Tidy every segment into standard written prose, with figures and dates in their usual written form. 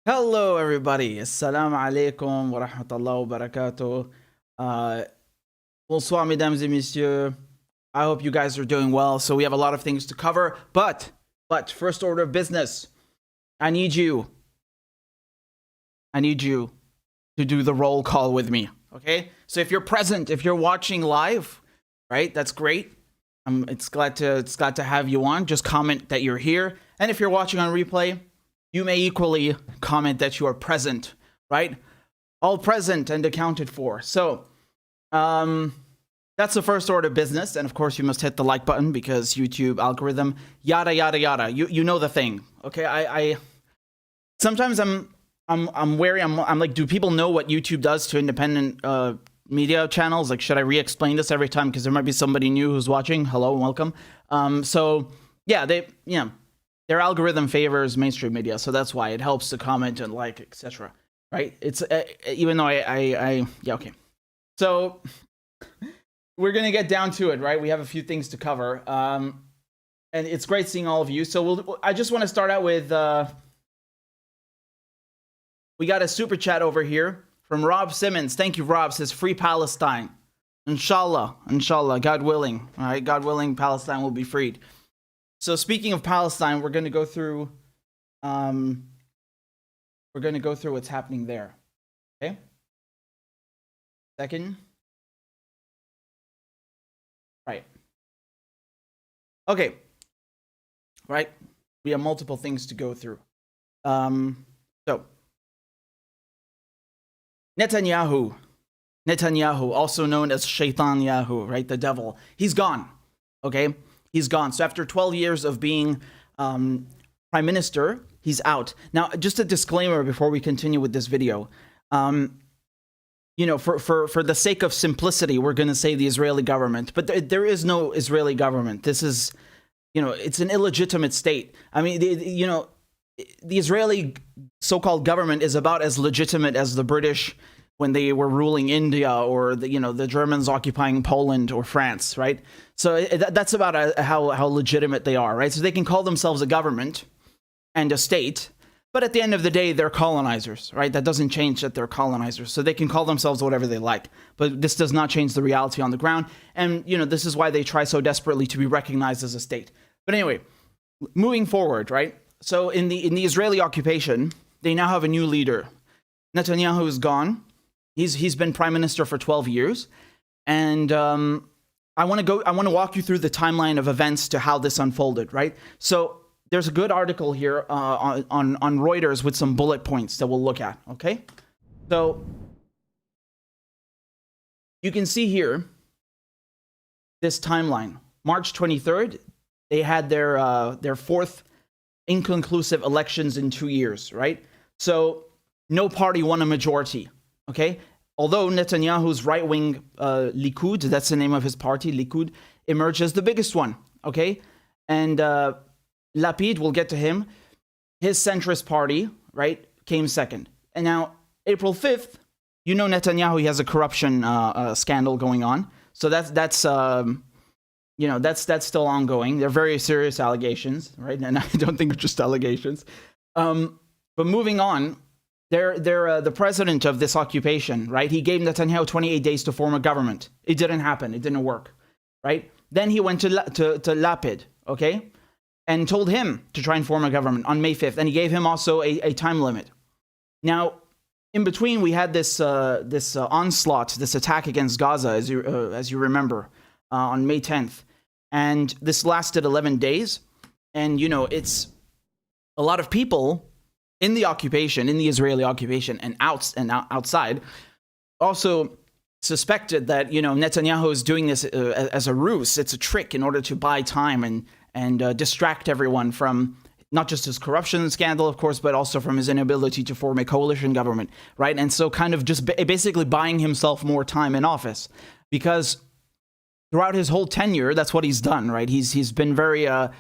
Hello, everybody. Assalamu alaikum wa rahmatullahi wa barakatuh. Bonsoir, mesdames et messieurs. I hope you guys are doing well. So we have a lot of things to cover, but first order of business, I need you to do the roll call with me. Okay? So if you're present, if you're watching live, right? That's great. It's glad to have you on. Just comment that you're here, and if you're watching on replay, you may equally comment that you are present, right? All present and accounted for. So, that's the first order of business. And of course, you must hit the like button because YouTube algorithm, yada, yada, yada. You know the thing, okay? I sometimes I'm wary. I'm like, do people know what YouTube does to independent media channels? Like, should I re-explain this every time? Because there might be somebody new who's watching. Hello and welcome. So yeah, their algorithm favors mainstream media, so that's why it helps to comment and like, etc. Right? It's even though yeah, okay. So we're gonna get down to it, right? We have a few things to cover, and it's great seeing all of you. So I just want to start out with we got a super chat over here from Rob Simmons. Thank you, Rob. Says free Palestine, inshallah, God willing. All right, God willing, Palestine will be freed. So speaking of Palestine, we're going to go through what's happening there. Okay? Second. Right. Okay. Right. We have multiple things to go through. So Netanyahu, also known as Shaitan Yahu, right? The devil. He's gone. Okay? He's gone. So after 12 years of being prime minister, he's out. Now, just a disclaimer before we continue with this video. For the sake of simplicity, we're going to say the Israeli government, but there is no Israeli government. This is, it's an illegitimate state. I mean, the Israeli so-called government is about as legitimate as the British when they were ruling India, or the Germans occupying Poland or France, right? So that's about how legitimate they are, right? So they can call themselves a government and a state, but at the end of the day, they're colonizers, right? That doesn't change that they're colonizers. So they can call themselves whatever they like, but this does not change the reality on the ground. And, this is why they try so desperately to be recognized as a state. But anyway, moving forward, right? So in the Israeli occupation, they now have a new leader. Netanyahu is gone. He's been prime minister for 12 years, and I want to walk you through the timeline of events to how this unfolded, right? So there's a good article here on Reuters with some bullet points that we'll look at, okay? So you can see here this timeline. March 23rd, they had their fourth inconclusive elections in 2 years, right? So no party won a majority. Okay, although Netanyahu's right-wing Likud, that's the name of his party, Likud, emerged as the biggest one. Okay, and Lapid, we'll get to him. His centrist party, right, came second. And now April 5th, Netanyahu, he has a corruption scandal going on. So that's still ongoing. They're very serious allegations, right? And I don't think they're just allegations. But moving on. They're the president of this occupation, right? He gave Netanyahu 28 days to form a government. It didn't happen. It didn't work, right? Then he went to Lapid, okay, and told him to try and form a government on May 5th, and he gave him also a time limit. Now, in between, we had this onslaught, this attack against Gaza, as you remember, on May 10th, and this lasted 11 days, and it's a lot of people in the occupation, in the Israeli occupation, and outside, also suspected that Netanyahu is doing this as a ruse. It's a trick in order to buy time and distract everyone from not just his corruption scandal, of course, but also from his inability to form a coalition government, right? And so, kind of just basically buying himself more time in office, because throughout his whole tenure, that's what he's done, right? He's been very a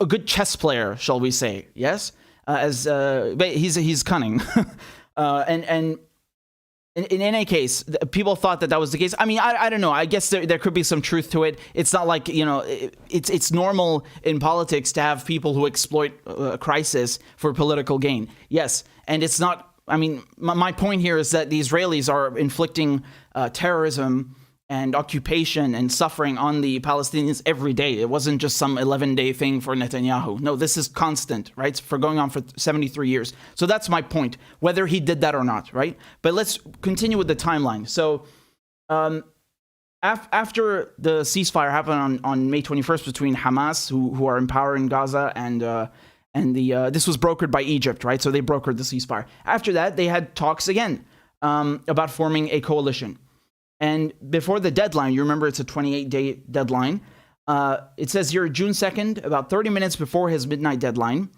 good chess player, shall we say? Yes. He's cunning, and in any case, people thought that was the case. I mean, I don't know. I guess there could be some truth to it. It's not like, it's normal in politics to have people who exploit a crisis for political gain. Yes, and it's not. I mean, my point here is that the Israelis are inflicting terrorism and occupation and suffering on the Palestinians every day. It wasn't just some 11-day thing for Netanyahu. No, this is constant, right? For going on for 73 years. So that's my point, whether he did that or not, right? But let's continue with the timeline. So after the ceasefire happened on May 21st between Hamas, who are in power in Gaza, and this was brokered by Egypt, right? So they brokered the ceasefire. After that, they had talks again about forming a coalition. And before the deadline, you remember it's a 28-day deadline. It says here, June 2nd, about 30 minutes before his midnight deadline,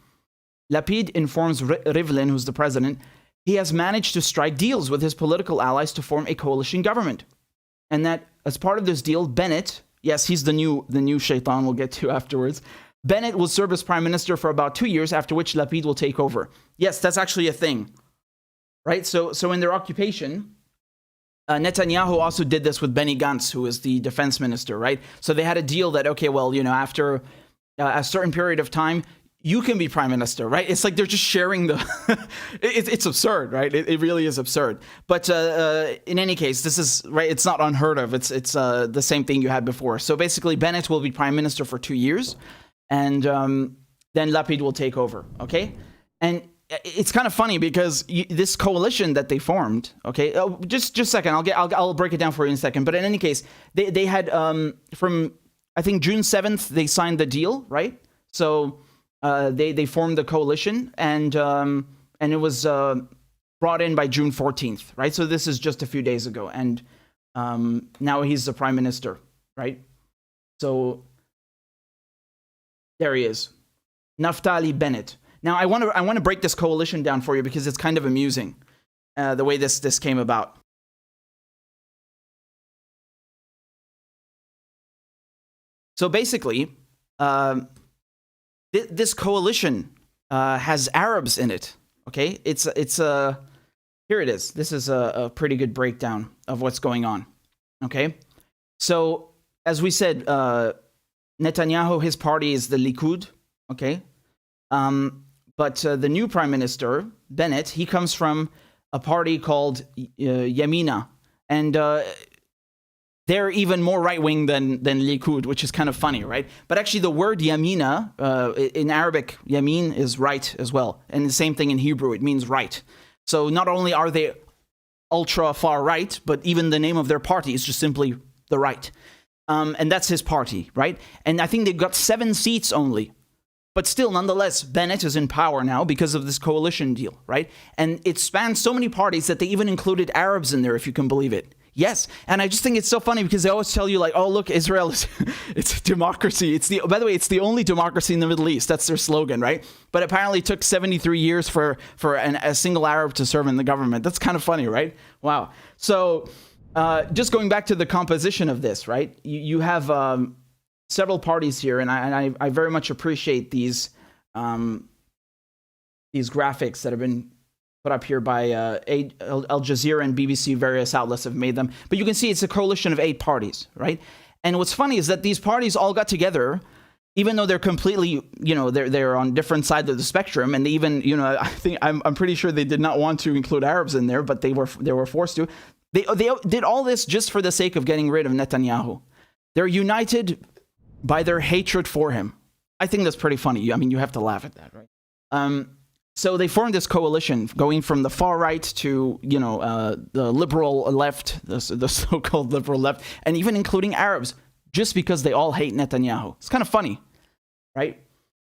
Lapid informs Rivlin, who's the president, he has managed to strike deals with his political allies to form a coalition government. And that as part of this deal, Bennett, yes, he's the new shaitan we'll get to afterwards, Bennett will serve as prime minister for about 2 years, after which Lapid will take over. Yes, that's actually a thing, right? So in their occupation, Netanyahu also did this with Benny Gantz, who is the defense minister, right? So they had a deal that, okay, well, after a certain period of time, you can be prime minister, right? It's like they're just sharing the... it's absurd, right? It really is absurd. But in any case, this is, right, it's not unheard of. It's the same thing you had before. So basically, Bennett will be prime minister for 2 years, and then Lapid will take over, okay? And it's kind of funny because this coalition that they formed, okay, just a second, I'll break it down for you in a second. But in any case, they had from, I think, June 7th they signed the deal, right? So they formed the coalition, and it was brought in by June 14th, right? So this is just a few days ago, and now he's the prime minister, right? So there he is, Naftali Bennett. Now, I want to break this coalition down for you because it's kind of amusing, the way this came about. So basically, this coalition has Arabs in it. Okay, it's here it is. This is a pretty good breakdown of what's going on. Okay, so as we said, Netanyahu, his party is the Likud. Okay. But the new prime minister, Bennett, he comes from a party called Yamina. And they're even more right-wing than Likud, which is kind of funny, right? But actually the word Yamina, in Arabic, Yamin is right as well. And the same thing in Hebrew, it means right. So not only are they ultra far right, but even the name of their party is just simply the right. And that's his party, right? And I think they've got 7 seats only. But still, nonetheless, Bennett is in power now because of this coalition deal, right? And it spans so many parties that they even included Arabs in there, if you can believe it. Yes, and I just think it's so funny because they always tell you, like, oh, look, Israel is it's a democracy. By the way, it's the only democracy in the Middle East. That's their slogan, right? But apparently it took 73 years for a single Arab to serve in the government. That's kind of funny, right? Wow. So just going back to the composition of this, right? You have... several parties here, and I very much appreciate these graphics that have been put up here by Al Jazeera and BBC. Various outlets have made them, but you can see it's a coalition of 8 parties, right? And what's funny is that these parties all got together, even though they're completely, they're on different sides of the spectrum, and they even, I think I'm pretty sure they did not want to include Arabs in there, but they were forced to. They did all this just for the sake of getting rid of Netanyahu. They're united by their hatred for him. I think that's pretty funny. I mean, you have to laugh at that, right? So they formed this coalition going from the far right to, the liberal left, the so-called liberal left, and even including Arabs, just because they all hate Netanyahu. It's kind of funny, right?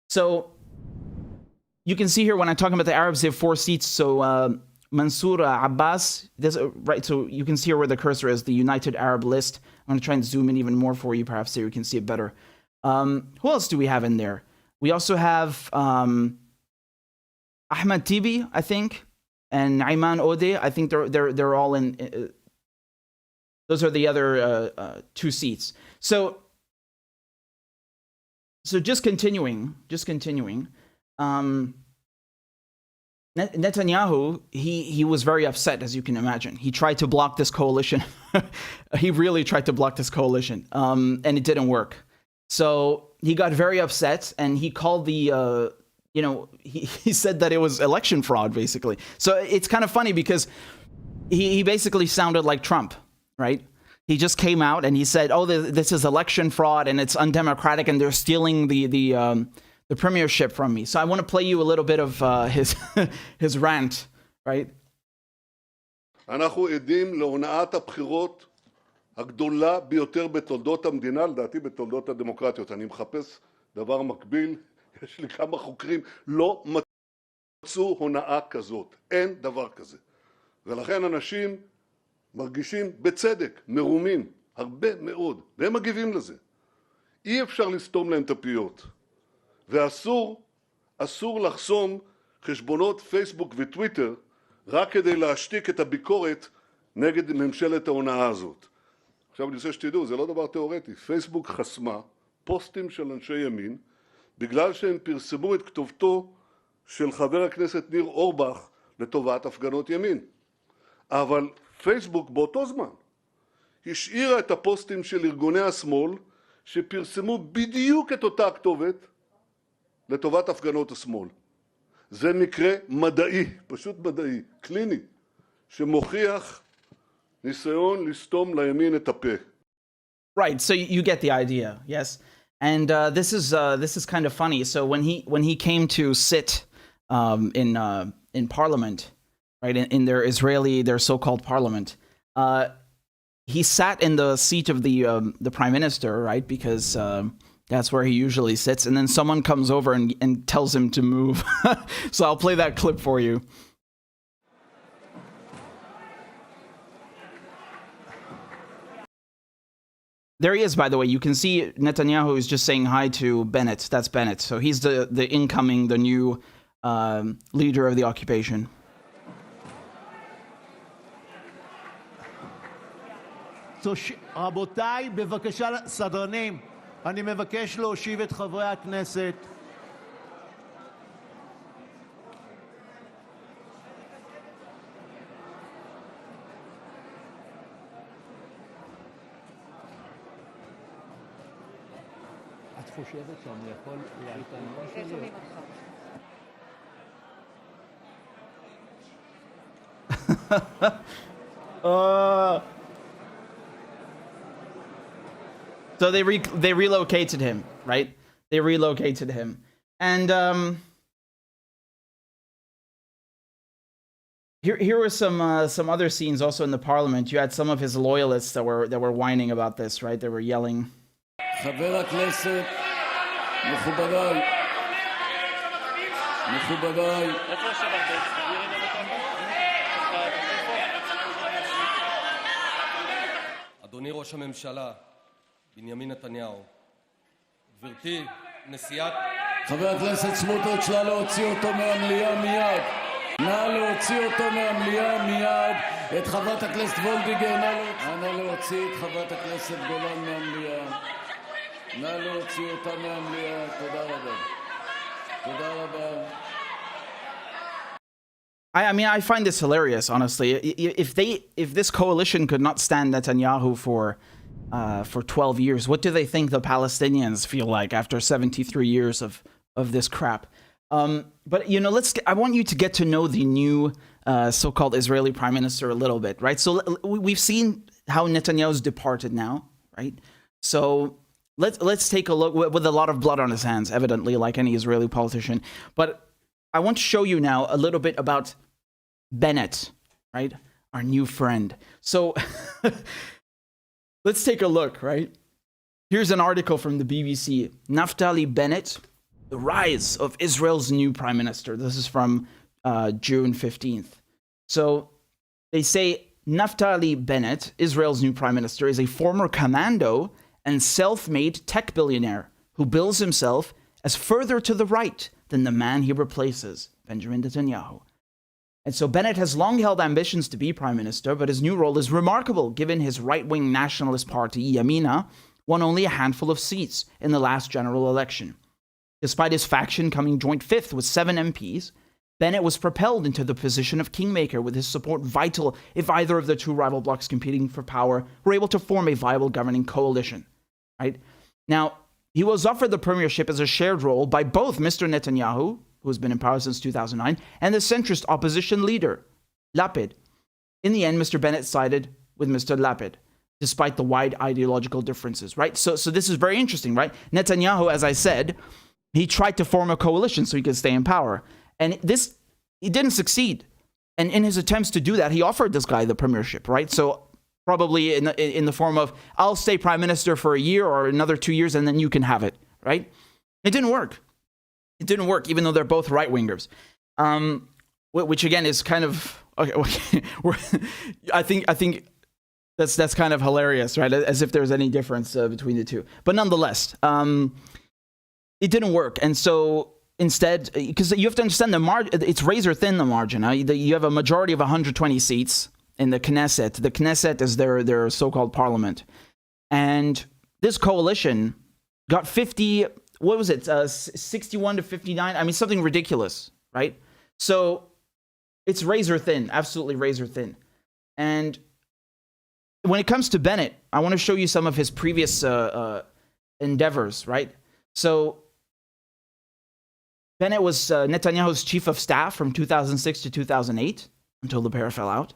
So you can see here when I'm talking about the Arabs, they have 4 seats. So Mansour Abbas, right? So you can see here where the cursor is, the United Arab List. I'm going to try and zoom in even more for you, perhaps, so you can see it better. Who else do we have in there? We also have Ahmed Tibi, I think, and Ayman Odeh. I think they're all in. Those are the other 2 seats. So just continuing. Netanyahu, he was very upset, as you can imagine. He tried to block this coalition. He really tried to block this coalition, and it didn't work. So he got very upset, and he called the, he said that it was election fraud, basically. So it's kind of funny because he basically sounded like Trump, right? He just came out and he said, "Oh, this is election fraud and it's undemocratic and they're stealing the premiership from me." So I want to play you a little bit of his rant, right? אנחנו עדים להונאת הבחירות הגדולה ביותר בתולדות המדינה, לדעתי בתולדות הדמוקרטיות. אני מחפש דבר מקביל, יש לי כמה חוקרים, לא מצאו הונאה כזאת, אין דבר כזה. ולכן אנשים מרגישים בצדק, מרומים, הרבה מאוד, והם מגיבים לזה. אי אפשר לסתום להם את הפיות. ואסור לחסום חשבונות פייסבוק וטוויטר רק כדי להשתיק את הביקורת נגד ממשלת ההונאה הזאת. עכשיו אני רוצה שתדעו, זה לא דבר תיאורטי. פייסבוק חסמה פוסטים של אנשי ימין בגלל שהם פרסמו את כתובתו של חבר הכנסת ניר אורבך לטובת הפגנות ימין. אבל פייסבוק באותו זמן השאירה את הפוסטים של ארגוני השמאל שפרסמו בדיוק את אותה הכתובת לטובת הפגנות השמאל. זה מקרה מדעי, פשוט מדעי, קליני, שמוכיח ניסיון לסתום לימין את הפה. Right, so you get the idea, yes. And this is kind of funny. So when he came to sit in parliament, right, in their so-called parliament, he sat in the seat of the prime minister, right, because that's where he usually sits, and then someone comes over and tells him to move. So I'll play that clip for you. There he is, by the way. You can see Netanyahu is just saying hi to Bennett. That's Bennett. So he's the new leader of the occupation. רבותיי, בבקשה, סדרנים, אני מבקש להושיב את חברי הכנסת. את חושבת שאני יכול להעיט על מה שלי? So they relocated him, right? They relocated him, and here were some other scenes also in the parliament. You had some of his loyalists that were whining about this, right? They were yelling. חבר הכנסת, מכובדיי, אדוני ראש הממשלה בנימין נתניהו, גברתי נשיאת, חבר הכנסת סמוטריץ', נא להוציא אותו מהמליאה מיד. נא להוציא אותו מהמליאה מיד. את חברת הכנסת וולדיגר, נא להוציא את חברת הכנסת גולן מהמליאה. נא להוציא אותה מהמליאה. תודה רבה. תודה raba. I mean, I find this hilarious, honestly. If this coalition could not stand Netanyahu for 12 years, what do they think the Palestinians feel like after 73 years of this crap? But I want you to get to know the new so-called Israeli prime minister a little bit, right? So we've seen how Netanyahu's departed now, right? So let's take a look with a lot of blood on his hands, evidently, like any Israeli politician. But I want to show you now a little bit about Bennett, right? Our new friend. So let's take a look, right? Here's an article from the BBC. Naftali Bennett, the rise of Israel's new prime minister. This is from June 15th. So they say Naftali Bennett, Israel's new prime minister, is a former commando and self-made tech billionaire who bills himself as further to the right than the man he replaces, Benjamin Netanyahu. And so Bennett has long held ambitions to be prime minister, but his new role is remarkable given his right-wing nationalist party, Yamina, won only a handful of seats in the last general election. Despite his faction coming joint fifth with 7 MPs, Bennett was propelled into the position of kingmaker with his support vital if either of the two rival blocs competing for power were able to form a viable governing coalition. Right? Now, he was offered the premiership as a shared role by both Mr. Netanyahu, who has been in power since 2009, and the centrist opposition leader, Lapid. In the end, Mr. Bennett sided with Mr. Lapid, despite the wide ideological differences, right? So this is very interesting, right? Netanyahu, as I said, he tried to form a coalition so he could stay in power. And he didn't succeed. And in his attempts to do that, he offered this guy the premiership, right? So probably in the form of, I'll stay prime minister for a year or another 2 years, and then you can have it, right? It didn't work. It didn't work, even though they're both right-wingers. Which again is kind of, okay. I think that's kind of hilarious, right? As if there's any difference between the two. But nonetheless, it didn't work. And so instead, because you have to understand it's razor thin, the margin. You have a majority of 120 seats in the Knesset. The Knesset is their so-called parliament. And this coalition got 61 to 59? I mean, something ridiculous, right? So it's razor thin, absolutely razor thin. And when it comes to Bennett, I want to show you some of his previous endeavors, right? So Bennett was Netanyahu's chief of staff from 2006 to 2008, until the pair fell out.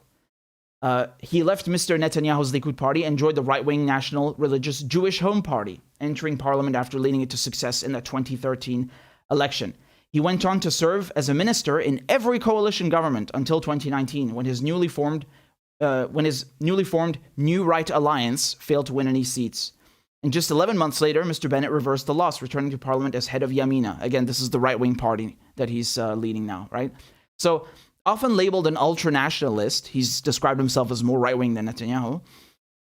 He left Mr. Netanyahu's Likud party and joined the right-wing National Religious Jewish Home Party, entering parliament after leading it to success in the 2013 election. He went on to serve as a minister in every coalition government until 2019, when his newly formed New Right Alliance failed to win any seats. And just 11 months later, Mr. Bennett reversed the loss, returning to parliament as head of Yamina. Again, this is the right-wing party that he's leading now, right? So, often labeled an ultra-nationalist, he's described himself as more right-wing than Netanyahu.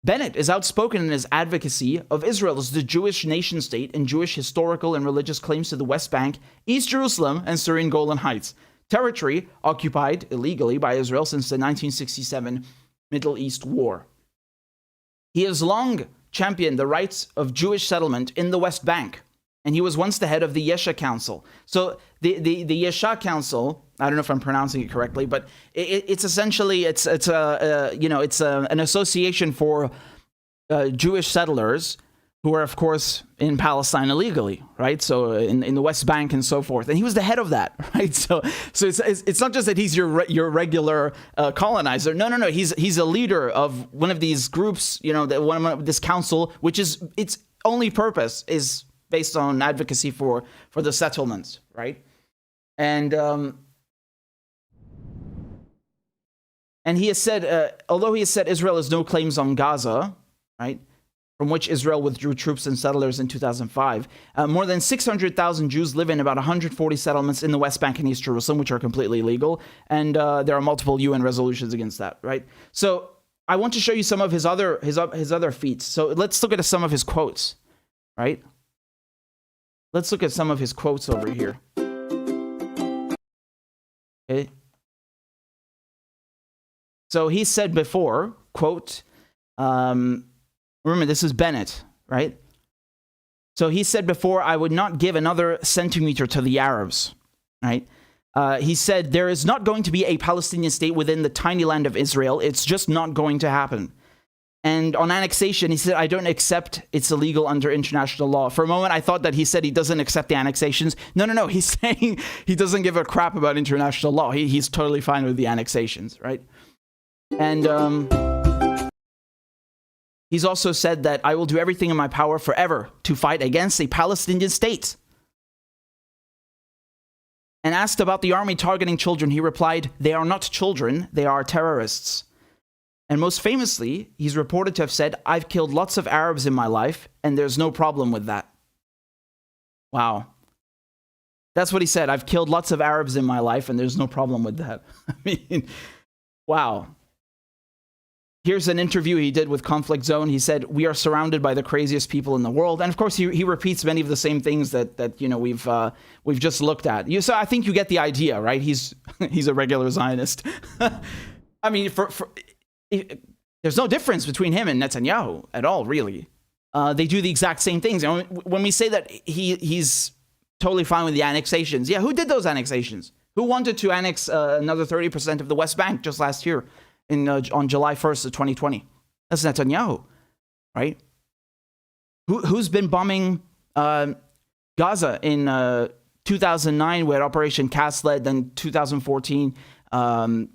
Bennett is outspoken in his advocacy of Israel as the Jewish nation-state and Jewish historical and religious claims to the West Bank, East Jerusalem, and Syrian Golan Heights, territory occupied illegally by Israel since the 1967 Middle East War. He has long championed the rights of Jewish settlement in the West Bank, and he was once the head of the Yesha Council. So the Yesha Council, I don't know if I'm pronouncing it correctly, but it's essentially it's an association for Jewish settlers who are, of course, in Palestine illegally, right? So in the West Bank and so forth. And he was the head of that, right? So it's not just that he's your regular colonizer. No. He's a leader of one of these groups, this council, which is its only purpose is based on advocacy for the settlements, right? And he has said, although he has said Israel has no claims on Gaza, right, from which Israel withdrew troops and settlers in 2005, more than 600,000 Jews live in about 140 settlements in the West Bank and East Jerusalem, which are completely illegal, and there are multiple UN resolutions against that, right? So I want to show you some of his other feats. So let's look at some of his quotes, right? Let's look at some of his quotes over here. Okay. So he said before, quote, remember this is Bennett, right? So he said before, I would not give another centimeter to the Arabs, right? He said, there is not going to be a Palestinian state within the tiny land of Israel. It's just not going to happen. And on annexation, he said, I don't accept it's illegal under international law. For a moment, I thought that he said he doesn't accept the annexations. No. He's saying he doesn't give a crap about international law. He's totally fine with the annexations, right? And he's also said that I will do everything in my power forever to fight against a Palestinian state. And asked about the army targeting children, he replied, they are not children, they are terrorists. And most famously, he's reported to have said, I've killed lots of Arabs in my life, and there's no problem with that. Wow. That's what he said. I've killed lots of Arabs in my life, and there's no problem with that. I mean, wow. Here's an interview he did with Conflict Zone. He said, we are surrounded by the craziest people in the world. And of course, he repeats many of the same things that we've just looked at. So I think you get the idea, right? He's a regular Zionist. I mean, there's no difference between him and Netanyahu at all, really. They do the exact same things. And when we say that he's totally fine with the annexations, yeah, who did those annexations? Who wanted to annex another 30% of the West Bank just last year on July 1st of 2020? That's Netanyahu, right? Who's been bombing Gaza in 2009 with Operation Cast Lead, then 2014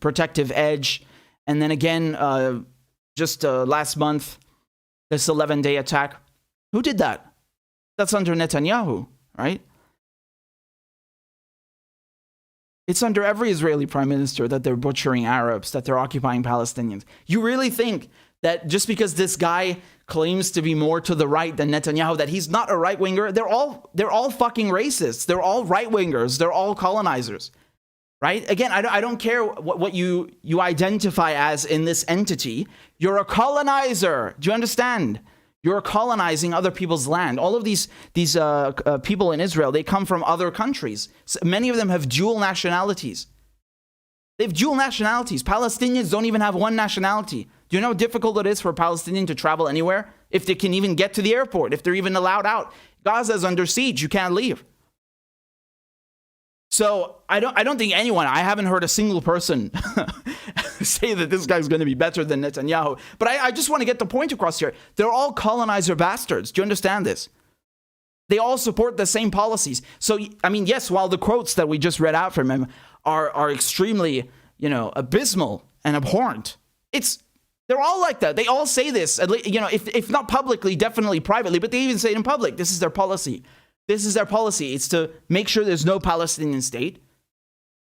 Protective Edge, and then again just last month this 11-day attack? Who did that? That's under Netanyahu, right? It's under every Israeli prime minister that they're butchering Arabs, that they're occupying Palestinians. You really think that just because this guy claims to be more to the right than Netanyahu, that he's not a right-winger? They're all fucking racists. They're all right-wingers. They're all colonizers, right? Again, I don't care what you identify as in this entity. You're a colonizer. Do you understand? You're colonizing other people's land. All of these people in Israel, they come from other countries. So many of them have dual nationalities. They have dual nationalities. Palestinians don't even have one nationality. Do you know how difficult it is for a Palestinian to travel anywhere? If they can even get to the airport, if they're even allowed out. Gaza is under siege. You can't leave. So I don't think anyone, I haven't heard a single person say that this guy's going to be better than Netanyahu. But I just want to get the point across here. They're all colonizer bastards. Do you understand this? They all support the same policies. So, I mean, yes, while the quotes that we just read out from him are extremely, abysmal and abhorrent, they're all like that. They all say this, if not publicly, definitely privately, but they even say it in public. This is their policy. This is their policy. It's to make sure there's no Palestinian state.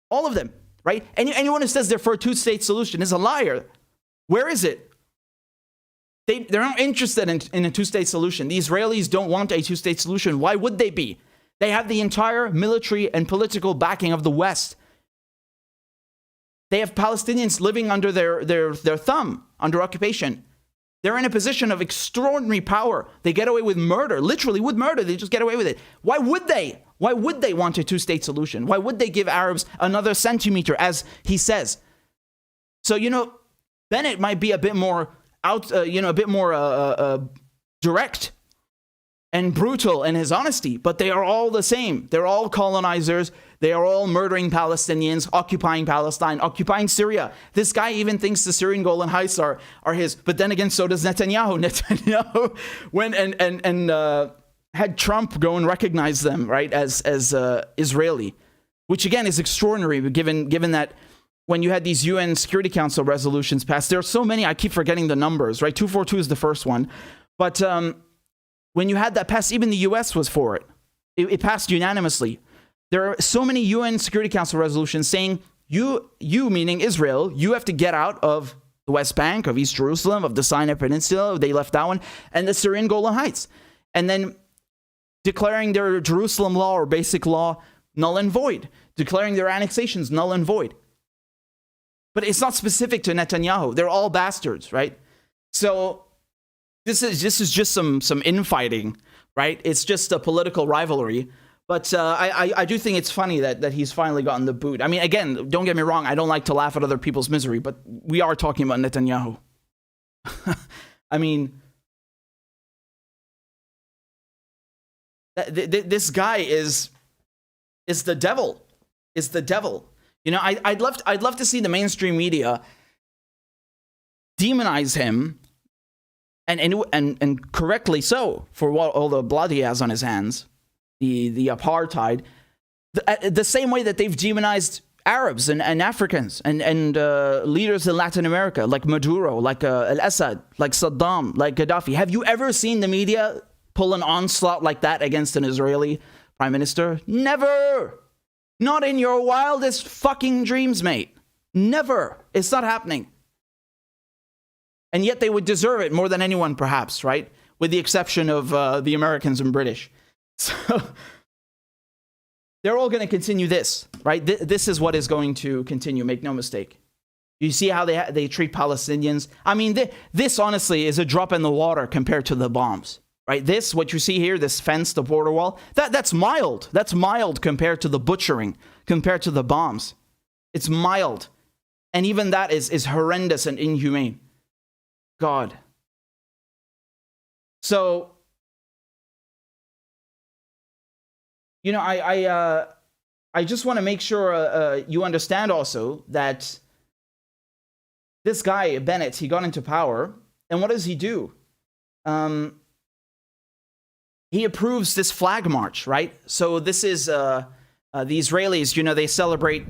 All of them, right? Anyone who says they're for a two-state solution is a liar. Where is it? They're not interested in a two-state solution. The Israelis don't want a two-state solution. Why would they be? They have the entire military and political backing of the West. They have Palestinians living under their thumb, under occupation. They're in a position of extraordinary power. They get away with murder, literally with murder. They just get away with it. Why would they? Why would they want a two-state solution? Why would they give Arabs another centimeter, as he says? So, Bennett might be a bit more direct and brutal in his honesty, but they are all the same. They're all colonizers. They are all murdering Palestinians, occupying Palestine, occupying Syria. This guy even thinks the Syrian Golan Heights are his. But then again, so does Netanyahu. Netanyahu went and had Trump go and recognize them, right, as Israeli, which again is extraordinary, given that when you had these UN Security Council resolutions passed, there are so many, I keep forgetting the numbers, right? 242 is the first one. But when you had that passed, even the US was for it. It passed unanimously. There are so many UN Security Council resolutions saying, you meaning Israel, you have to get out of the West Bank, of East Jerusalem, of the Sinai Peninsula, they left that one, and the Syrian Golan Heights. And then declaring their Jerusalem law or basic law null and void. Declaring their annexations null and void. But it's not specific to Netanyahu. They're all bastards, right? So this is just some infighting, right? It's just a political rivalry. But I do think it's funny that he's finally gotten the boot. I mean, again, don't get me wrong. I don't like to laugh at other people's misery, but we are talking about Netanyahu. I mean, this guy is the devil. Is the devil. I'd love to see the mainstream media demonize him, and correctly so, for all the blood he has on his hands. The apartheid, the same way that they've demonized Arabs and Africans and leaders in Latin America, like Maduro, like al-Assad, like Saddam, like Gaddafi. Have you ever seen the media pull an onslaught like that against an Israeli prime minister? Never. Not in your wildest fucking dreams, mate. Never. It's not happening. And yet they would deserve it more than anyone, perhaps, right? With the exception of the Americans and British. So they're all going to continue this, right? This is what is going to continue. Make no mistake. You see how they treat Palestinians? I mean, this honestly is a drop in the water compared to the bombs, right? This, what you see here, this fence, the border wall, that's mild. That's mild compared to the butchering, compared to the bombs. It's mild. And even that is horrendous and inhumane. God. So, I just want to make sure you understand also that this guy, Bennett, he got into power, and what does he do? He approves this flag march, right? So this is the Israelis, you know, they celebrate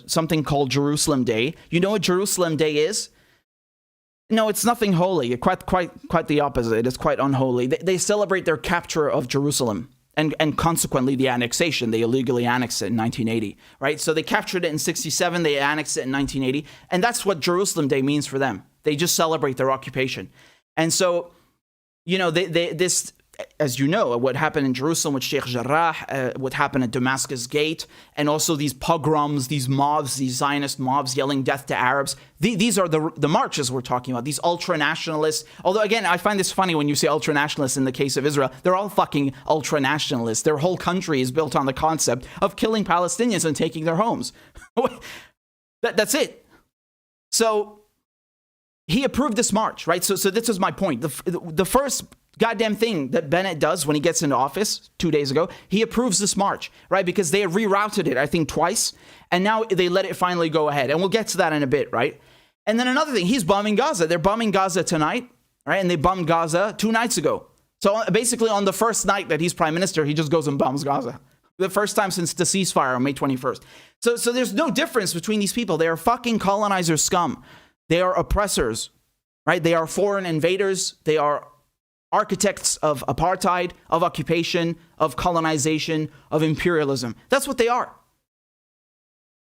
something called Jerusalem Day. You know what Jerusalem Day is? No, it's nothing holy. Quite the opposite. It's quite unholy. They celebrate their capture of Jerusalem and consequently the annexation. They illegally annexed it in 1980, right? So they captured it in 67. They annexed it in 1980. And that's what Jerusalem Day means for them. They just celebrate their occupation. And so, you know, this, as you know, what happened in Jerusalem with Sheikh Jarrah, what happened at Damascus Gate, and also these pogroms, these mobs, these Zionist mobs yelling death to Arabs. These are the marches we're talking about, these ultra-nationalists. Although, again, I find this funny when you say ultra-nationalists in the case of Israel. They're all fucking ultra-nationalists. Their whole country is built on the concept of killing Palestinians and taking their homes. That's it. So he approved this march, right? So this is my point. The first goddamn thing that Bennett does when he gets into office 2 days ago, he approves this march, right? Because they had rerouted it, I think, twice, and now they let it finally go ahead. And we'll get to that in a bit, right? And then another thing, he's bombing Gaza. They're bombing Gaza tonight, right? And they bombed Gaza 2 nights ago. So basically on the first night that he's prime minister, he just goes and bombs Gaza. The first time since the ceasefire on May 21st. So there's no difference between these people. They are fucking colonizer scum. They are oppressors, right? They are foreign invaders. They are architects of apartheid, of occupation, of colonization, of imperialism. That's what they are.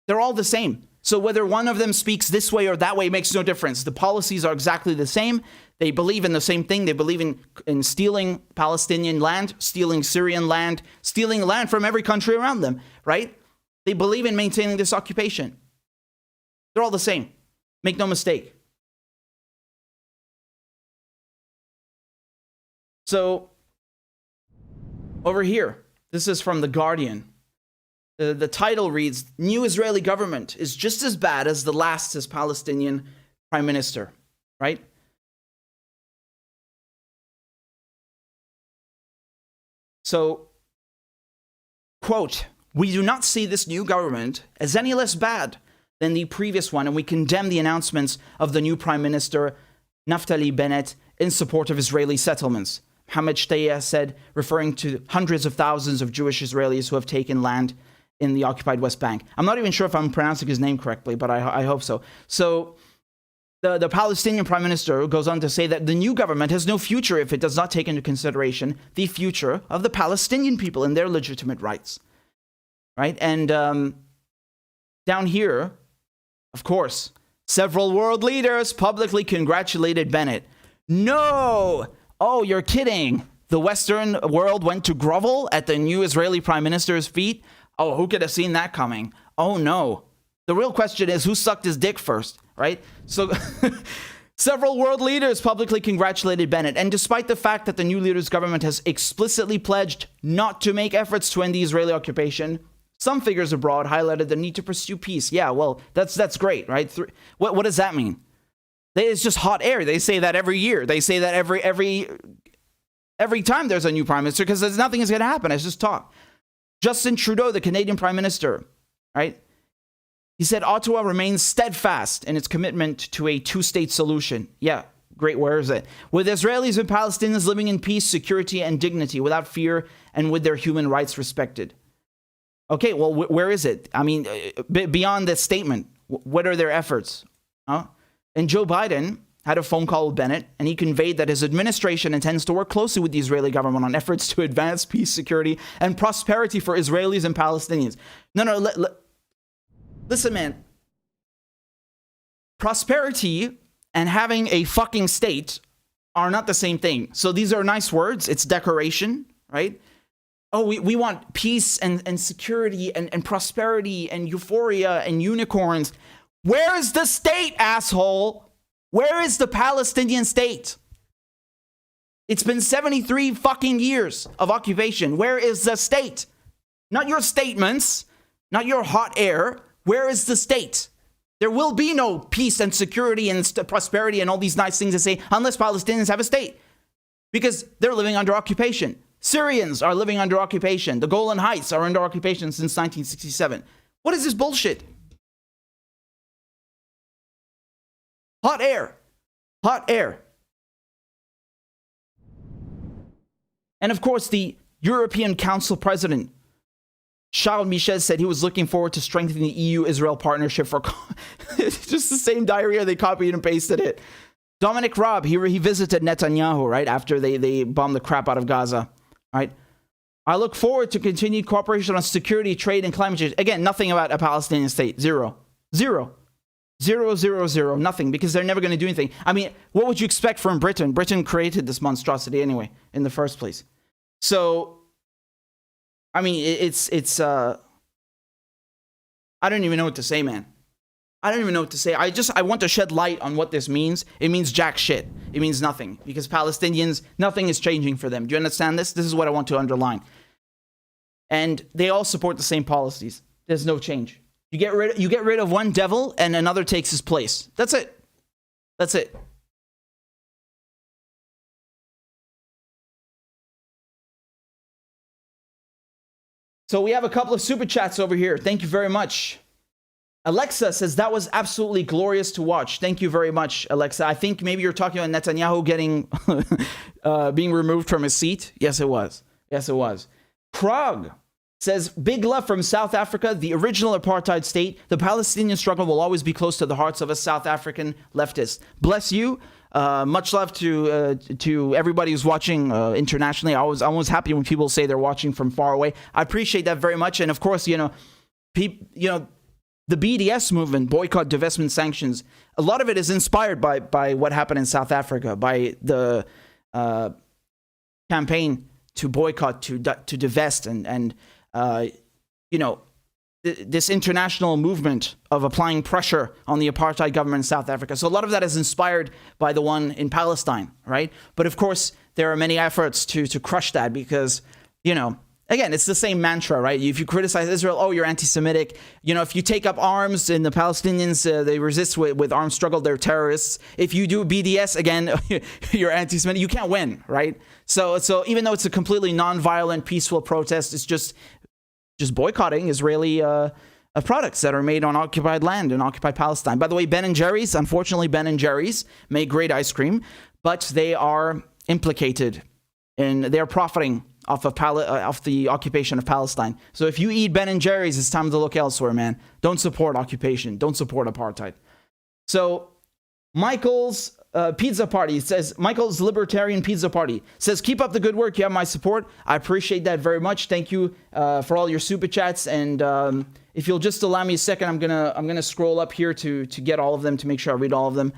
They're all the same. So whether one of them speaks this way or that way makes no difference. The policies are exactly the same. They believe in the same thing. They believe in stealing Palestinian land, stealing Syrian land, stealing land from every country around them, right? They believe in maintaining this occupation. They're all the same. Make no mistake. So, over here, this is from The Guardian. The title reads, "New Israeli government is just as bad as the last as Palestinian prime minister," right? So, quote, "We do not see this new government as any less bad than the previous one, and we condemn the announcements of the new prime minister, Naftali Bennett, in support of Israeli settlements," Mohammed Shtaya said, referring to hundreds of thousands of Jewish Israelis who have taken land in the occupied West Bank. I'm not even sure if I'm pronouncing his name correctly, but I hope so. So the Palestinian prime minister goes on to say that the new government has no future if it does not take into consideration the future of the Palestinian people and their legitimate rights. Right? And down here, of course, several world leaders publicly congratulated Bennett. No! Oh, you're kidding. The Western world went to grovel at the new Israeli prime minister's feet? Oh, who could have seen that coming? Oh, no. The real question is, who sucked his dick first, right? So several world leaders publicly congratulated Bennett. And despite the fact that the new leader's government has explicitly pledged not to make efforts to end the Israeli occupation, some figures abroad highlighted the need to pursue peace. Yeah, well, that's great, right? What does that mean? It's just hot air. They say that every year. They say that every time there's a new prime minister, because nothing is going to happen. It's just talk. Justin Trudeau, the Canadian prime minister, right? He said Ottawa remains steadfast in its commitment to a two-state solution. Yeah, great. Where is it? With Israelis and Palestinians living in peace, security, and dignity without fear and with their human rights respected. Okay, well, where is it? I mean, beyond this statement, what are their efforts? Huh? And Joe Biden had a phone call with Bennett, and he conveyed that his administration intends to work closely with the Israeli government on efforts to advance peace, security, and prosperity for Israelis and Palestinians. No, listen, man. Prosperity and having a fucking state are not the same thing. So these are nice words. It's decoration, right? Oh, we want peace and security and prosperity and euphoria and unicorns. Where is the state, asshole? Where is the Palestinian state? It's been 73 fucking years of occupation. Where is the state? Not your statements, not your hot air. Where is the state? There will be no peace and security and prosperity and all these nice things to say unless Palestinians have a state, because they're living under occupation. Syrians are living under occupation. The Golan Heights are under occupation since 1967. What is this bullshit? Hot air. Hot air. And of course, the European Council President, Charles Michel, said he was looking forward to strengthening the EU-Israel partnership for... It's just the same diarrhea. They copied and pasted it. Dominic Raab, he visited Netanyahu, right, after they bombed the crap out of Gaza, right? I look forward to continued cooperation on security, trade, and climate change. Again, nothing about a Palestinian state. Zero. Nothing, because they're never going to do anything. I mean, what would you expect from Britain? Britain created this monstrosity anyway, in the first place. So, I mean, it's I don't even know what to say, man. I don't even know what to say. I want to shed light on what this means. It means jack shit. It means nothing, because Palestinians, nothing is changing for them. Do you understand this? This is what I want to underline. And they all support the same policies. There's no change. You get rid of one devil and another takes his place. That's it. That's it. So we have a couple of super chats over here. Thank you very much. Alexa says that was absolutely glorious to watch. Thank you very much, Alexa. I think maybe you're talking about Netanyahu getting being removed from his seat. Yes, it was. Yes, it was. Krog says, big love from South Africa, the original apartheid state. The Palestinian struggle will always be close to the hearts of a South African leftist. Bless you. Much love to everybody who's watching internationally. I'm always happy when people say they're watching from far away. I appreciate that very much. And of course, the BDS movement, boycott, divestment, sanctions, a lot of it is inspired by what happened in South Africa, by the campaign to boycott, to divest, and this international movement of applying pressure on the apartheid government in South Africa. So a lot of that is inspired by the one in Palestine, right? But of course, there are many efforts to crush that because, again, it's the same mantra, right? If you criticize Israel, oh, you're anti-Semitic. If you take up arms and the Palestinians, they resist with armed struggle, they're terrorists. If you do BDS, again, you're anti-Semitic. You can't win, right? So even though it's a completely non-violent, peaceful protest, it's just boycotting Israeli products that are made on occupied land in occupied Palestine. By the way, unfortunately, Ben & Jerry's make great ice cream, but they are implicated and they're profiting off the occupation of Palestine. So if you eat Ben & Jerry's, it's time to look elsewhere, man. Don't support occupation. Don't support apartheid. So Michael's Pizza Party says, Michael's Libertarian Pizza Party says, keep up the good work. You have my support. I appreciate that very much. Thank you for all your super chats. And if you'll just allow me a second, I'm gonna scroll up here to get all of them, to make sure I read all of them.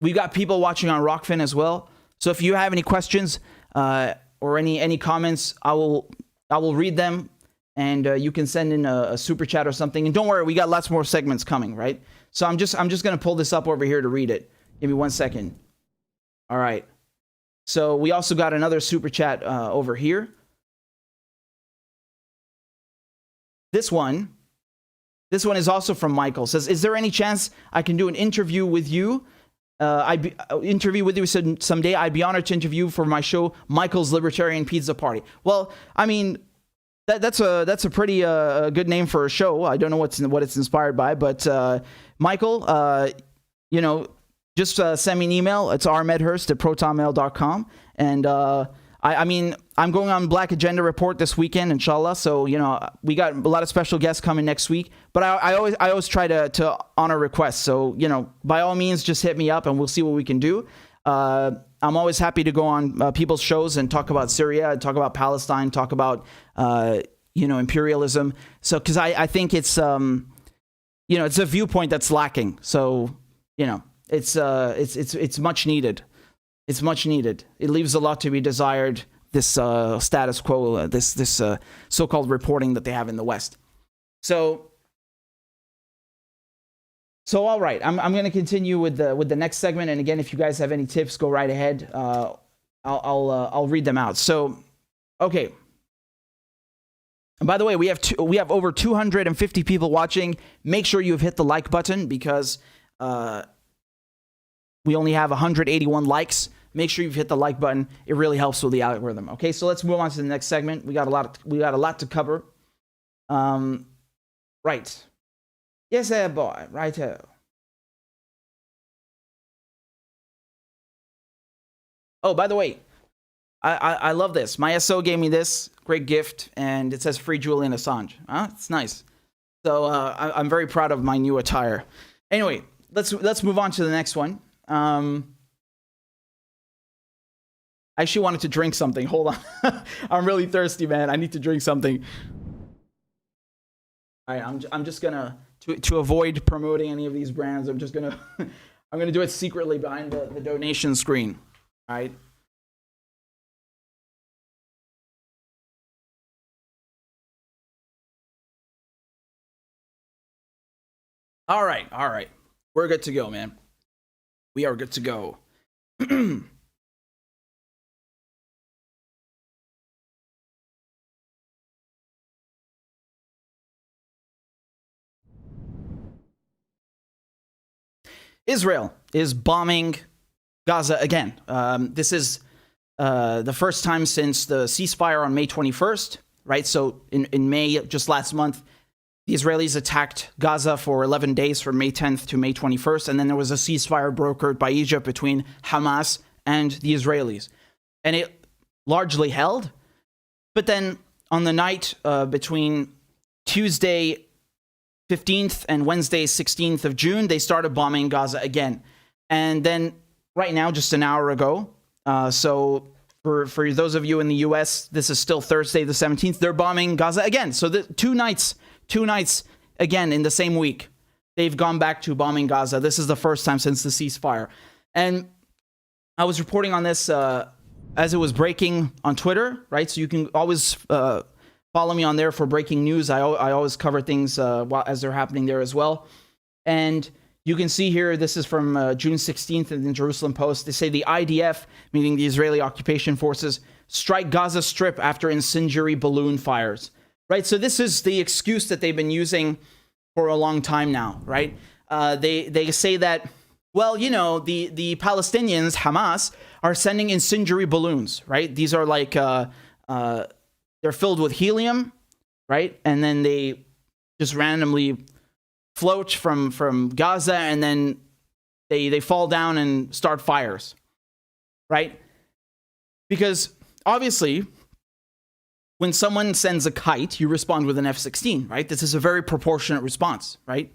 We've got people watching on Rockfin as well. So if you have any questions or any comments, I will read them, and you can send in a super chat or something. And don't worry, we got lots more segments coming, right? So I'm just going to pull this up over here to read it. Give me 1 second. All right. So we also got another super chat over here. This one is also from Michael. Says, is there any chance I can do an interview with you? Interview with you someday. I'd be honored to interview for my show, Michael's Libertarian Pizza Party. Well, I mean, that's a pretty good name for a show. I don't know what it's inspired by, but Michael, just send me an email. It's rmedhurst@protonmail.com, and I mean, I'm going on Black Agenda Report this weekend, inshallah. So, we got a lot of special guests coming next week. But I always try to honor requests. So, by all means, just hit me up and we'll see what we can do. I'm always happy to go on people's shows and talk about Syria, talk about Palestine, talk about, imperialism. So, because I think it's, it's a viewpoint that's lacking. So, it's much needed. It's much needed. It leaves a lot to be desired, this status quo, this so-called reporting that they have in the West. So all right, I'm going to continue with the next segment. And again, if you guys have any tips, go right ahead. I'll read them out. So, okay. And by the way, we have over 250 people watching. Make sure you've hit the like button, because we only have 181 likes. make sure you've hit the like button. It really helps with the algorithm. Okay, so let's move on to the next segment. We got a lot to cover. Right. Yes, boy. Righto. Oh, by the way, I love this. My SO gave me this great gift, and it says "Free Julian Assange." It's nice. So I'm very proud of my new attire. Anyway, let's move on to the next one. I actually wanted to drink something. Hold on. I'm really thirsty, man. I need to drink something. All right, I'm just gonna to avoid promoting any of these brands. I'm just gonna I'm gonna do it secretly behind the donation screen. All right. All right. We're good to go, man. We are good to go. Israel is bombing Gaza again. This is the first time since the ceasefire on May 21st, right? So in May, just last month, the Israelis attacked Gaza for 11 days from May 10th to May 21st, and then there was a ceasefire brokered by Egypt between Hamas and the Israelis. And it largely held, but then on the night between Tuesday 15th and Wednesday 16th of June, they started bombing Gaza again. And then right now, just an hour ago, so for those of you in the US, this is still Thursday the 17th, they're bombing Gaza again. So the two nights again in the same week, they've gone back to bombing Gaza. This is the first time since the ceasefire. And I was reporting on this as it was breaking on Twitter, right? So you can always follow me on there for breaking news. I always cover things as they're happening there as well. And you can see here, this is from June 16th in the Jerusalem Post. They say the IDF, meaning the Israeli occupation forces, strike Gaza Strip after incendiary balloon fires. Right, so this is the excuse that they've been using for a long time now, right? They say that, well, you know, the Palestinians, Hamas, are sending incendiary balloons, right? These are like, they're filled with helium, right? And then they just randomly float from Gaza, and then they fall down and start fires, right? Because obviously, when someone sends a kite, you respond with an F-16, right? This is a very proportionate response, right?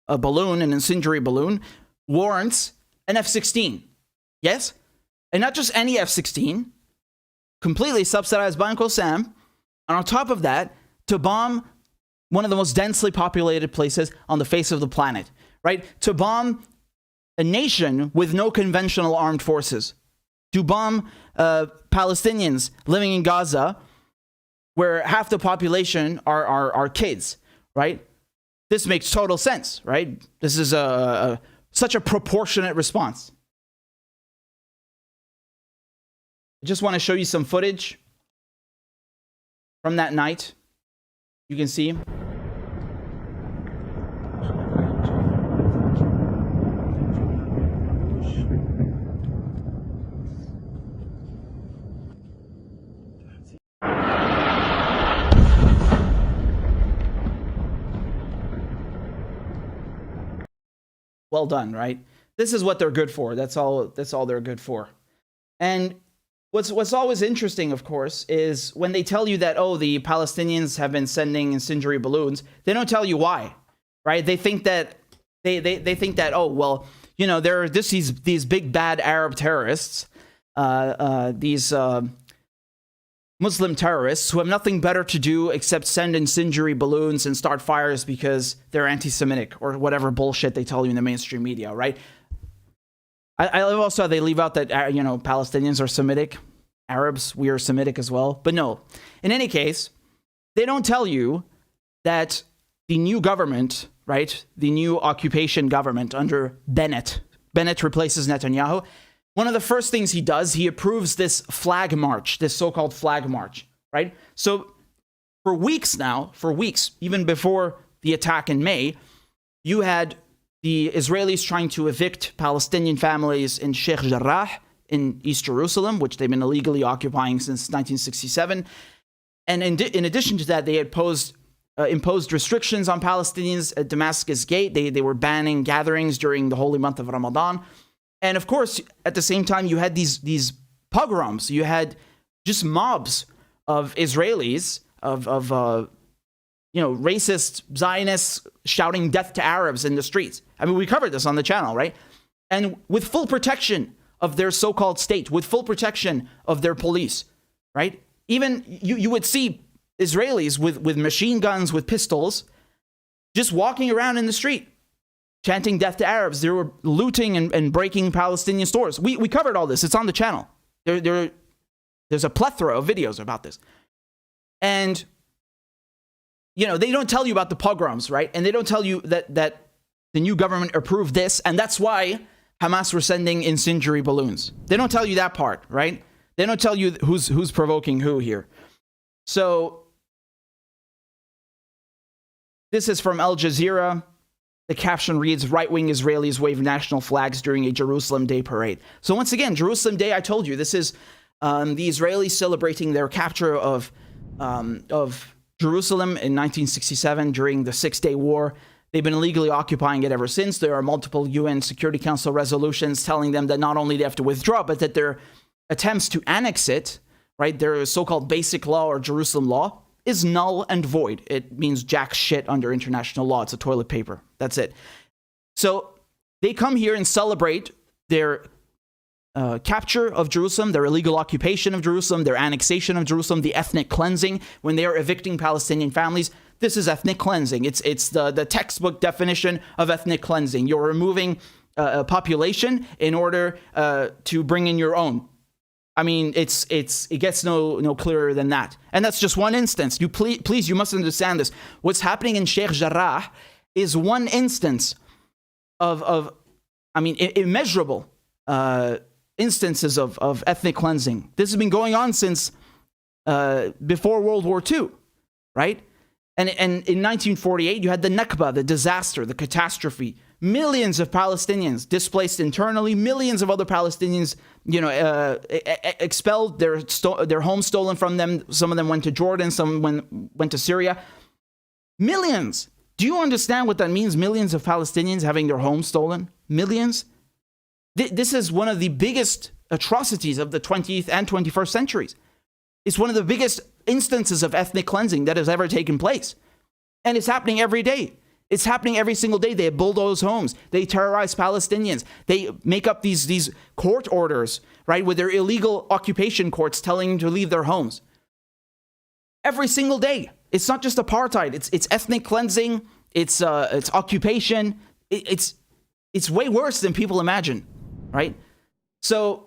A balloon, an incendiary balloon, warrants an F-16, yes? And not just any F-16, completely subsidized by Uncle Sam, and on top of that, to bomb one of the most densely populated places on the face of the planet, right? To bomb a nation with no conventional armed forces, to bomb Palestinians living in Gaza, where half the population are kids, right? This makes total sense, right? This is such a proportionate response. I just want to show you some footage from that night. You can see. Well done, right? This is what they're good for. That's all they're good for. And what's always interesting, of course, is when they tell you that, oh, the Palestinians have been sending incendiary balloons, they don't tell you why, right? They think that they think that, oh, well, you know, there are these big bad Arab terrorists, these Muslim terrorists who have nothing better to do except send incendiary balloons and start fires because they're anti-Semitic or whatever bullshit they tell you in the mainstream media, right? I love also how they leave out that, you know, Palestinians are Semitic. Arabs, we are Semitic as well. But no, in any case, they don't tell you that the new government, right, the new occupation government under Bennett replaces Netanyahu. One of the first things he does, he approves this flag march, this so-called flag march, right? So for weeks, even before the attack in May, you had the Israelis trying to evict Palestinian families in Sheikh Jarrah, in East Jerusalem, which they've been illegally occupying since 1967. And in addition to that, they had imposed restrictions on Palestinians at Damascus Gate. They were banning gatherings during the holy month of Ramadan. And of course, at the same time, you had these pogroms. You had just mobs of Israelis, of racist Zionists shouting death to Arabs in the streets. I mean, we covered this on the channel, right? And with full protection of their so-called state, with full protection of their police, right? Even you would see Israelis with machine guns, with pistols, just walking around in the street, chanting death to Arabs. They were looting and breaking Palestinian stores. We covered all this. It's on the channel. There's a plethora of videos about this. And, they don't tell you about the pogroms, right? And they don't tell you that the new government approved this, and that's why Hamas were sending incendiary balloons. They don't tell you that part, right? They don't tell you who's provoking who here. So, this is from Al Jazeera. The caption reads, right-wing Israelis wave national flags during a Jerusalem Day parade. So once again, Jerusalem Day, I told you, this is the Israelis celebrating their capture of Jerusalem in 1967 during the Six-Day War. They've been illegally occupying it ever since. There are multiple UN Security Council resolutions telling them that not only they have to withdraw, but that their attempts to annex it, right, their so-called basic law or Jerusalem law, is null and void. It means jack shit under international law. It's a toilet paper. That's it. So they come here and celebrate their capture of Jerusalem, their illegal occupation of Jerusalem, their annexation of Jerusalem, the ethnic cleansing when they are evicting Palestinian families. This is ethnic cleansing. It's the textbook definition of ethnic cleansing. You're removing a population in order to bring in your own. I mean, it gets no clearer than that. And that's just one instance. You please, you must understand this. What's happening in Sheikh Jarrah is one instance of immeasurable instances of ethnic cleansing. This has been going on since before World War II, right? And in 1948, you had the Nakba, the disaster, the catastrophe. Millions of Palestinians displaced internally, millions of other Palestinians, expelled, their homes stolen from them. Some of them went to Jordan, some went to Syria. Millions. Do you understand what that means? Millions of Palestinians having their homes stolen? Millions? This is one of the biggest atrocities of the 20th and 21st centuries. It's one of the biggest instances of ethnic cleansing that has ever taken place. And it's happening every day. It's happening every single day. They bulldoze homes. They terrorize Palestinians. They make up these court orders, right, with their illegal occupation courts telling them to leave their homes. Every single day. It's not just apartheid. It's ethnic cleansing. It's occupation. It's way worse than people imagine, right? So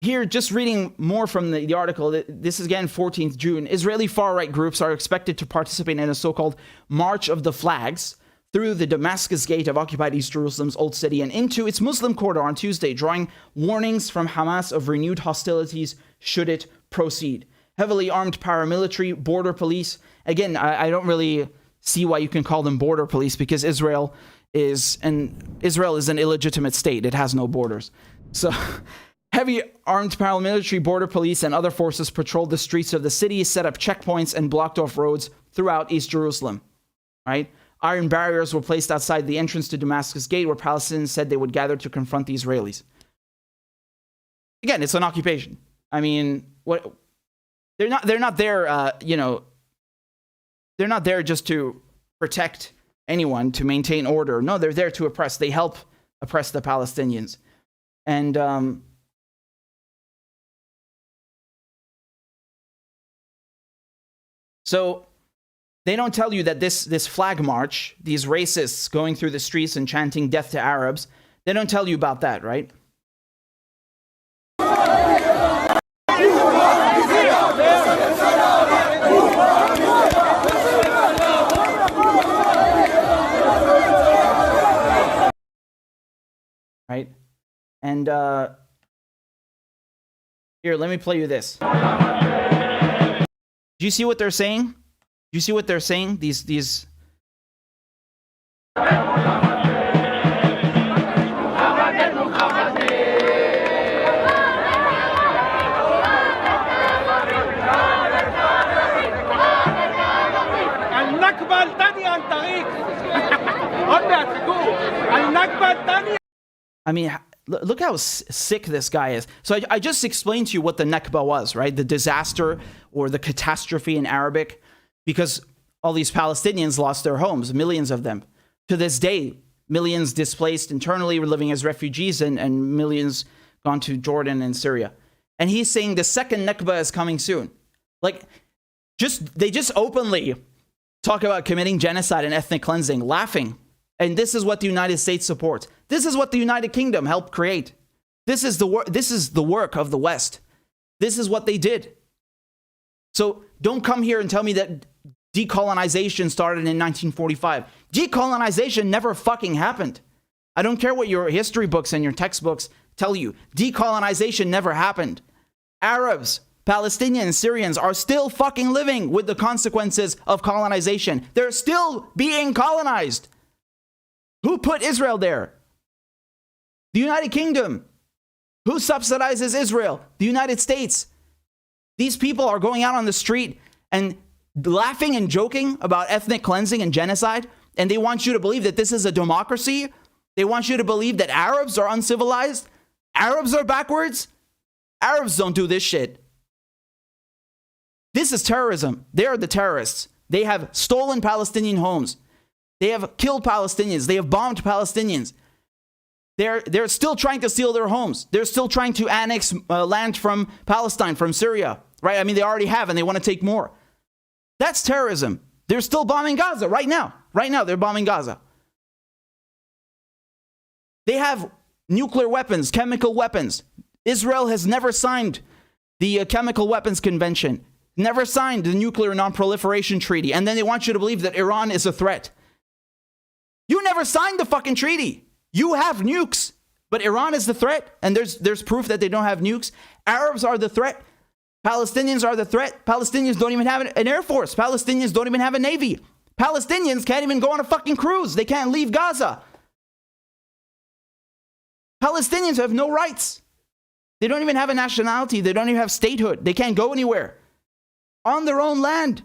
here, just reading more from the article, this is again 14th June. Israeli far-right groups are expected to participate in a so-called March of the Flags through the Damascus Gate of occupied East Jerusalem's Old City and into its Muslim corridor on Tuesday, drawing warnings from Hamas of renewed hostilities should it proceed. Heavily armed paramilitary, border police. Again, I don't really see why you can call them border police because Israel is an illegitimate state. It has no borders. So heavy armed paramilitary, border police, and other forces patrolled the streets of the city, set up checkpoints, and blocked off roads throughout East Jerusalem. Right? Iron barriers were placed outside the entrance to Damascus Gate, where Palestinians said they would gather to confront the Israelis. Again, it's an occupation. I mean, what? They're not there. They're not there just to protect anyone, to maintain order. No, they're there to oppress. They help oppress the Palestinians, and so they don't tell you that this flag march, these racists going through the streets and chanting death to Arabs, they don't tell you about that, right? Right? And here, let me play you this. Do you see what they're saying? Do you see what they're saying? These I mean, look how sick this guy is. So I just explained to you what the Nakba was, right? The disaster or the catastrophe in Arabic, because all these Palestinians lost their homes, millions of them. To this day, millions displaced internally, were living as refugees, and millions gone to Jordan and Syria. And he's saying the second Nakba is coming soon. Like, they just openly talk about committing genocide and ethnic cleansing, laughing. And this is what the United States supports. This is what the United Kingdom helped create. This is the work of the West. This is what they did. So don't come here and tell me that decolonization started in 1945. Decolonization never fucking happened. I don't care what your history books and your textbooks tell you. Decolonization never happened. Arabs, Palestinians, Syrians are still fucking living with the consequences of colonization. They're still being colonized. Who put Israel there? The United Kingdom. Who subsidizes Israel? The United States. These people are going out on the street and laughing and joking about ethnic cleansing and genocide, and they want you to believe that this is a democracy. They want you to believe that Arabs are uncivilized. Arabs are backwards. Arabs don't do this shit. This is terrorism. They are the terrorists. They have stolen Palestinian homes. They have killed Palestinians. They have bombed Palestinians. They're still trying to steal their homes. They're still trying to annex land from Palestine, from Syria, right? I mean, they already have, and they want to take more. That's terrorism. They're still bombing Gaza right now. Right now, they're bombing Gaza. They have nuclear weapons, chemical weapons. Israel has never signed the Chemical Weapons Convention, never signed the Nuclear Non-Proliferation Treaty, and then they want you to believe that Iran is a threat. You never signed the fucking treaty. You have nukes, but Iran is the threat, and there's proof that they don't have nukes. Arabs are the threat. Palestinians are the threat. Palestinians don't even have an air force. Palestinians don't even have a navy. Palestinians can't even go on a fucking cruise. They can't leave Gaza. Palestinians have no rights. They don't even have a nationality. They don't even have statehood. They can't go anywhere on their own land.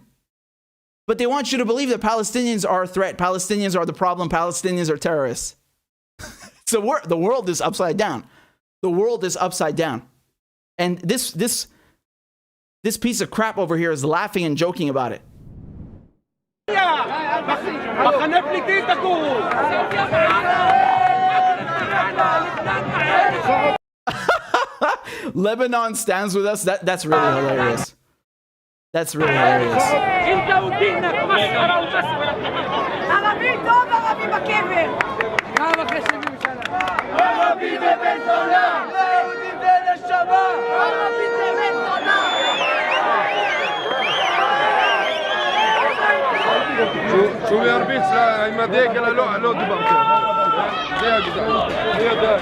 But they want you to believe that Palestinians are a threat. Palestinians are the problem. Palestinians are terrorists. So the world is upside down. The world is upside down. And this piece of crap over here is laughing and joking about it. Lebanon stands with us. That's really hilarious. That's really hilarious. شو يربيت ما ديك لا لو دبرت زي هذا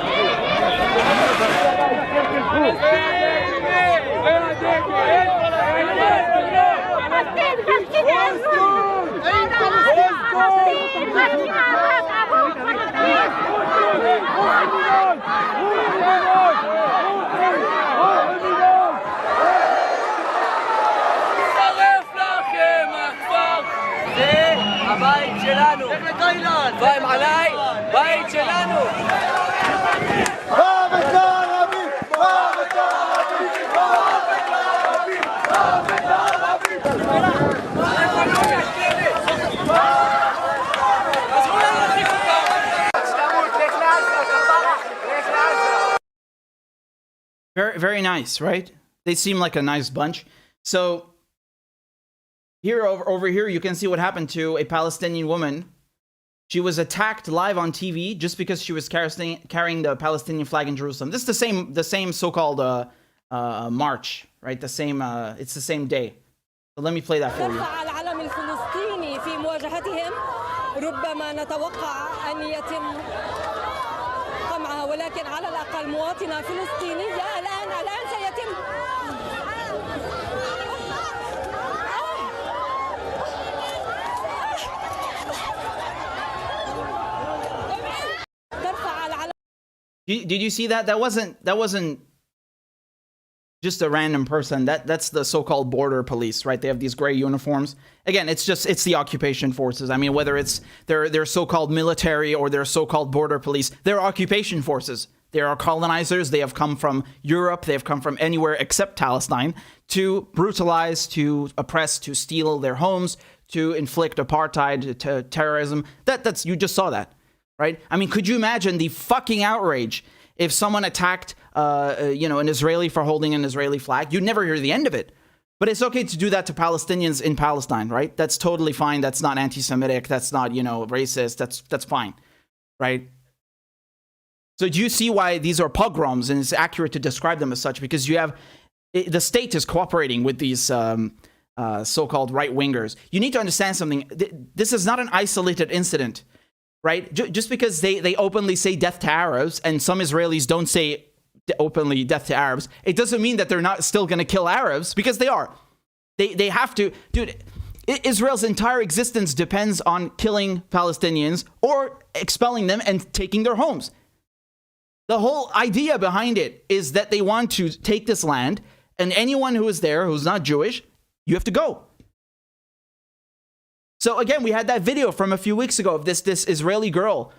הבית שלנו. פהם עליי, בית שלנו. מוות לערבים! מוות לערבים! מוות לערבים! מוות לערבים! Very, very nice, right? They seem like a nice bunch. So here, over here, you can see what happened to a Palestinian woman. She was attacked live on TV just because she was carrying the Palestinian flag in Jerusalem. This is the same so-called march, right? It's the same day. So let me play that for you. العلم الفلسطيني في مواجهتهم ربما نتوقع أن يتم قمعها ولكن على الأقل مواطنة فلسطينية الآن سيتم Did you see that? That wasn't just a random person. That's the so-called border police, right? They have these gray uniforms. Again, it's the occupation forces. I mean, whether it's their so-called military or their so-called border police, they're occupation forces. They are colonizers. They have come from Europe. They have come from anywhere except Palestine to brutalize, to oppress, to steal their homes, to inflict apartheid, to terrorism. That's you just saw that, right? I mean, could you imagine the fucking outrage if someone attacked, an Israeli for holding an Israeli flag? You'd never hear the end of it. But it's okay to do that to Palestinians in Palestine, right? That's totally fine. That's not anti-Semitic. That's not, racist. That's fine, right? So do you see why these are pogroms, and it's accurate to describe them as such? Because the state is cooperating with these so-called right-wingers. You need to understand something. This is not an isolated incident, right? Just because they openly say death to Arabs, and some Israelis don't say openly death to Arabs, it doesn't mean that they're not still going to kill Arabs, because they are. They have to. Dude, Israel's entire existence depends on killing Palestinians or expelling them and taking their homes. The whole idea behind it is that they want to take this land, and anyone who is there who's not Jewish, you have to go. So again, we had that video from a few weeks ago of this Israeli girl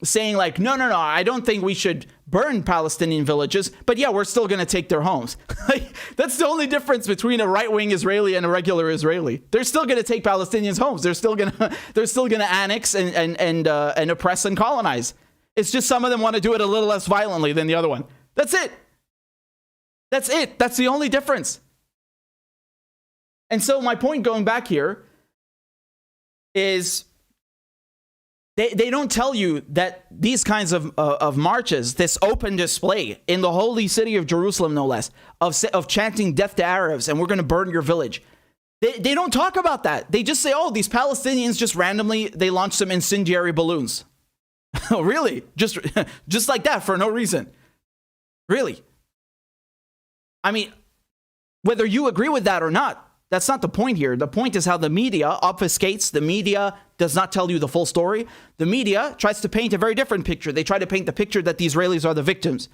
saying like, no, I don't think we should burn Palestinian villages, but yeah, we're still going to take their homes. That's the only difference between a right-wing Israeli and a regular Israeli. They're still going to take Palestinians' homes. They're still going to annex and oppress and colonize. It's just some of them want to do it a little less violently than the other one. That's it. That's it. That's the only difference. And so my point going back here is they don't tell you that these kinds of marches, this open display in the holy city of Jerusalem, no less, of chanting death to Arabs and we're going to burn your village. They don't talk about that. They just say, oh, these Palestinians just randomly, they launched some incendiary balloons. Oh, really? Just like that for no reason. Really? I mean, whether you agree with that or not, that's not the point here. The point is how the media obfuscates. The media does not tell you the full story. The media tries to paint a very different picture. They try to paint the picture that the Israelis are the victims.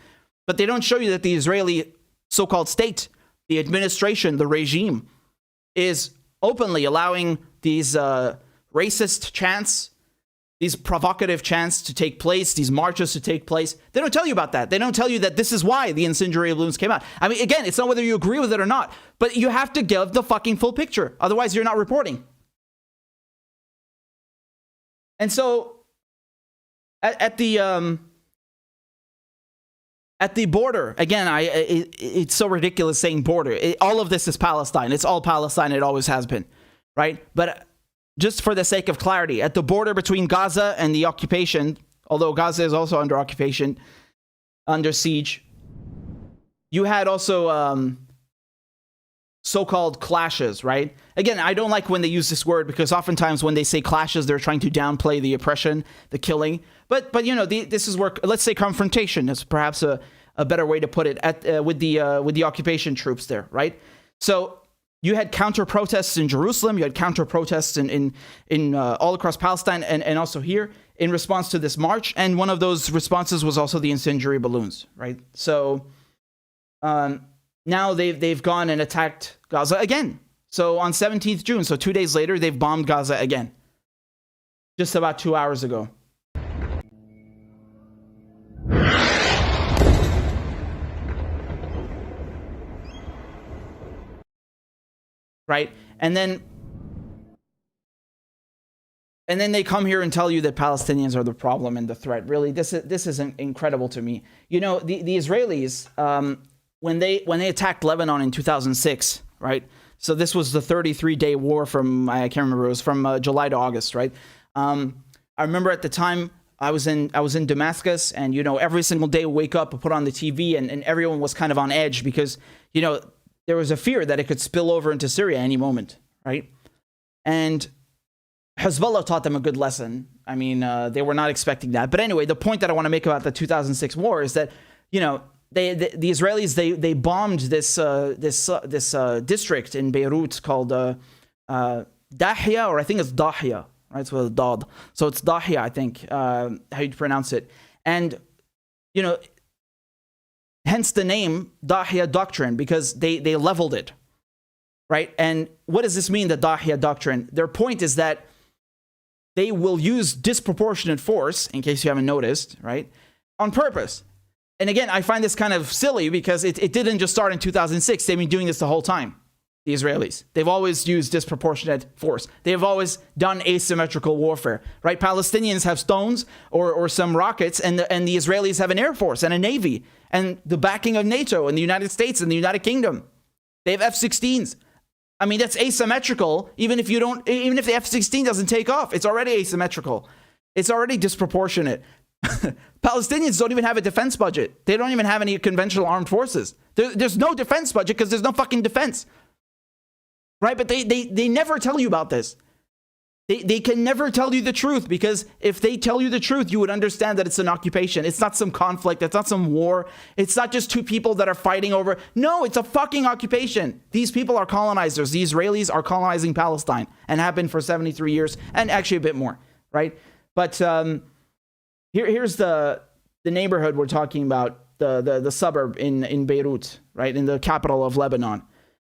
But they don't show you that the Israeli so-called state, the administration, the regime, is openly allowing these racist chants, these provocative chants to take place, these marches to take place. They don't tell you about that. They don't tell you that this is why the incendiary balloons came out. I mean, again, it's not whether you agree with it or not, but you have to give the fucking full picture. Otherwise, you're not reporting. And so, at the border, again, it's so ridiculous saying border. All of this is Palestine. It's all Palestine. It always has been, right? But just for the sake of clarity, at the border between Gaza and the occupation, although Gaza is also under occupation, under siege, you had also so-called clashes, right? Again, I don't like when they use this word because oftentimes when they say clashes, they're trying to downplay the oppression, the killing. But this is where, let's say, confrontation is perhaps a better way to put it with the occupation troops there, right? So you had counter protests in Jerusalem. You had counter protests in all across Palestine and also here in response to this march. And one of those responses was also the incendiary balloons, right? So now they've gone and attacked Gaza again. So on 17th June, so 2 days later, they've bombed Gaza again. Just about 2 hours ago. Right? And then they come here and tell you that Palestinians are the problem and the threat. Really, this is incredible to me. You know, the Israelis, when they attacked Lebanon in 2006, right? So this was the 33-day war from, I can't remember, it was from July to August, right? I remember at the time I was in Damascus, and you know, every single day we wake up and put on the TV, and everyone was kind of on edge because, you know, there was a fear that it could spill over into Syria any moment, right? And Hezbollah taught them a good lesson. I mean, they were not expecting that. But anyway, the point that I want to make about the 2006 war is that, you know, the Israelis, they bombed this district in Beirut called Dahia, or I think it's Dahia, right? It's with a Dad. So it's Dahia, I think, how you pronounce it. And, you know, hence the name Dahiyya Doctrine, because they leveled it, right? And what does this mean, the Dahiyya Doctrine? Their point is that they will use disproportionate force, in case you haven't noticed, right, on purpose. And again, I find this kind of silly because it didn't just start in 2006. They've been doing this the whole time, the Israelis. They've always used disproportionate force. They've always done asymmetrical warfare, right? Palestinians have stones or some rockets, and the Israelis have an air force and a navy and the backing of NATO and the United States and the United Kingdom. They have F-16s. I mean, that's asymmetrical. Even if the F-16 doesn't take off, it's already asymmetrical. It's already disproportionate. Palestinians don't even have a defense budget. They don't even have any conventional armed forces. There's no defense budget because there's no fucking defense. Right? But they never tell you about this. They can never tell you the truth, because if they tell you the truth, you would understand that it's an occupation. It's not some conflict. It's not some war. It's not just two people that are fighting over. No, it's a fucking occupation. These people are colonizers. The Israelis are colonizing Palestine and have been for 73 years and actually a bit more, right? But here's the neighborhood we're talking about, the suburb in Beirut, right, in the capital of Lebanon.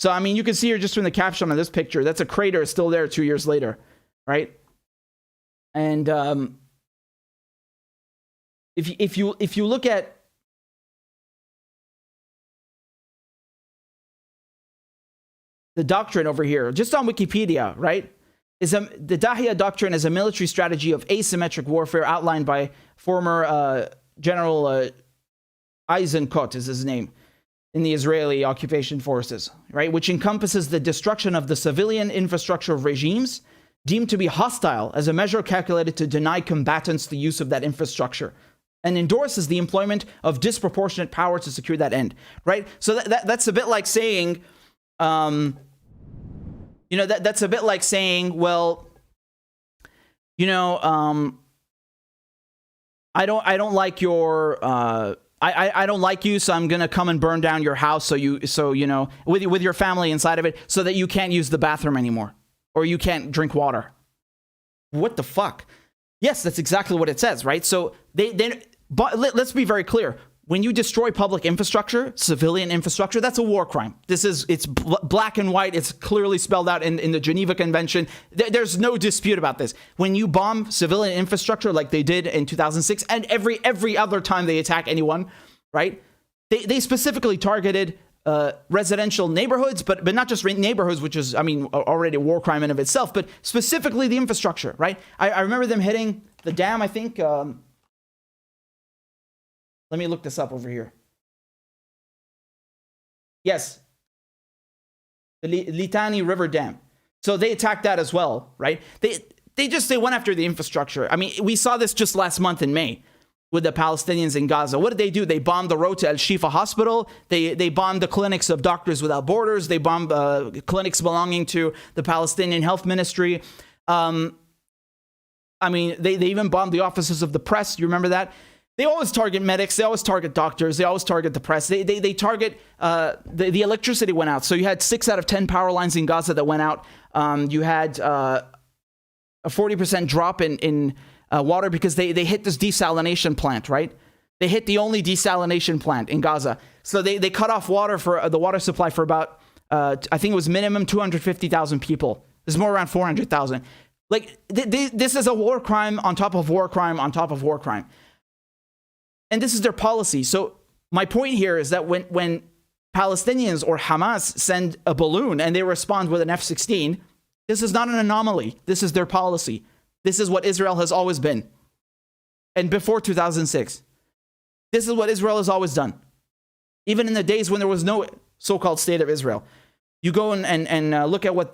So, I mean, you can see here just from the caption on this picture, that's a crater still there 2 years later, right? And if you look at the doctrine over here, just on Wikipedia, right, the Dahiyya Doctrine is a military strategy of asymmetric warfare outlined by former General Eisenkot is his name, in the Israeli occupation forces, right, which encompasses the destruction of the civilian infrastructure of regimes deemed to be hostile as a measure calculated to deny combatants the use of that infrastructure, and endorses the employment of disproportionate power to secure that end, right? So that's a bit like saying, that's a bit like saying, well, I don't like your, I don't like you, so I'm gonna come and burn down your house, with your family inside of it, so that you can't use the bathroom anymore, or you can't drink water. What the fuck? Yes, that's exactly what it says, right? So but let's be very clear. When you destroy public infrastructure, civilian infrastructure, that's a war crime. It's black and white. It's clearly spelled out in the Geneva Convention. There's no dispute about this. When you bomb civilian infrastructure like they did in 2006 and every other time they attack anyone, right? They specifically targeted residential neighborhoods, but not just neighborhoods, which is, I mean, already a war crime in of itself, but specifically the infrastructure, right? I remember them hitting the dam, I think. Let me look this up over here. Yes. The Litani River Dam. So they attacked that as well, right? They went after the infrastructure. I mean, we saw this just last month in May with the Palestinians in Gaza. What did they do? They bombed the road to Al Shifa Hospital. They bombed the clinics of Doctors Without Borders. They bombed clinics belonging to the Palestinian Health Ministry. I mean, they even bombed the offices of the press. You remember that? They always target medics. They always target doctors. They always target the press. They target the electricity went out. So you had 6 out of 10 power lines in Gaza that went out. You had a 40% drop in water because they hit this desalination plant, right? They hit the only desalination plant in Gaza. So they cut off water for the water supply for about, I think it was minimum 250,000 people. There's more around 400,000. Like, this is a war crime on top of war crime on top of war crime. And this is their policy. So my point here is that when Palestinians or Hamas send a balloon and they respond with an F-16, this is not an anomaly. This is their policy. This is what Israel has always been. And before 2006, this is what Israel has always done. Even in the days when there was no so-called state of Israel. You go and look at what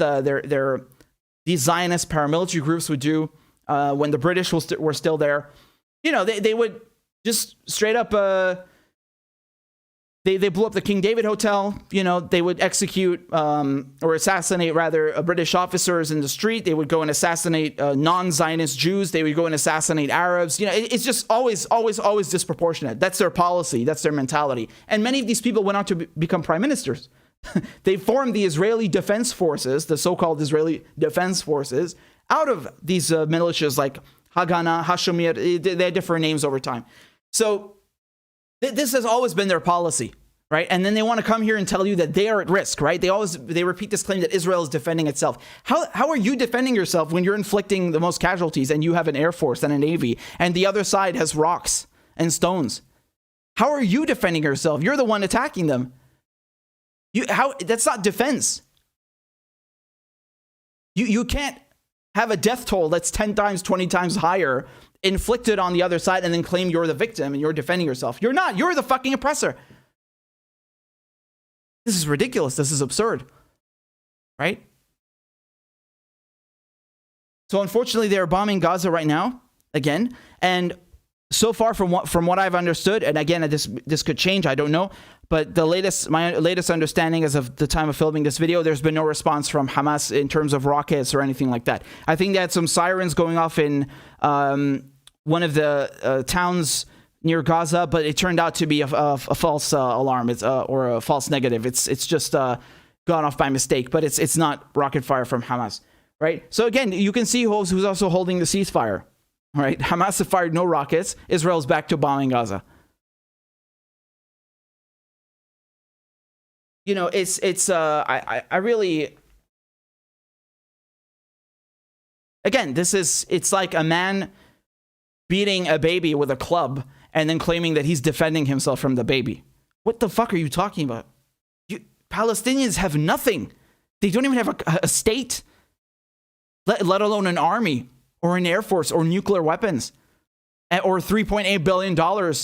these Zionist paramilitary groups would do when the British were still there. You know, they would just straight up, they blew up the King David Hotel. You know, they would execute or assassinate, rather, British officers in the street. They would go and assassinate non-Zionist Jews. They would go and assassinate Arabs. You know, it's just always disproportionate. That's their policy. That's their mentality. And many of these people went on to become prime ministers. They formed the Israeli Defense Forces, the so-called Israeli Defense Forces, out of these militias like Haganah, Hashemir. They had different names over time. So This has always been their policy, right? And then they want to come here and tell you that they are at risk, right? They repeat this claim that Israel is defending itself. How are you defending yourself when you're inflicting the most casualties and you have an air force and a navy and the other side has rocks and stones? How are you defending yourself? You're the one attacking them. That's not defense. You can't have a death toll that's 10 times, 20 times higher inflicted on the other side and then claim you're the victim and you're defending yourself. You're not. You're the fucking oppressor. This is ridiculous. This is absurd. Right? So unfortunately, they're bombing Gaza right now, again. And so far from what I've understood, and again, this could change, I don't know, but my latest understanding as of the time of filming this video, there's been no response from Hamas in terms of rockets or anything like that. I think they had some sirens going off in one of the towns near Gaza, but it turned out to be a false alarm, or a false negative. It's just gone off by mistake, but it's not rocket fire from Hamas, right? So again, you can see who's also holding the ceasefire, right? Hamas have fired no rockets. Israel's back to bombing Gaza. You know, I really, again, it's like a man beating a baby with a club and then claiming that he's defending himself from the baby. What the fuck are you talking about? Palestinians have nothing. They don't even have a state, let alone an army or an air force or nuclear weapons, or $3.8 billion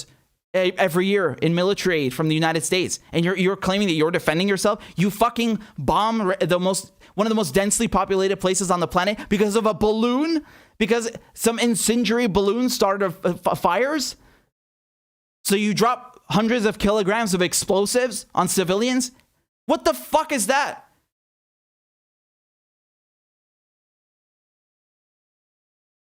every year in military aid from the United States. And you're claiming that you're defending yourself? You fucking bomb one of the most densely populated places on the planet because of a balloon? Because some incendiary balloon started fires? So you drop hundreds of kilograms of explosives on civilians? What the fuck is that?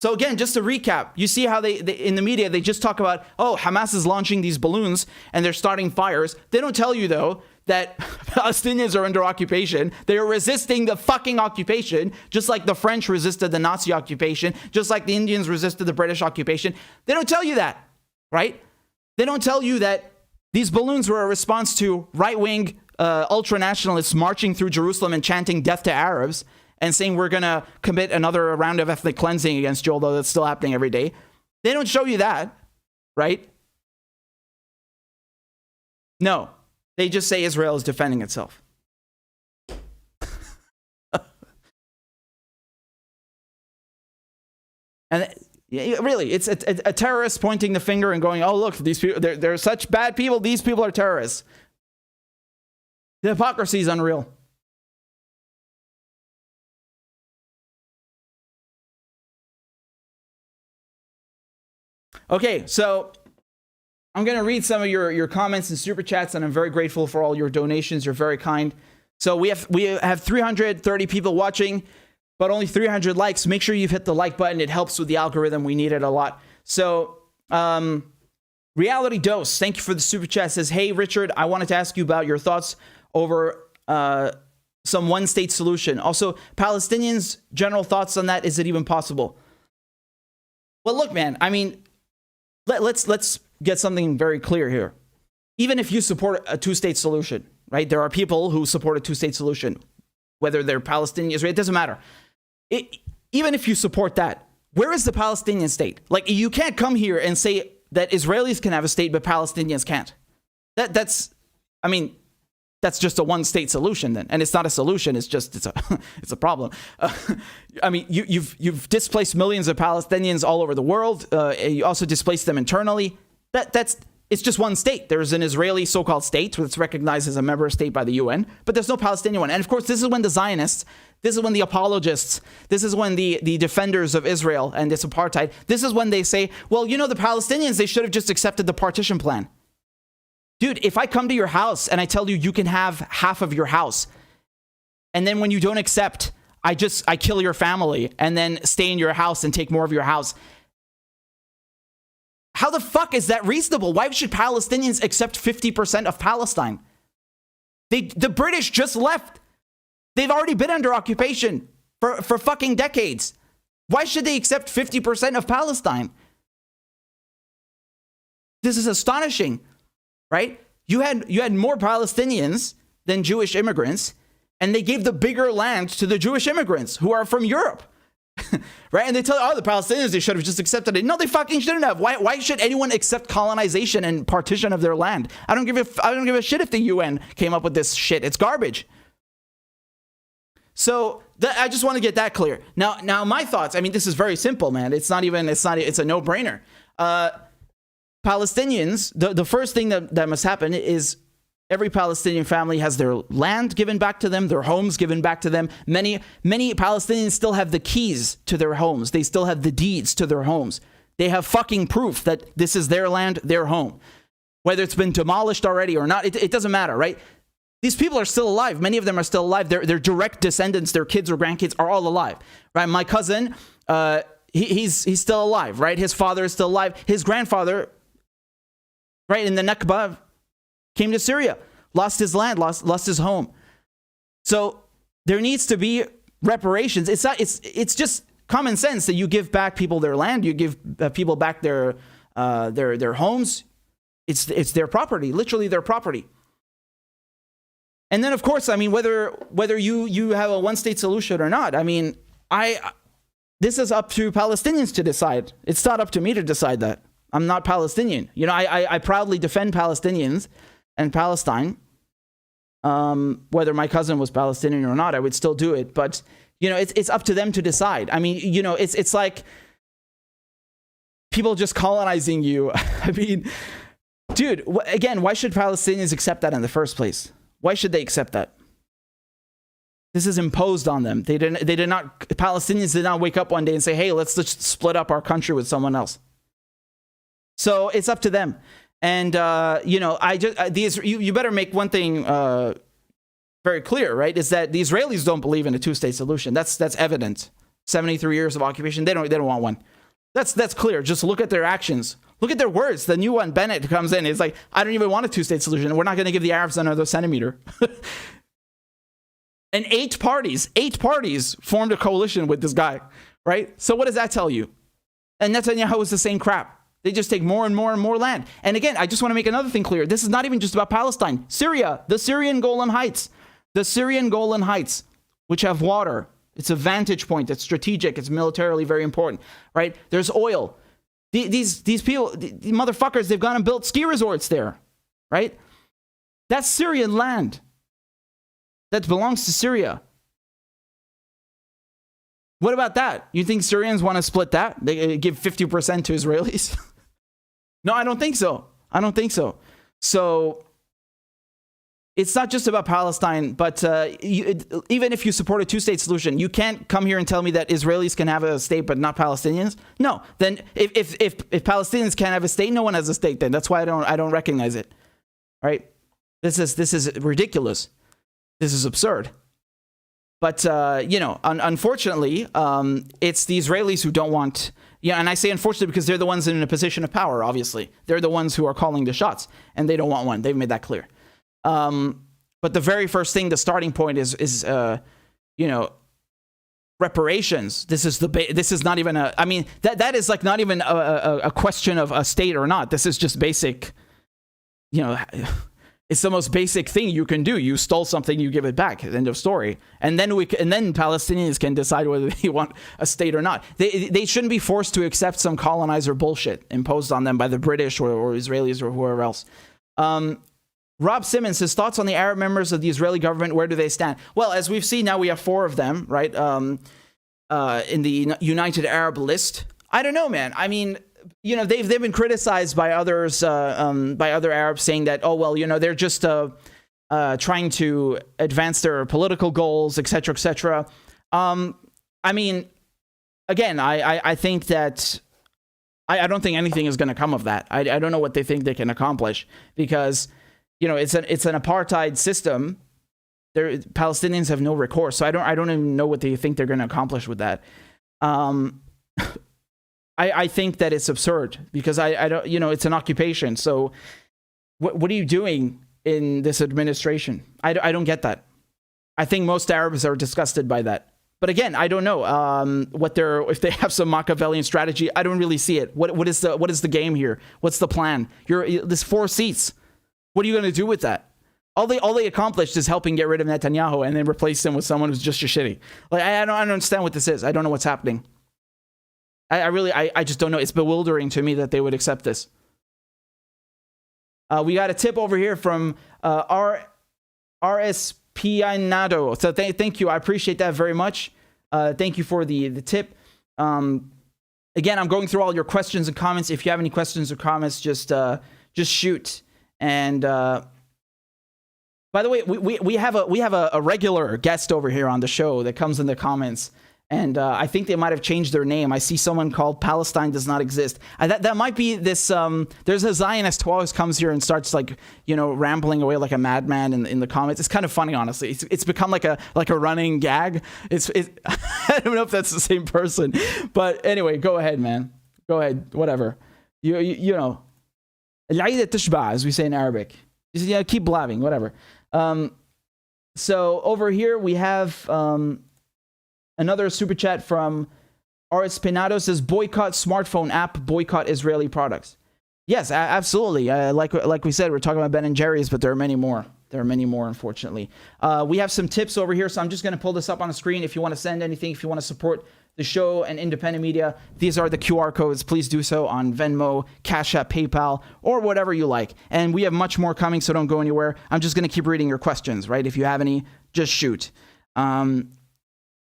So again, just to recap, you see how they in the media, they just talk about, oh, Hamas is launching these balloons and they're starting fires. They don't tell you, though, that Palestinians are under occupation. They are resisting the fucking occupation, just like the French resisted the Nazi occupation, just like the Indians resisted the British occupation. They don't tell you that, right? They don't tell you that these balloons were a response to right-wing ultra-nationalists marching through Jerusalem and chanting death to Arabs and saying we're going to commit another round of ethnic cleansing against you, although that's still happening every day. They don't show you that, right? No. They just say Israel is defending itself. And really, it's a terrorist pointing the finger and going, oh, look, these people, they're such bad people. These people are terrorists. The hypocrisy is unreal. Okay, so I'm going to read some of your comments and super chats, and I'm very grateful for all your donations. You're very kind. So we have 330 people watching, but only 300 likes. Make sure you've hit the like button. It helps with the algorithm. We need it a lot. So Reality Dose, thank you for the super chat, says, hey, Richard, I wanted to ask you about your thoughts over some one-state solution. Also, Palestinians' general thoughts on that. Is it even possible? Well, look, man, I mean, let's get something very clear here. Even if you support a two-state solution, right? There are people who support a two-state solution, whether they're Palestinian, Israel, it doesn't matter. Even if you support that, where is the Palestinian state? Like, you can't come here and say that Israelis can have a state, but Palestinians can't. That's just a one-state solution then, and it's not a solution. It's a problem. I mean, you've displaced millions of Palestinians all over the world. You also displaced them internally. It's just one state. There's an Israeli so-called state that's recognized as a member state by the UN, but there's no Palestinian one. And of course, this is when the Zionists, this is when the apologists, this is when the defenders of Israel and this apartheid, this is when they say, well, you know, the Palestinians, they should have just accepted the partition plan. Dude, if I come to your house and I tell you you can have half of your house, and then when you don't accept, I kill your family and then stay in your house and take more of your house. How the fuck is that reasonable? Why should Palestinians accept 50% of Palestine? The British just left. They've already been under occupation for fucking decades. Why should they accept 50% of Palestine? This is astonishing. right? You had more Palestinians than Jewish immigrants, and they gave the bigger land to the Jewish immigrants who are from Europe. Right? And they tell the Palestinians they should have just accepted it. No, they fucking shouldn't have. Why should anyone accept colonization and partition of their land? I don't give a shit if the UN came up with this shit. It's garbage. So I just want to get that clear. Now my thoughts. I mean, this is very simple, man. It's a no-brainer. Palestinians, the first thing that must happen is every Palestinian family has their land given back to them, their homes given back to them. Many Palestinians still have the keys to their homes. They still have the deeds to their homes. They have fucking proof that this is their land, their home. Whether it's been demolished already or not, it doesn't matter, right? These people are still alive. Many of them are still alive. Their direct descendants, their kids or grandkids are all alive, right? My cousin, he's still alive, right? His father is still alive. His grandfather, right, in the Nakba, came to Syria, lost his land, lost his home. So there needs to be reparations. It's just common sense that you give back people their land, you give people back their homes. It's their property, literally their property. And then, of course, I mean, whether you have a one-state solution or not, I mean, this is up to Palestinians to decide. It's not up to me to decide that. I'm not Palestinian. You know, I proudly defend Palestinians and Palestine. Whether my cousin was Palestinian or not, I would still do it. But, you know, it's up to them to decide. I mean, you know, it's like people just colonizing you. I mean, dude, again, why should Palestinians accept that in the first place? Why should they accept that? This is imposed on them. Palestinians did not wake up one day and say, hey, let's just split up our country with someone else. So it's up to them. And, you know, you better make one thing very clear, right? Is that the Israelis don't believe in a two-state solution. That's evident. 73 years of occupation, they don't want one. That's clear. Just look at their actions. Look at their words. The new one, Bennett, comes in. It's like, I don't even want a two-state solution. We're not going to give the Arabs another centimeter. And 8 parties formed a coalition with this guy, right? So what does that tell you? And Netanyahu is the same crap. They just take more and more and more land. And again, I just want to make another thing clear. This is not even just about Palestine. Syria, the Syrian Golan Heights. The Syrian Golan Heights, which have water. It's a vantage point. It's strategic. It's militarily very important, right? There's oil. These people, the motherfuckers, they've gone and built ski resorts there, right? That's Syrian land. That belongs to Syria. What about that? You think Syrians want to split that? They give 50% to Israelis? No, I don't think so. So it's not just about Palestine, but even if you support a two-state solution, you can't come here and tell me that Israelis can have a state but not Palestinians. No, then if Palestinians can't have a state, no one has a state. Then that's why I don't recognize it. Right? This is ridiculous. This is absurd. But you know, unfortunately, it's the Israelis who don't want. Yeah, and I say unfortunately because they're the ones in a position of power. Obviously, they're the ones who are calling the shots, and they don't want one. They've made that clear. But the very first thing, the starting point is you know, reparations. This is not even a. I mean, that is like not even a question of a state or not. This is just basic. You know, it's the most basic thing you can do. You stole something, you give it back. End of story. And then Palestinians can decide whether they want a state or not. They shouldn't be forced to accept some colonizer bullshit imposed on them by the British or Israelis or whoever else. Rob Simmons, his thoughts on the Arab members of the Israeli government, where do they stand? Well, as we've seen now, we have 4 of them, right, in the United Arab list. I don't know, man. I mean, you know, they've been criticized by others, by other Arabs, saying that, oh, well, you know, they're just trying to advance their political goals, etc., etc. I mean, again, I think that I don't think anything is going to come of that. I don't know what they think they can accomplish because, you know, it's an apartheid system. Palestinians have no recourse, so I don't even know what they think they're going to accomplish with that. I think that it's absurd because I don't, you know, it's an occupation. So what are you doing in this administration? I don't get that. I think most Arabs are disgusted by that. But again, I don't know if they have some Machiavellian strategy. I don't really see it. What is the game here? What's the plan? There's 4 seats. What are you going to do with that? All they accomplished is helping get rid of Netanyahu and then replace him with someone who's just as shitty. Like, I don't understand what this is. I don't know what's happening. I just don't know. It's bewildering to me that they would accept this. We got a tip over here from RSPinado. So thank you. I appreciate that very much. Thank you for the tip. Again, I'm going through all your questions and comments. If you have any questions or comments, just shoot. And by the way, we have a regular guest over here on the show that comes in the comments. And I think they might have changed their name. I see someone called Palestine Does Not Exist. That might be this. There's a Zionist who always comes here and starts rambling away like a madman in the comments. It's kind of funny, honestly. It's become like a running gag. I don't know if that's the same person, but anyway, go ahead, man. Go ahead. Whatever. You know, العيدة تشبع, as we say in Arabic. Just, keep blabbing. Whatever. So over here we have. Another super chat from RS Pinado says, boycott smartphone app, boycott Israeli products. Yes, absolutely. Like we said, we're talking about Ben & Jerry's, but there are many more. Unfortunately. We have some tips over here, so I'm just going to pull this up on the screen. If you want to send anything, if you want to support the show and independent media, these are the QR codes. Please do so on Venmo, Cash App, PayPal, or whatever you like. And we have much more coming, so don't go anywhere. I'm just going to keep reading your questions, right? If you have any, just shoot.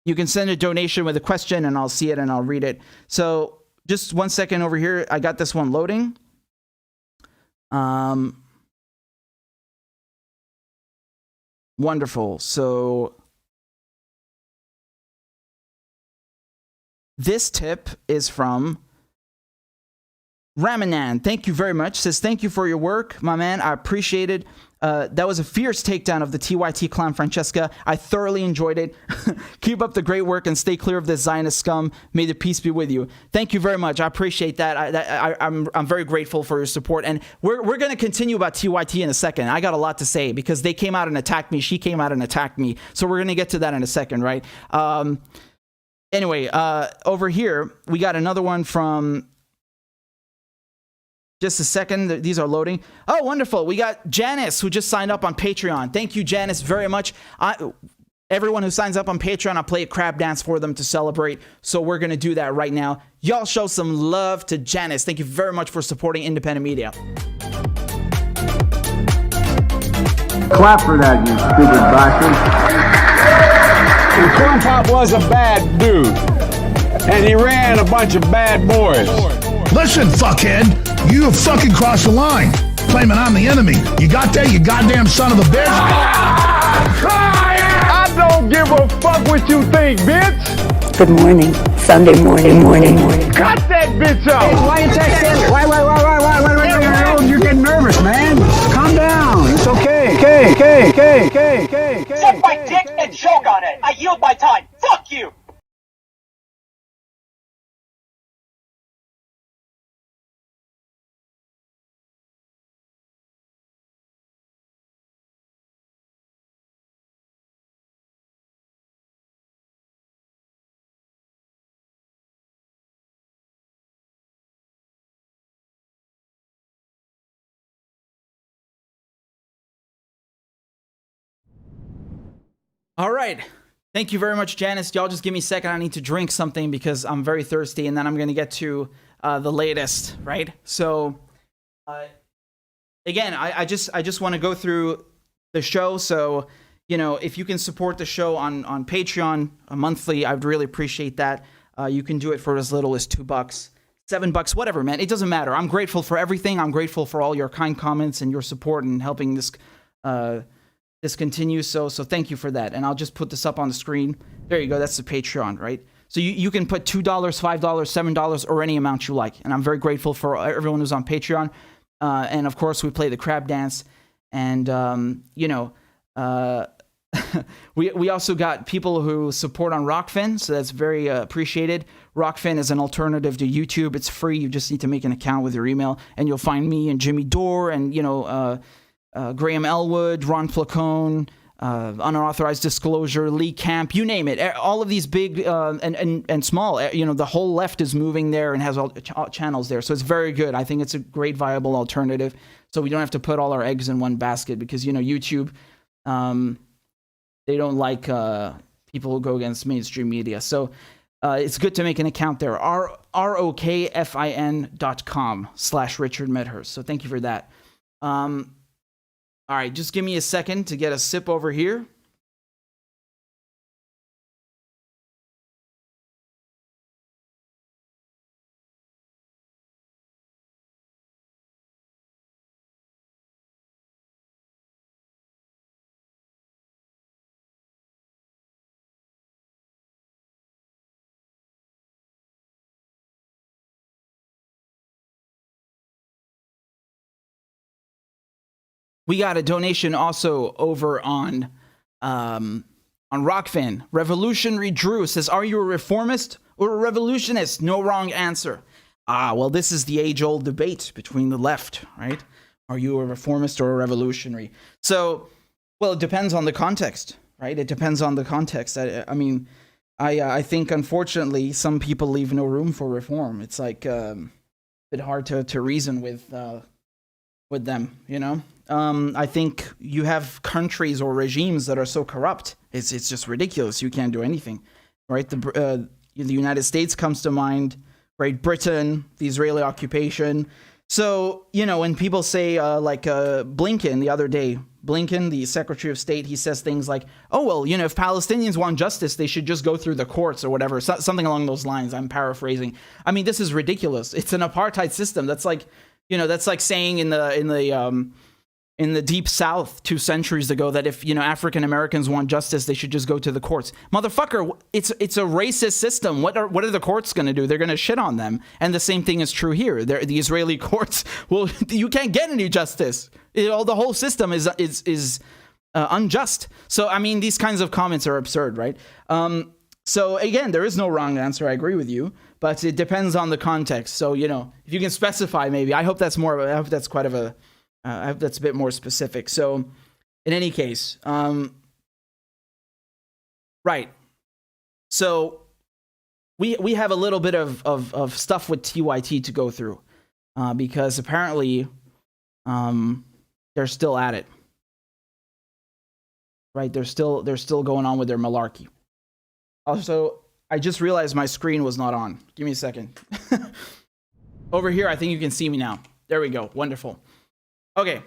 You can send a donation with a question and I'll see it and I'll read it. So just 1 second over here. I got this one loading. Wonderful. So this tip is from Ramanan. Thank you very much. Says, thank you for your work, my man. I appreciate it. That was a fierce takedown of the TYT clown Francesca. I thoroughly enjoyed it. Keep up the great work and stay clear of this Zionist scum. May the peace be with you. Thank you very much. I appreciate that. I'm very grateful for your support. And we're going to continue about TYT in a second. I got a lot to say because they came out and attacked me. She came out and attacked me. So we're going to get to that in a second, right? Anyway, over here, we got another one from... Just a second. These are loading. Oh, wonderful. We got Janice, who just signed up on Patreon. Thank you, Janice, very much. Everyone who signs up on Patreon, I'll play a crab dance for them to celebrate. So we're going to do that right now. Y'all show some love to Janice. Thank you very much for supporting independent media. Clap for that, you stupid bastard. Corn Pop was a bad dude, and he ran a bunch of bad boys. Listen, fuckhead, you have fucking crossed the line, claiming I'm the enemy. You got that, you goddamn son of a bitch? I don't give a fuck what you think, bitch. Good morning. Sunday morning. Cut that bitch off. Hey, why you texting? Why? You're getting nervous, man. Calm down. It's okay. Okay. Suck my dick and choke on it. I yield my time. Fuck you. All right. Thank you very much, Janice. Y'all just give me a second. I need to drink something because I'm very thirsty, and then I'm going to get to the latest, right? So, again, I just want to go through the show. So, if you can support the show on Patreon monthly, I'd really appreciate that. You can do it for as little as $2, $7, whatever, man. It doesn't matter. I'm grateful for everything. I'm grateful for all your kind comments and your support and helping this continue. So thank you for that. And I'll just put this up on the screen. There you go. That's the Patreon, right? So you can put $2, $5, $7, or any amount you like. And I'm very grateful for everyone who's on Patreon. And of course, we play the crab dance. And, we also got people who support on Rockfin. So that's very appreciated. Rockfin is an alternative to YouTube. It's free. You just need to make an account with your email. And you'll find me and Jimmy Dore and, Graham Elwood, Ron Flacone, unauthorized disclosure, leak camp, you name it. All of these big and small, the whole left is moving there and has all channels there. So it's very good. I think it's a great viable alternative. So we don't have to put all our eggs in one basket because, YouTube, they don't like people who go against mainstream media. So it's good to make an account there. rokfin.com/Richard Medhurst. So thank you for that. All right, just give me a second to get a sip over here. We got a donation also over on Rockfin. Revolutionary Drew says, "Are you a reformist or a revolutionist?" No wrong answer. Well, this is the age-old debate between the left, right? Are you a reformist or a revolutionary? So, well, it depends on the context, right? It depends on the context. I think, unfortunately, some people leave no room for reform. It's like a bit hard to reason with them, I think you have countries or regimes that are so corrupt. It's just ridiculous. You can't do anything, right? The United States comes to mind, Great Britain, the Israeli occupation. So, when people say Blinken the other day, Blinken, the Secretary of State, he says things like, oh, well, if Palestinians want justice, they should just go through the courts or whatever, something along those lines. I'm paraphrasing. I mean, this is ridiculous. It's an apartheid system. That's like, that's like saying in the Deep South 2 centuries ago that if, African Americans want justice, they should just go to the courts. Motherfucker, it's a racist system. What are the courts going to do? They're going to shit on them. And the same thing is true here. The Israeli courts, you can't get any justice. The whole system is unjust. So, these kinds of comments are absurd, right? So again, there is no wrong answer. I agree with you, but it depends on the context. So, if you can specify, maybe, I hope that's I hope that's a bit more specific. So, in any case, right. So, we have a little bit of stuff with TYT to go through, because apparently, they're still at it. Right? They're still going on with their malarkey. Also, I just realized my screen was not on. Give me a second. Over here, I think you can see me now. There we go. Wonderful. Okay.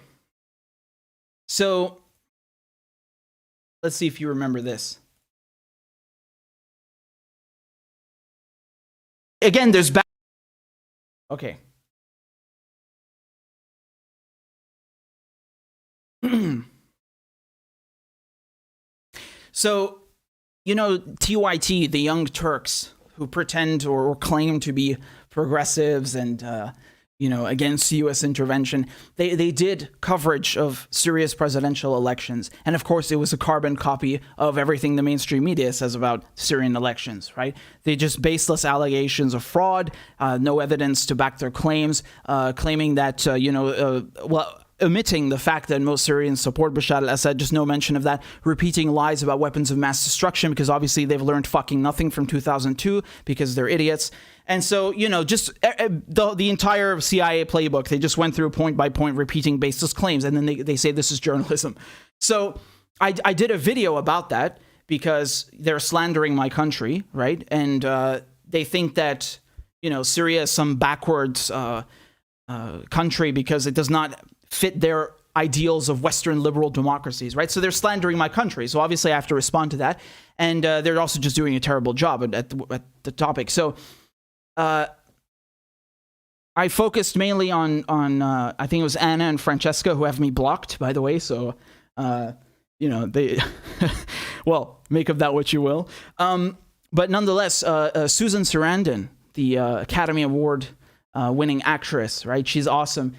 So, let's see if you remember this. Again, there's back. Okay. So, TYT, the Young Turks, who pretend or claim to be progressives and, against U.S. intervention, they did coverage of Syria's presidential elections. And of course, it was a carbon copy of everything the mainstream media says about Syrian elections, right? They just baseless allegations of fraud, no evidence to back their claims, claiming that, omitting the fact that most Syrians support Bashar al-Assad, just no mention of that, repeating lies about weapons of mass destruction because obviously they've learned fucking nothing from 2002 because they're idiots. And so, just the entire CIA playbook, they just went through point by point repeating baseless claims, and then they say this is journalism. So I did a video about that because they're slandering my country, right? And they think that, Syria is some backwards country because it does not fit their ideals of Western liberal democracies, right? So they're slandering my country. So obviously I have to respond to that. And they're also just doing a terrible job at the topic. So I focused mainly on I think it was Anna and Francesca who have me blocked, by the way. So, they, well, make of that what you will. But nonetheless, Susan Sarandon, the Academy Award winning actress, right? She's awesome.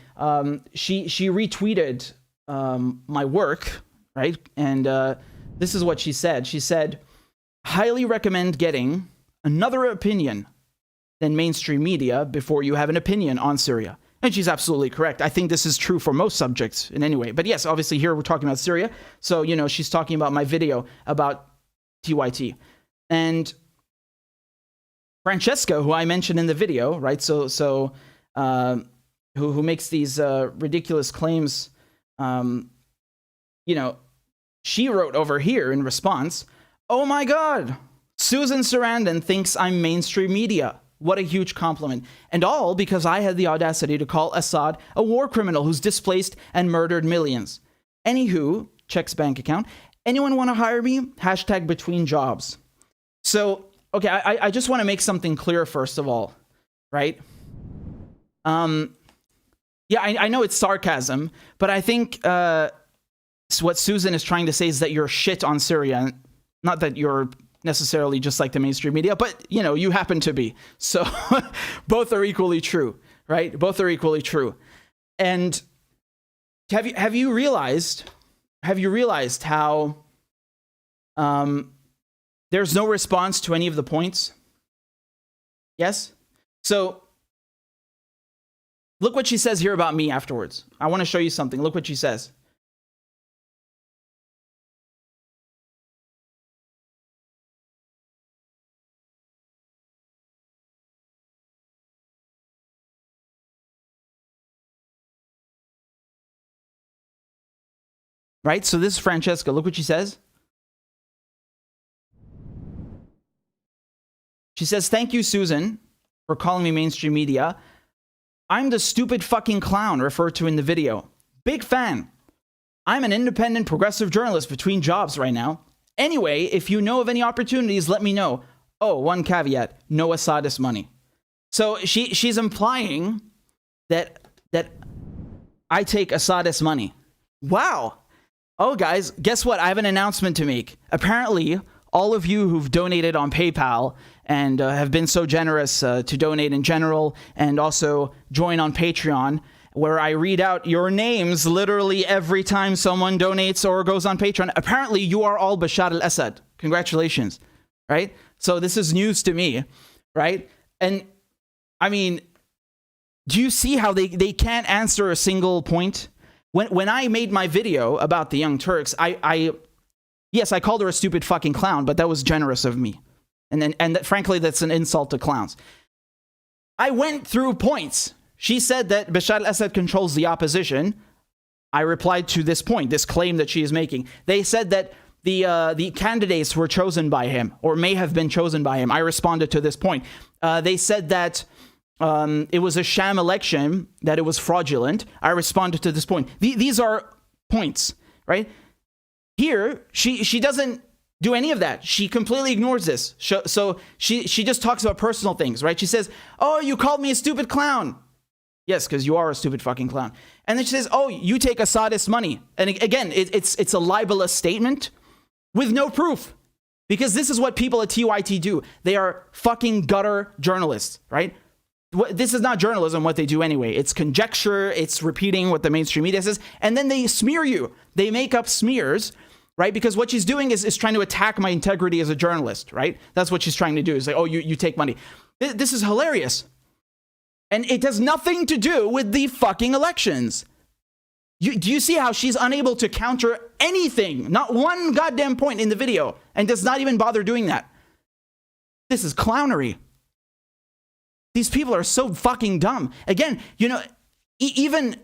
She retweeted my work, right? And this is what she said. She said, highly recommend getting another opinion than mainstream media before you have an opinion on Syria. And she's absolutely correct. I think this is true for most subjects in any way. But yes, obviously here we're talking about Syria. So, you know, she's talking about my video about TYT. And Francesca, who I mentioned in the video, right? Who makes these ridiculous claims, you know, she wrote over here in response, "Oh my God, Susan Sarandon thinks I'm mainstream media. What a huge compliment. And all because I had the audacity to call Assad a war criminal who's displaced and murdered millions. Anywho," checks bank account, "anyone want to hire me? Hashtag between jobs." So, okay, I just want to make something clear first of all, right? Yeah, I know it's sarcasm, but I think what Susan is trying to say is that you're shit on Syria. Not that you're necessarily just like the mainstream media, but, you know, you happen to be. So both are equally true, right? Both are equally true. And have you realized how there's no response to any of the points? Yes? So look what she says here about me afterwards. I want to show you something. Look what she says. Right? So this is Francesca. Look what she says. She says, "Thank you, Susan, for calling me mainstream media. I'm the stupid fucking clown referred to in the video. Big fan. I'm an independent progressive journalist between jobs right now. Anyway, if you know of any opportunities, let me know. Oh, one caveat, no Assadist money." So she's implying that I take Assadist money. Wow. Oh, guys, guess what? I have an announcement to make. Apparently, all of you who've donated on PayPal and have been so generous to donate in general and also join on Patreon, where I read out your names literally every time someone donates or goes on Patreon. Apparently, you are all Bashar al-Assad. Congratulations, right? So this is news to me, right? And I mean, do you see how they can't answer a single point? When I made my video about the Young Turks, yes, I called her a stupid fucking clown, but that was generous of me. And frankly, that's an insult to clowns. I went through points. She said that Bashar al-Assad controls the opposition. I replied to this point, this claim that she is making. They said that the candidates were chosen by him, or may have been chosen by him. I responded to this point. They said that it was a sham election, that it was fraudulent. I responded to this point. These are points, right? Here, she doesn't do any of that. She completely ignores this. So she just talks about personal things, right? She says, "Oh, you called me a stupid clown." Yes, because you are a stupid fucking clown. And then she says, "Oh, you take Assadist money." And again, it's a libelous statement with no proof. Because this is what people at TYT do. They are fucking gutter journalists, right? This is not journalism, what they do anyway. It's conjecture, it's repeating what the mainstream media says, and then they smear you. They make up smears, right? Because what she's doing is trying to attack my integrity as a journalist, right? That's what she's trying to do, is like, "Oh, you take money." This is hilarious. And it has nothing to do with the fucking elections. Do you see how she's unable to counter anything? Not one goddamn point in the video, and does not even bother doing that. This is clownery. These people are so fucking dumb. Again, you know, even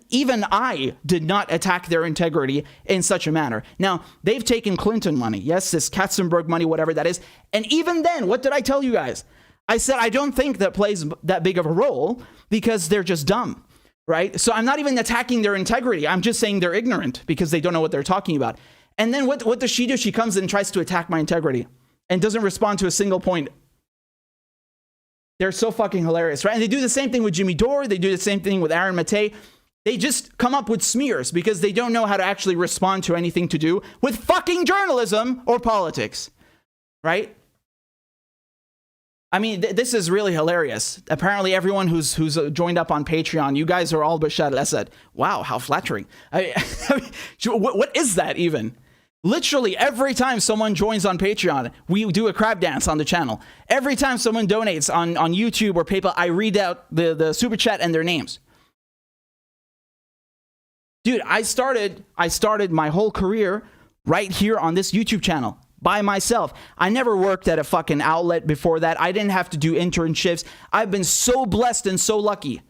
I did not attack their integrity in such a manner. Now, they've taken Clinton money. Yes, this Katzenberg money, whatever that is. And even then, what did I tell you guys? I said, I don't think that plays that big of a role because they're just dumb, right? So I'm not even attacking their integrity. I'm just saying they're ignorant because they don't know what they're talking about. And then what does she do? She comes and tries to attack my integrity and doesn't respond to a single point. They're so fucking hilarious, right? And they do the same thing with Jimmy Dore. They do the same thing with Aaron Matei. They just come up with smears because they don't know how to actually respond to anything to do with fucking journalism or politics, right? I mean, this is really hilarious. Apparently, everyone who's joined up on Patreon, you guys are all Bashar al-Assad. Wow, how flattering. I mean, what is that even? Literally every time someone joins on Patreon, we do a crab dance on the channel. Every time someone donates on YouTube or PayPal, I read out the super chat and their names. Dude, I started my whole career right here on this YouTube channel by myself. I never worked at a fucking outlet before that. I didn't have to do internships. I've been so blessed and so lucky.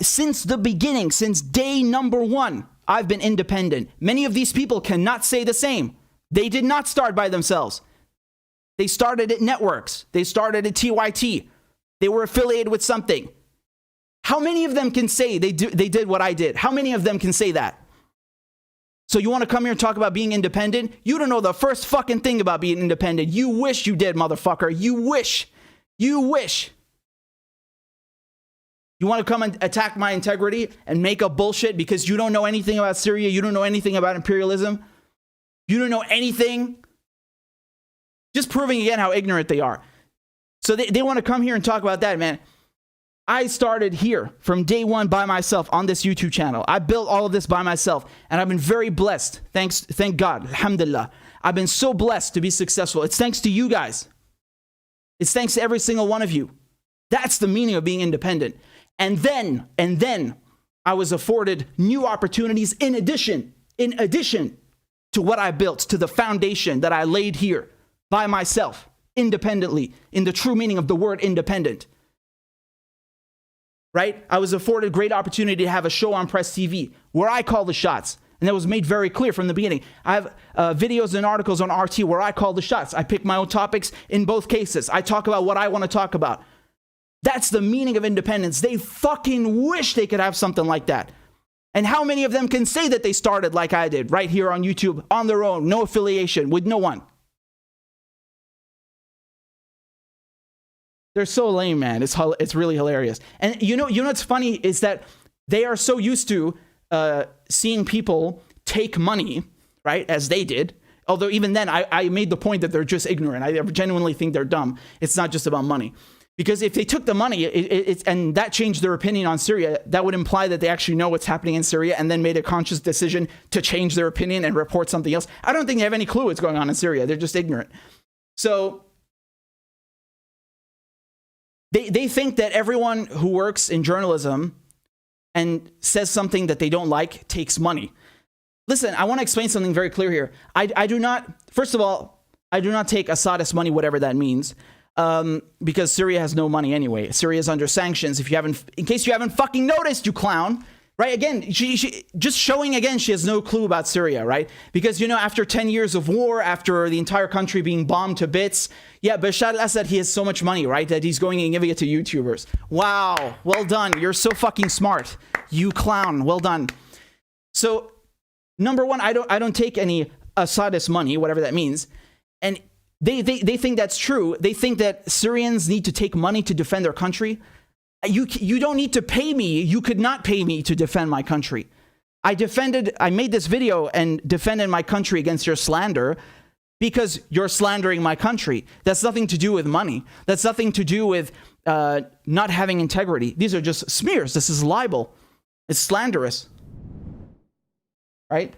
Since the beginning, since day number one, I've been independent. Many of these people cannot say the same. They did not start by themselves. They started at networks. They started at TYT. They were affiliated with something. How many of them can say they did what I did? How many of them can say that? So you want to come here and talk about being independent? You don't know the first fucking thing about being independent. You wish you did, motherfucker. You wish. You wish. You want to come and attack my integrity and make up bullshit because you don't know anything about Syria? You don't know anything about imperialism? You don't know anything? Just proving again how ignorant they are. So they want to come here and talk about that, man. I started here from day one by myself on this YouTube channel. I built all of this by myself, and I've been very blessed. Thank God. Alhamdulillah. I've been so blessed to be successful. It's thanks to you guys. It's thanks to every single one of you. That's the meaning of being independent. And then I was afforded new opportunities in addition to what I built, to the foundation that I laid here by myself, independently, in the true meaning of the word independent. Right? I was afforded great opportunity to have a show on Press TV where I call the shots. And that was made very clear from the beginning. I have videos and articles on RT where I call the shots. I pick my own topics in both cases. I talk about what I want to talk about. That's the meaning of independence. They fucking wish they could have something like that. And how many of them can say that they started like I did, right here on YouTube, on their own, no affiliation, with no one? They're so lame, man. It's really hilarious. And you know what's funny is that they are so used to seeing people take money, right, as they did. Although even then, I made the point that they're just ignorant. I genuinely think they're dumb. It's not just about money. Because if they took the money and that changed their opinion on Syria, that would imply that they actually know what's happening in Syria and then made a conscious decision to change their opinion and report something else. I don't think they have any clue what's going on in Syria. They're just ignorant. So they think that everyone who works in journalism and says something that they don't like takes money. Listen, I want to explain something very clear here. I do not, first of all, I do not take Assadist money, whatever that means. Because Syria has no money anyway. Syria is under sanctions. In case you haven't fucking noticed, you clown, right? Again, she just showing again, she has no clue about Syria, right? Because, after 10 years of war, after the entire country being bombed to bits, yeah, Bashar al-Assad, he has so much money, right? That he's going and giving it to YouTubers. Wow. Well done. You're so fucking smart. You clown. Well done. So, number one, I don't take any Assadist money, whatever that means. And They think that's true. They think that Syrians need to take money to defend their country. You don't need to pay me. You could not pay me to defend my country. I made this video and defended my country against your slander because you're slandering my country. That's nothing to do with money. That's nothing to do with not having integrity. These are just smears. This is libel. It's slanderous. Right?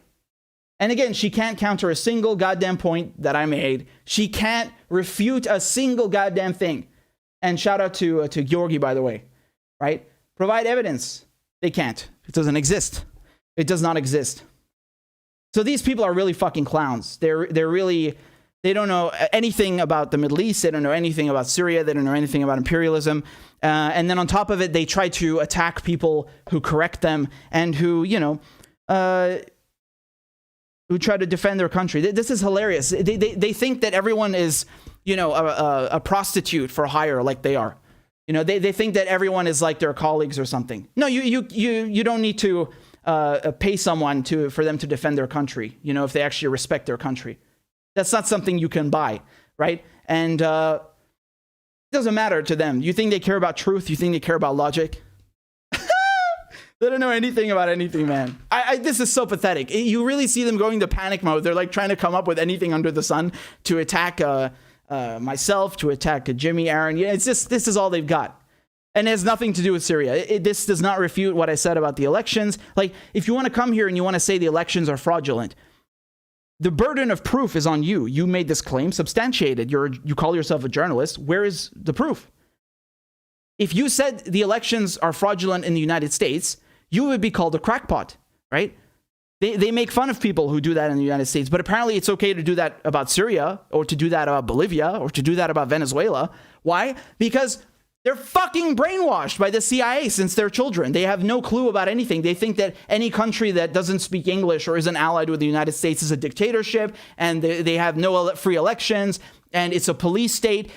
And again, she can't counter a single goddamn point that I made. She can't refute a single goddamn thing. And shout out to Georgi, by the way, right? Provide evidence. They can't. It doesn't exist. It does not exist. So these people are really fucking clowns. They don't know anything about the Middle East. They don't know anything about Syria. They don't know anything about imperialism. And then on top of it, they try to attack people who correct them and who try to defend their country. This is hilarious. They think that everyone is, a prostitute for hire, like they are. They think that everyone is like their colleagues or something. No, you don't need to pay someone for them to defend their country. If they actually respect their country, that's not something you can buy, right? And it doesn't matter to them. You think they care about truth? You think they care about logic? They don't know anything about anything, man. This is so pathetic. You really see them going to panic mode. They're like trying to come up with anything under the sun to attack myself, to attack Jimmy, Aaron. It's just, this is all they've got. And it has nothing to do with Syria. This does not refute what I said about the elections. Like, if you want to come here and you want to say the elections are fraudulent, the burden of proof is on you. You made this claim, substantiated. You call yourself a journalist. Where is the proof? If you said the elections are fraudulent in the United States, you would be called a crackpot, right? They make fun of people who do that in the United States, but apparently it's okay to do that about Syria or to do that about Bolivia or to do that about Venezuela. Why? Because they're fucking brainwashed by the CIA since they're children. They have no clue about anything. They think that any country that doesn't speak English or isn't allied with the United States is a dictatorship, and they have no free elections, and it's a police state.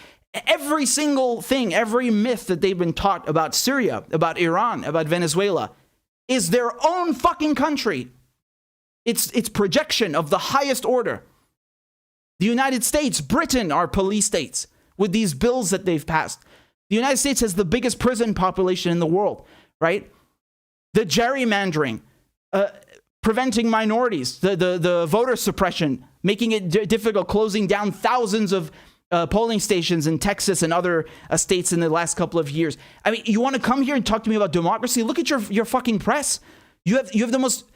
Every single thing, every myth that they've been taught about Syria, about Iran, about Venezuela is their own fucking country. It's projection of the highest order. The United States, Britain are police states with these bills that they've passed. The United States has the biggest prison population in the world, right? The gerrymandering, preventing minorities, the voter suppression, making it difficult, closing down thousands of polling stations in Texas and other states in the last couple of years. I mean, you want to come here and talk to me about democracy? Look at your fucking press. You have the most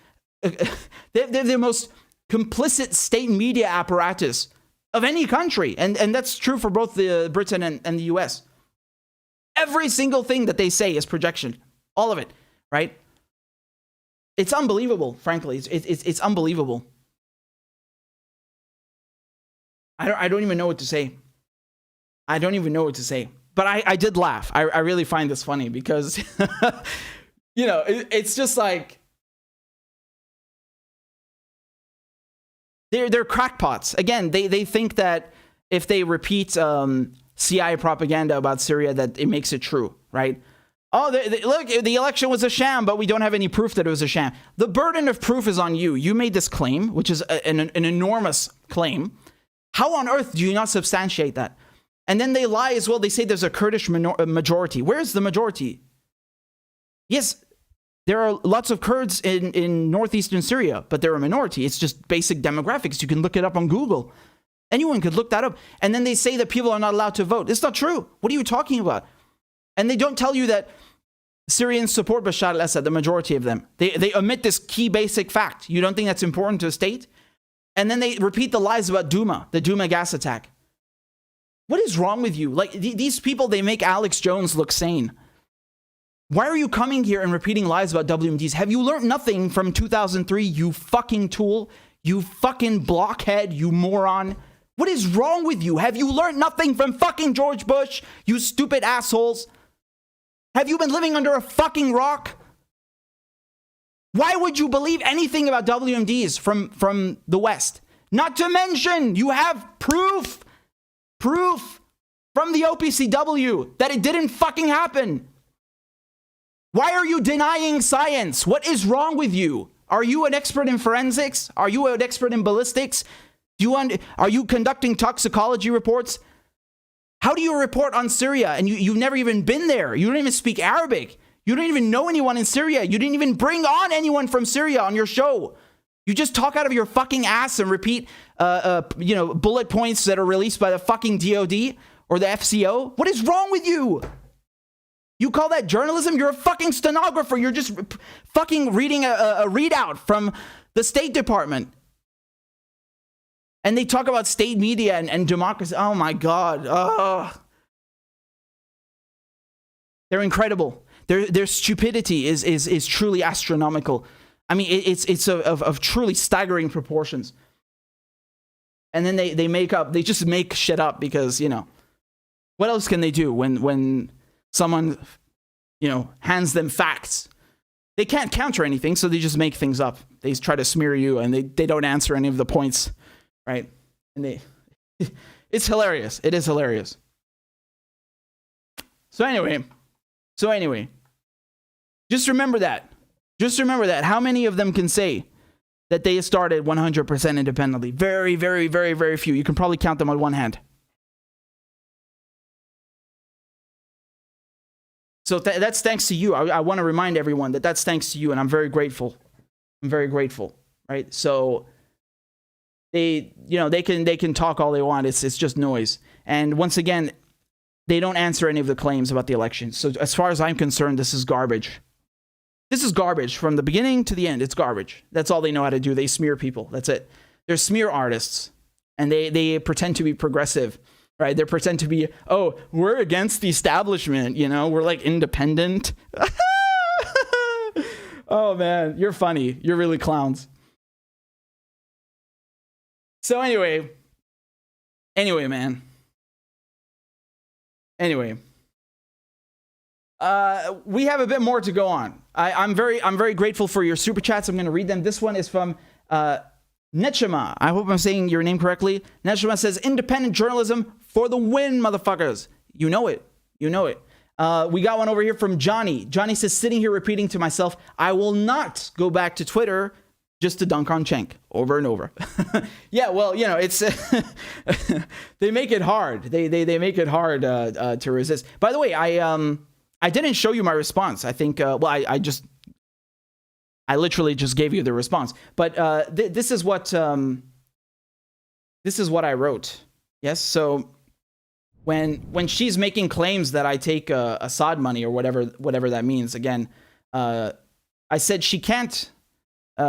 they have the most complicit state media apparatus of any country, and that's true for both the Britain and the U.S. Every single thing that they say is projection, all of it, right? It's unbelievable, frankly. It's unbelievable. I don't even know what to say. I don't even know what to say. But I did laugh. I really find this funny because, you know, it's just like, they're crackpots. Again, they think that if they repeat CIA propaganda about Syria, that it makes it true, right? Oh, look, the election was a sham, but we don't have any proof that it was a sham. The burden of proof is on you. You made this claim, which is an enormous claim. How on earth do you not substantiate that? And then they lie as well. They say there's a Kurdish majority. Where's the majority? Yes, there are lots of Kurds in northeastern Syria, but they're a minority. It's just basic demographics. You can look it up on Google. Anyone could look that up. And then they say that people are not allowed to vote. It's not true. What are you talking about? And they don't tell you that Syrians support Bashar al-Assad, the majority of them. They omit this key basic fact. You don't think that's important to a state? And then they repeat the lies about Douma, the Douma gas attack. What is wrong with you? Like, these people, they make Alex Jones look sane. Why are you coming here and repeating lies about WMDs? Have you learned nothing from 2003, you fucking tool? You fucking blockhead, you moron? What is wrong with you? Have you learned nothing from fucking George Bush, you stupid assholes? Have you been living under a fucking rock? Why would you believe anything about WMDs from the West? Not to mention, you have proof from the OPCW that it didn't fucking happen. Why are you denying science? What is wrong with you? Are you an expert in forensics? Are you an expert in ballistics? Are you conducting toxicology reports? How do you report on Syria? And you've never even been there. You don't even speak Arabic. You don't even know anyone in Syria. You didn't even bring on anyone from Syria on your show. You just talk out of your fucking ass and repeat, bullet points that are released by the fucking DOD or the FCO. What is wrong with you? You call that journalism? You're a fucking stenographer. You're just fucking reading a readout from the State Department. And they talk about state media and democracy. Oh my God. Oh. They're incredible. Their stupidity is truly astronomical. I mean, it's of truly staggering proportions. And then they just make shit up because, you know, what else can they do when someone, you know, hands them facts? They can't counter anything, so they just make things up. They try to smear you, and they don't answer any of the points, right? And it's hilarious. It is hilarious. So anyway, just remember that. Just remember that. How many of them can say that they started 100% independently? Very, very, very, very few. You can probably count them on one hand. So that's thanks to you. I want to remind everyone that that's thanks to you, and I'm very grateful. I'm very grateful, right? So they can talk all they want. It's just noise. And once again, they don't answer any of the claims about the election. So as far as I'm concerned, this is garbage. This is garbage from the beginning to the end. It's garbage. That's all they know how to do. They smear people. That's it. They're smear artists, and they pretend to be progressive. Right? They pretend to be, oh, we're against the establishment, you know, we're like independent. Oh man, you're funny. You're really clowns. So anyway, man. Anyway, we have a bit more to go on. I'm very grateful for your super chats. I'm going to read them. This one is from Nechema. I hope I'm saying your name correctly. Nechema says, independent journalism for the win, motherfuckers. You know it. You know it. We got one over here from Johnny. Johnny says, sitting here repeating to myself, I will not go back to Twitter just to dunk on Cenk over and over. Yeah, well, you know, it's they make it hard. They make it hard to resist. By the way, I didn't show you my response. I think I literally just gave you the response. But this is what I wrote. Yes, so when she's making claims that I take Assad money or whatever that means, again, I said she can't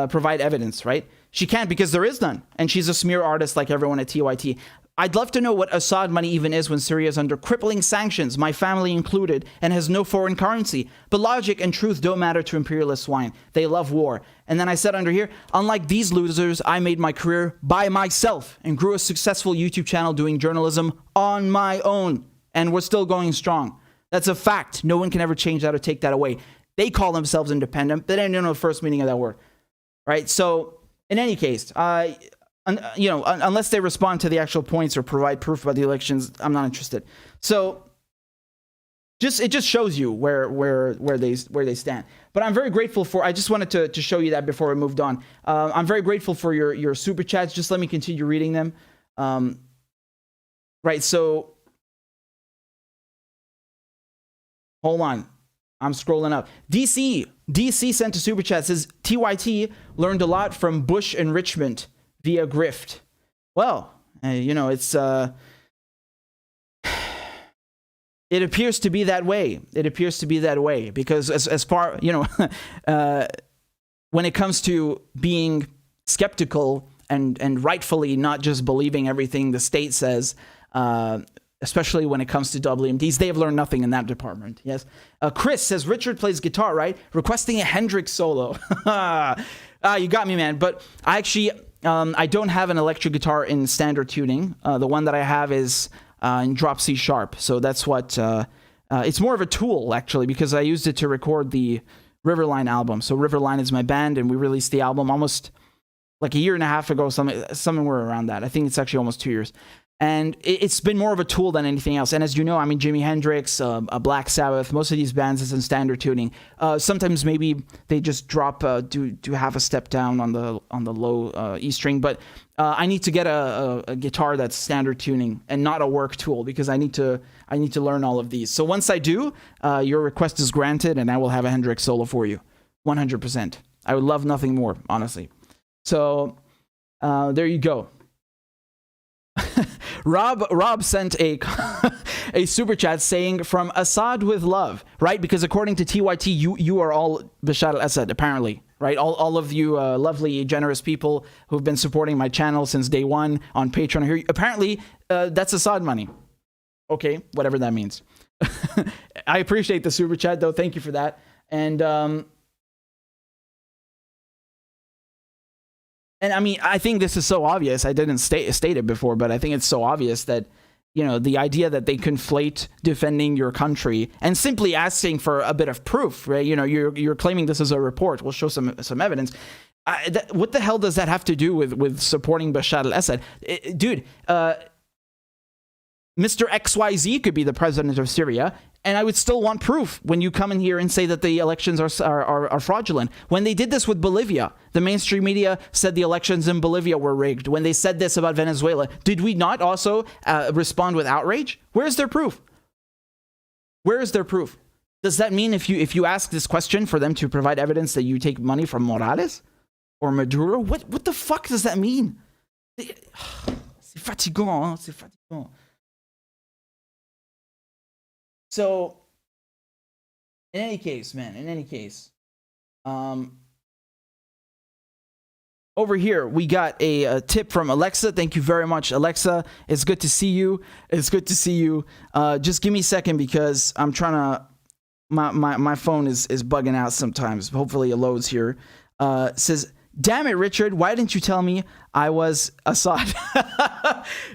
provide evidence, right? She can't because there is none. And she's a smear artist like everyone at TYT. I'd love to know what Assad money even is when Syria is under crippling sanctions, my family included, and has no foreign currency. But logic and truth don't matter to imperialist swine. They love war. And then I said under here, unlike these losers, I made my career by myself and grew a successful YouTube channel doing journalism on my own. And we're still going strong. That's a fact. No one can ever change that or take that away. They call themselves independent, but they don't know the first meaning of that word. Right? So, in any case, unless they respond to the actual points or provide proof about the elections, I'm not interested. So, it just shows you where they stand. But I'm very grateful for. I just wanted to show you that before we moved on. I'm very grateful for your super chats. Just let me continue reading them. Right. So, hold on. I'm scrolling up. DC sent a super chat. Says TYT learned a lot from Bush enrichment via grift. Well, it's it appears to be that way. It appears to be that way because as far when it comes to being skeptical and rightfully not just believing everything the state says, especially when it comes to WMDs, they have learned nothing in that department. Yes. Chris says Richard plays guitar, right? Requesting a Hendrix solo. You got me, man. But I actually, I don't have an electric guitar in standard tuning. The one that I have is in drop C sharp. So that's what, it's more of a tool actually, because I used it to record the Riverline album. So Riverline is my band and we released the album almost like a year and a half ago, somewhere around that. I think it's actually almost 2 years. And it's been more of a tool than anything else. And as you know, I mean, Jimi Hendrix, Black Sabbath, most of these bands is in standard tuning. Sometimes maybe they just drop, do half a step down on the low E string. But I need to get a guitar that's standard tuning and not a work tool because I need to learn all of these. So once I do, your request is granted, and I will have a Hendrix solo for you, 100%. I would love nothing more, honestly. So there you go. Rob sent a super chat saying from Assad with love, right? Because according to TYT, you are all Bashar al-Assad, apparently, right? All of you lovely, generous people who've been supporting my channel since day one on Patreon here. Apparently, that's Assad money. Okay, whatever that means. I appreciate the super chat, though. Thank you for that. And I mean, I think this is so obvious. I didn't state it before, but I think it's so obvious that, the idea that they conflate defending your country and simply asking for a bit of proof, right? You're claiming this is a report. We'll show some evidence. What the hell does that have to do with supporting Bashar al-Assad? Dude, Mr. XYZ could be the president of Syria, and I would still want proof when you come in here and say that the elections are fraudulent. When they did this with Bolivia, the mainstream media said the elections in Bolivia were rigged. When they said this about Venezuela, did we not also respond with outrage? Where is their proof? Where is their proof? Does that mean if you ask this question for them to provide evidence that you take money from Morales or Maduro? What the fuck does that mean? C'est fatigant, hein? C'est fatigant. So, in any case, over here, we got a tip from Alexa. Thank you very much, Alexa. It's good to see you. Just give me a second because I'm trying to my phone is bugging out sometimes. Hopefully it loads here. Says, damn it, Richard, why didn't you tell me I was Assad?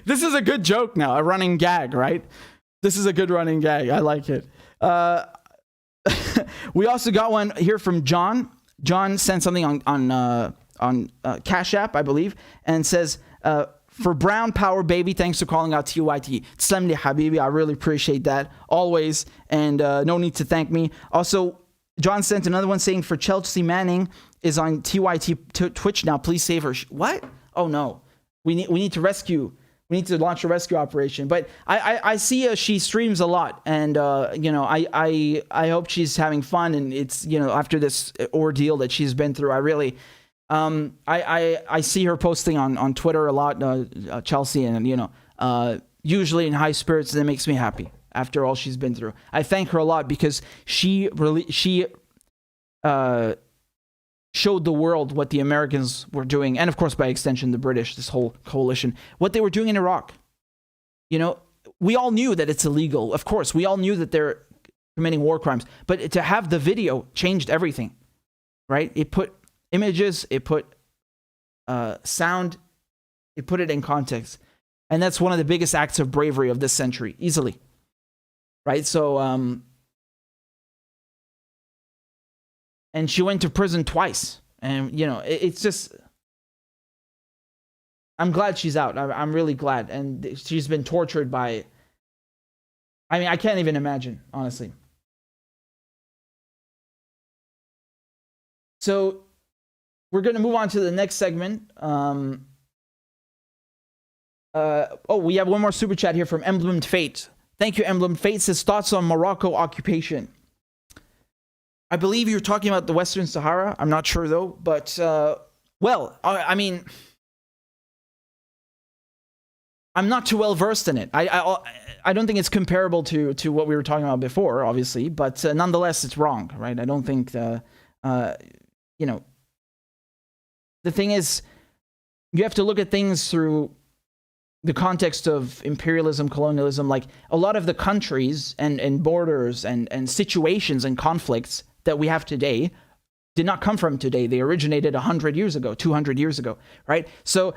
This is a good joke now, a running gag, right? This is a good running gag. I like it. We also got one here from John. John sent something on Cash App, I believe, and says, for Brown Power, baby, thanks for calling out TYT. Tslem li habibi, I really appreciate that, always, and no need to thank me. Also, John sent another one saying, for Chelsea Manning is on TYT Twitch now, please save her. What? Oh no, we need to rescue. We need to launch a rescue operation. But I see she streams a lot, and I hope she's having fun. And it's after this ordeal that she's been through, I really I see her posting on Twitter a lot, Chelsea, and usually in high spirits, and it makes me happy after all she's been through. I thank her a lot because she showed the world what the Americans were doing, and of course by extension the British, this whole coalition, what they were doing in Iraq. We all knew that it's illegal. Of course, we all knew that they're committing war crimes, but to have the video changed everything, right? It put images, it put sound, it put it in context, and that's one of the biggest acts of bravery of this century, easily, right? So and she went to prison twice. And, it's just, I'm glad she's out. I'm really glad. And she's been tortured by, I can't even imagine, honestly. So we're going to move on to the next segment. We have one more super chat here from Emblemed Fate. Thank you, Emblemed Fate. Says, thoughts on Morocco occupation. I believe you're talking about the Western Sahara. I'm not sure though, but I'm not too well versed in it. I don't think it's comparable to what we were talking about before, obviously, but nonetheless, it's wrong, right? I don't think the thing is, you have to look at things through the context of imperialism, colonialism. Like a lot of the countries and borders and situations and conflicts that we have today did not come from today. They originated 100 years ago, 200 years ago, right? So,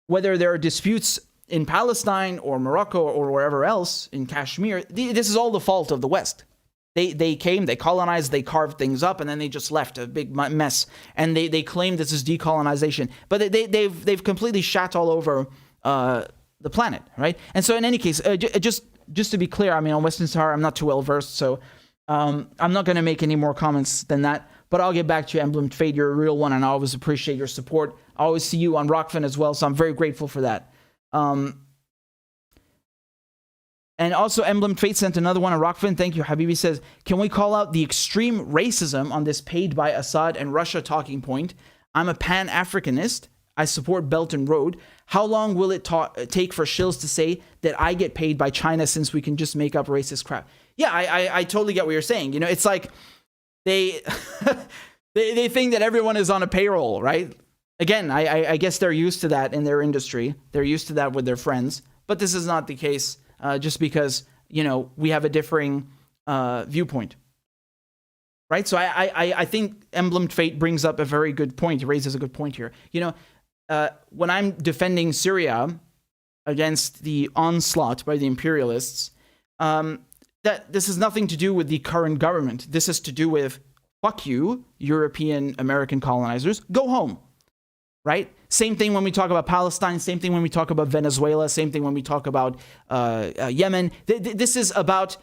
whether there are disputes in Palestine or Morocco or wherever else, in Kashmir, this is all the fault of the West. They came, they colonized, they carved things up, and then they just left a big mess. And they claim this is decolonization. But they've completely shat all over the planet, right? And so in any case, just to be clear, on Western Sahara, I'm not too well versed, so I'm not going to make any more comments than that, but I'll get back to you, Emblemed Fate. You're a real one, and I always appreciate your support. I always see you on Rockfin as well, so I'm very grateful for that. And also, Emblemed Fate sent another one on Rockfin. Thank you. Habibi says, can we call out the extreme racism on this paid by Assad and Russia talking point? I'm a Pan-Africanist. I support Belt and Road. How long will it take for shills to say that I get paid by China since we can just make up racist crap? Yeah, I totally get what you're saying. It's like they they think that everyone is on a payroll, right? Again, I guess they're used to that in their industry. They're used to that with their friends. But this is not the case just because, we have a differing viewpoint. Right? So I think Emblemed Fate brings up a very good point. He raises a good point here. When I'm defending Syria against the onslaught by the imperialists, that this has nothing to do with the current government. This has to do with, fuck you, European American colonizers, go home, right? Same thing when we talk about Palestine, same thing when we talk about Venezuela, same thing when we talk about Yemen. This is about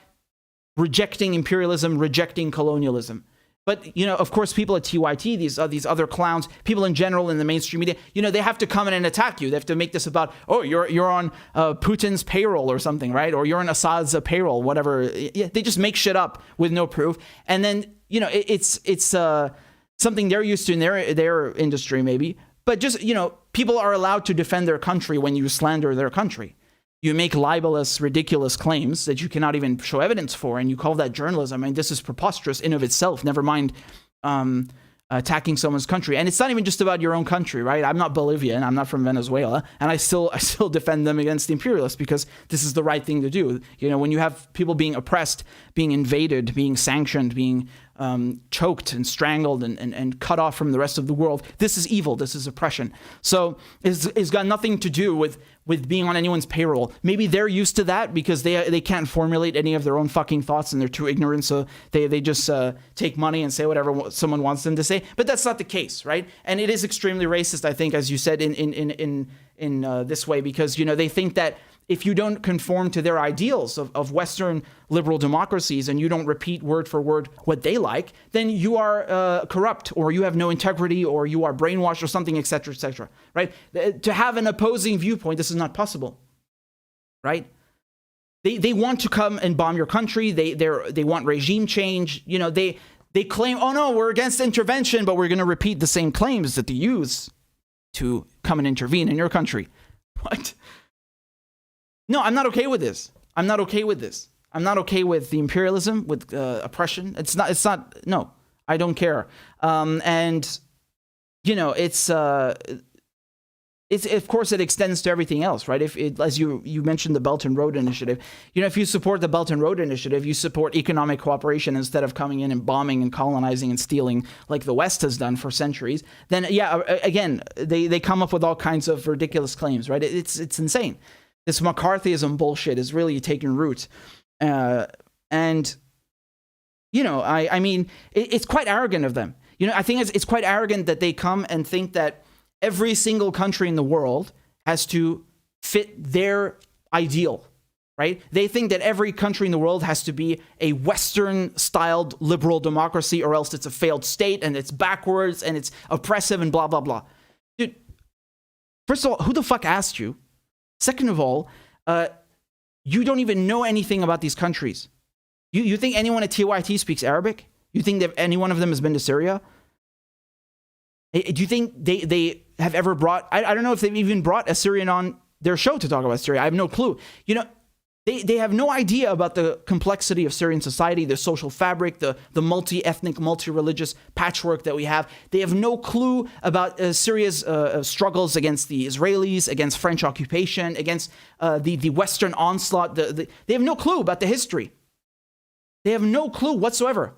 rejecting imperialism, rejecting colonialism. But, of course, people at TYT, these other clowns, people in general in the mainstream media, they have to come in and attack you. They have to make this about, you're on Putin's payroll or something, right? Or you're on Assad's payroll, whatever. They just make shit up with no proof. And then, it's something they're used to in their industry, maybe. But just, people are allowed to defend their country when you slander their country. You make libelous, ridiculous claims that you cannot even show evidence for, and you call that journalism. This is preposterous in of itself. Never mind attacking someone's country. And it's not even just about your own country, right? I'm not Bolivian, I'm not from Venezuela, and I still defend them against the imperialists because this is the right thing to do. You know, when you have people being oppressed, being invaded, being sanctioned, being choked and strangled and cut off from the rest of the world, this is evil, this is oppression. So it's got nothing to do with being on anyone's payroll. Maybe they're used to that because they can't formulate any of their own fucking thoughts and they're too ignorant, so they just take money and say whatever someone wants them to say. But that's not the case, right? And it is extremely racist, I think, as you said, in this way, because, you know, they think that if you don't conform to their ideals of Western liberal democracies and you don't repeat word for word what they like, then you are corrupt, or you have no integrity, or you are brainwashed, or something, etc., right? To have an opposing viewpoint, this is not possible, right? They want to come and bomb your country. They want regime change. You know, they claim, oh no, we're against intervention, but we're going to repeat the same claims that they use to come and intervene in your country. What? No, I'm not okay with this. I'm not okay with this. I'm not okay with the imperialism, with oppression. It's not, no, I don't care. And, you know, it's of course, it extends to everything else, right? As you mentioned, the Belt and Road Initiative, you know, if you support the Belt and Road Initiative, you support economic cooperation instead of coming in and bombing and colonizing and stealing like the West has done for centuries, then yeah, again, they come up with all kinds of ridiculous claims, right? It's insane. This McCarthyism bullshit is really taking root. And, you know, I mean, it's quite arrogant of them. You know, I think it's quite arrogant that they come and think that every single country in the world has to fit their ideal, right? They think that every country in the world has to be a Western-styled liberal democracy, or else it's a failed state, and it's backwards, and it's oppressive, and blah, blah, blah. Dude, first of all, who the fuck asked you? Second of all, you don't even know anything about these countries. You think anyone at TYT speaks Arabic? You think that any one of them has been to Syria? Do you think they have ever brought, I don't know if they've even brought a Syrian on their show to talk about Syria. I have no clue. You know, they have no idea about the complexity of Syrian society, the social fabric, the multi-ethnic, multi-religious patchwork that we have. They have no clue about Syria's struggles against the Israelis, against French occupation, against the Western onslaught. They have no clue about the history. They have no clue whatsoever.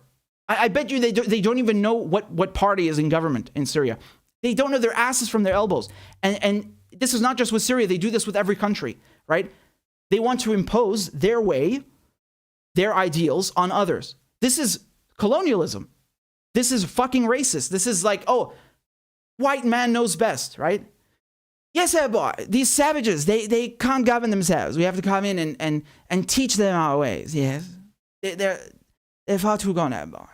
I bet you they don't even know what party is in government in Syria. They don't know their asses from their elbows. And this is not just with Syria. They do this with every country, right? They want to impose their way, their ideals on others. This is colonialism. This is fucking racist. This is like, oh, white man knows best, right? Yes, boy, these savages, they can't govern themselves. We have to come in and teach them our ways, yes. They're far too gone, boy.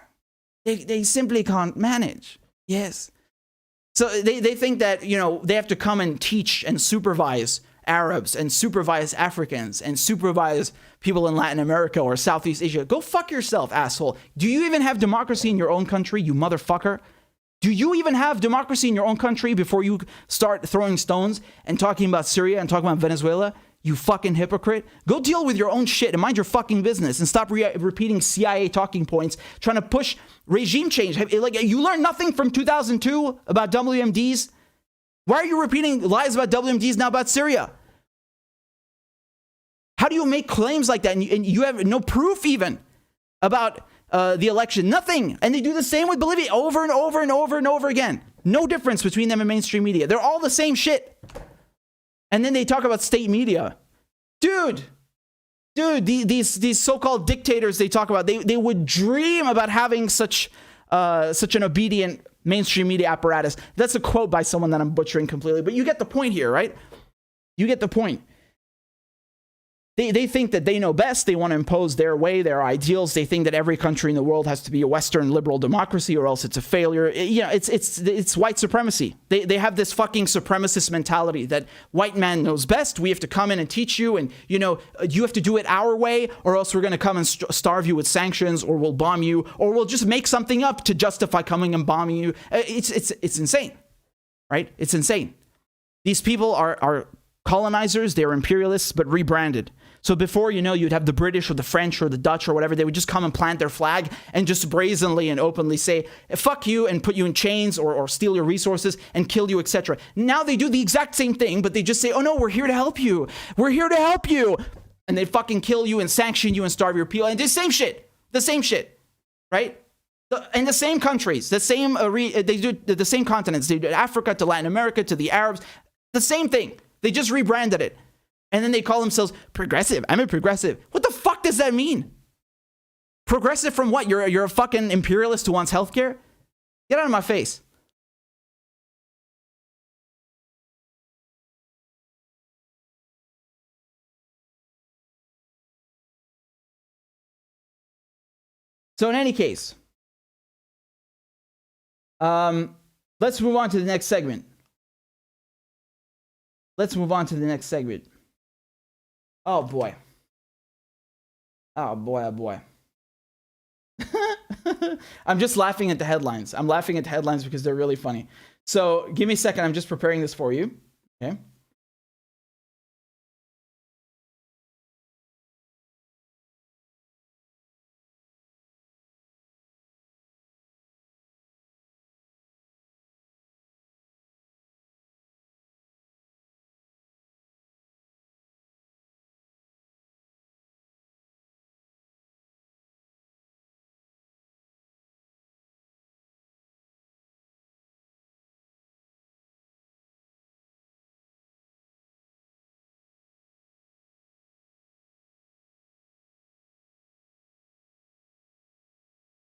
They simply can't manage, yes. So they think that, you know, they have to come and teach and supervise Arabs and supervise Africans and supervise people in Latin America or Southeast Asia. Go fuck yourself, asshole. Do you even have democracy in your own country, you motherfucker? Do you even have democracy in your own country before you start throwing stones and talking about Syria and talking about Venezuela? You fucking hypocrite. Go deal with your own shit and mind your fucking business and stop repeating CIA talking points, trying to push regime change. Like, you learned nothing from 2002 about WMDs? Why are you repeating lies about WMDs now about Syria? How do you make claims like that and you have no proof even about the election? Nothing. And they do the same with Bolivia over and over and over and over again. No difference between them and mainstream media. They're all the same shit. And then they talk about state media. Dude, these so-called dictators they talk about, they would dream about having such an obedient mainstream media apparatus. That's a quote by someone that I'm butchering completely, but you get the point here, right? You get the point. They think that they know best. They want to impose their way, their ideals. They think that every country in the world has to be a Western liberal democracy or else it's a failure. You know, it's white supremacy. They have this fucking supremacist mentality that white man knows best. We have to come in and teach you, and, you know, you have to do it our way or else we're going to come and starve you with sanctions, or we'll bomb you, or we'll just make something up to justify coming and bombing you. It's insane, right? It's insane. These people are colonizers, they're imperialists, but rebranded. So before, you know, you'd have the British or the French or the Dutch or whatever. They would just come and plant their flag and just brazenly and openly say, fuck you, and put you in chains or steal your resources and kill you, etc. Now they do the exact same thing, but they just say, oh no, we're here to help you. We're here to help you. And they fucking kill you and sanction you and starve your people. And the same shit, right? In the same countries, the same, they do the same continents. They do Africa to Latin America to the Arabs. The same thing. They just rebranded it. And then they call themselves progressive. I'm a progressive. What the fuck does that mean? Progressive from what? You're a fucking imperialist who wants healthcare? Get out of my face. So in any case, let's move on to the next segment. Oh boy. Oh boy. I'm just laughing at the headlines. I'm laughing at the headlines because they're really funny. So give me a second. I'm just preparing this for you. Okay.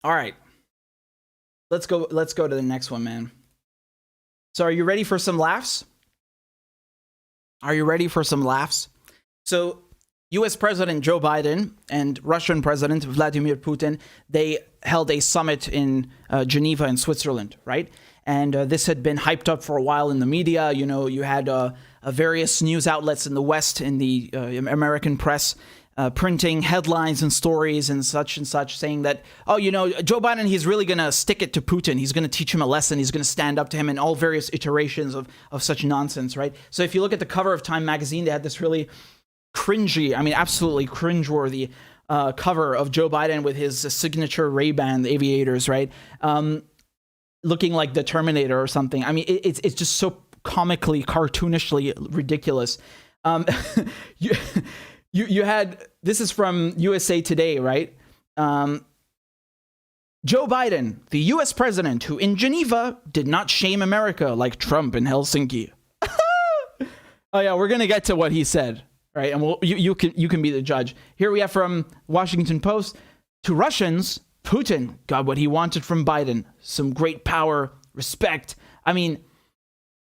All right. Let's go to the next one, man. So are you ready for some laughs? So US President Joe Biden and Russian President Vladimir Putin, they held a summit in Geneva in Switzerland, right? And this had been hyped up for a while in the media. You know, you had various news outlets in the West, in the American press, printing headlines and stories and such, saying that, oh, you know, Joe Biden, he's really going to stick it to Putin. He's going to teach him a lesson. He's going to stand up to him, and all various iterations of such nonsense, right? So if you look at the cover of Time magazine, they had this really cringy, I mean, absolutely cringeworthy cover of Joe Biden with his signature Ray-Ban aviators, right? Looking like the Terminator or something. I mean, it's just so comically, cartoonishly ridiculous. You had, this is from USA Today, right? Joe Biden, the US president who in Geneva did not shame America like Trump in Helsinki. Oh yeah, we're going to get to what he said, right? And you can be the judge. Here we have from Washington Post, to Russians, Putin got what he wanted from Biden. Some great power, respect. I mean,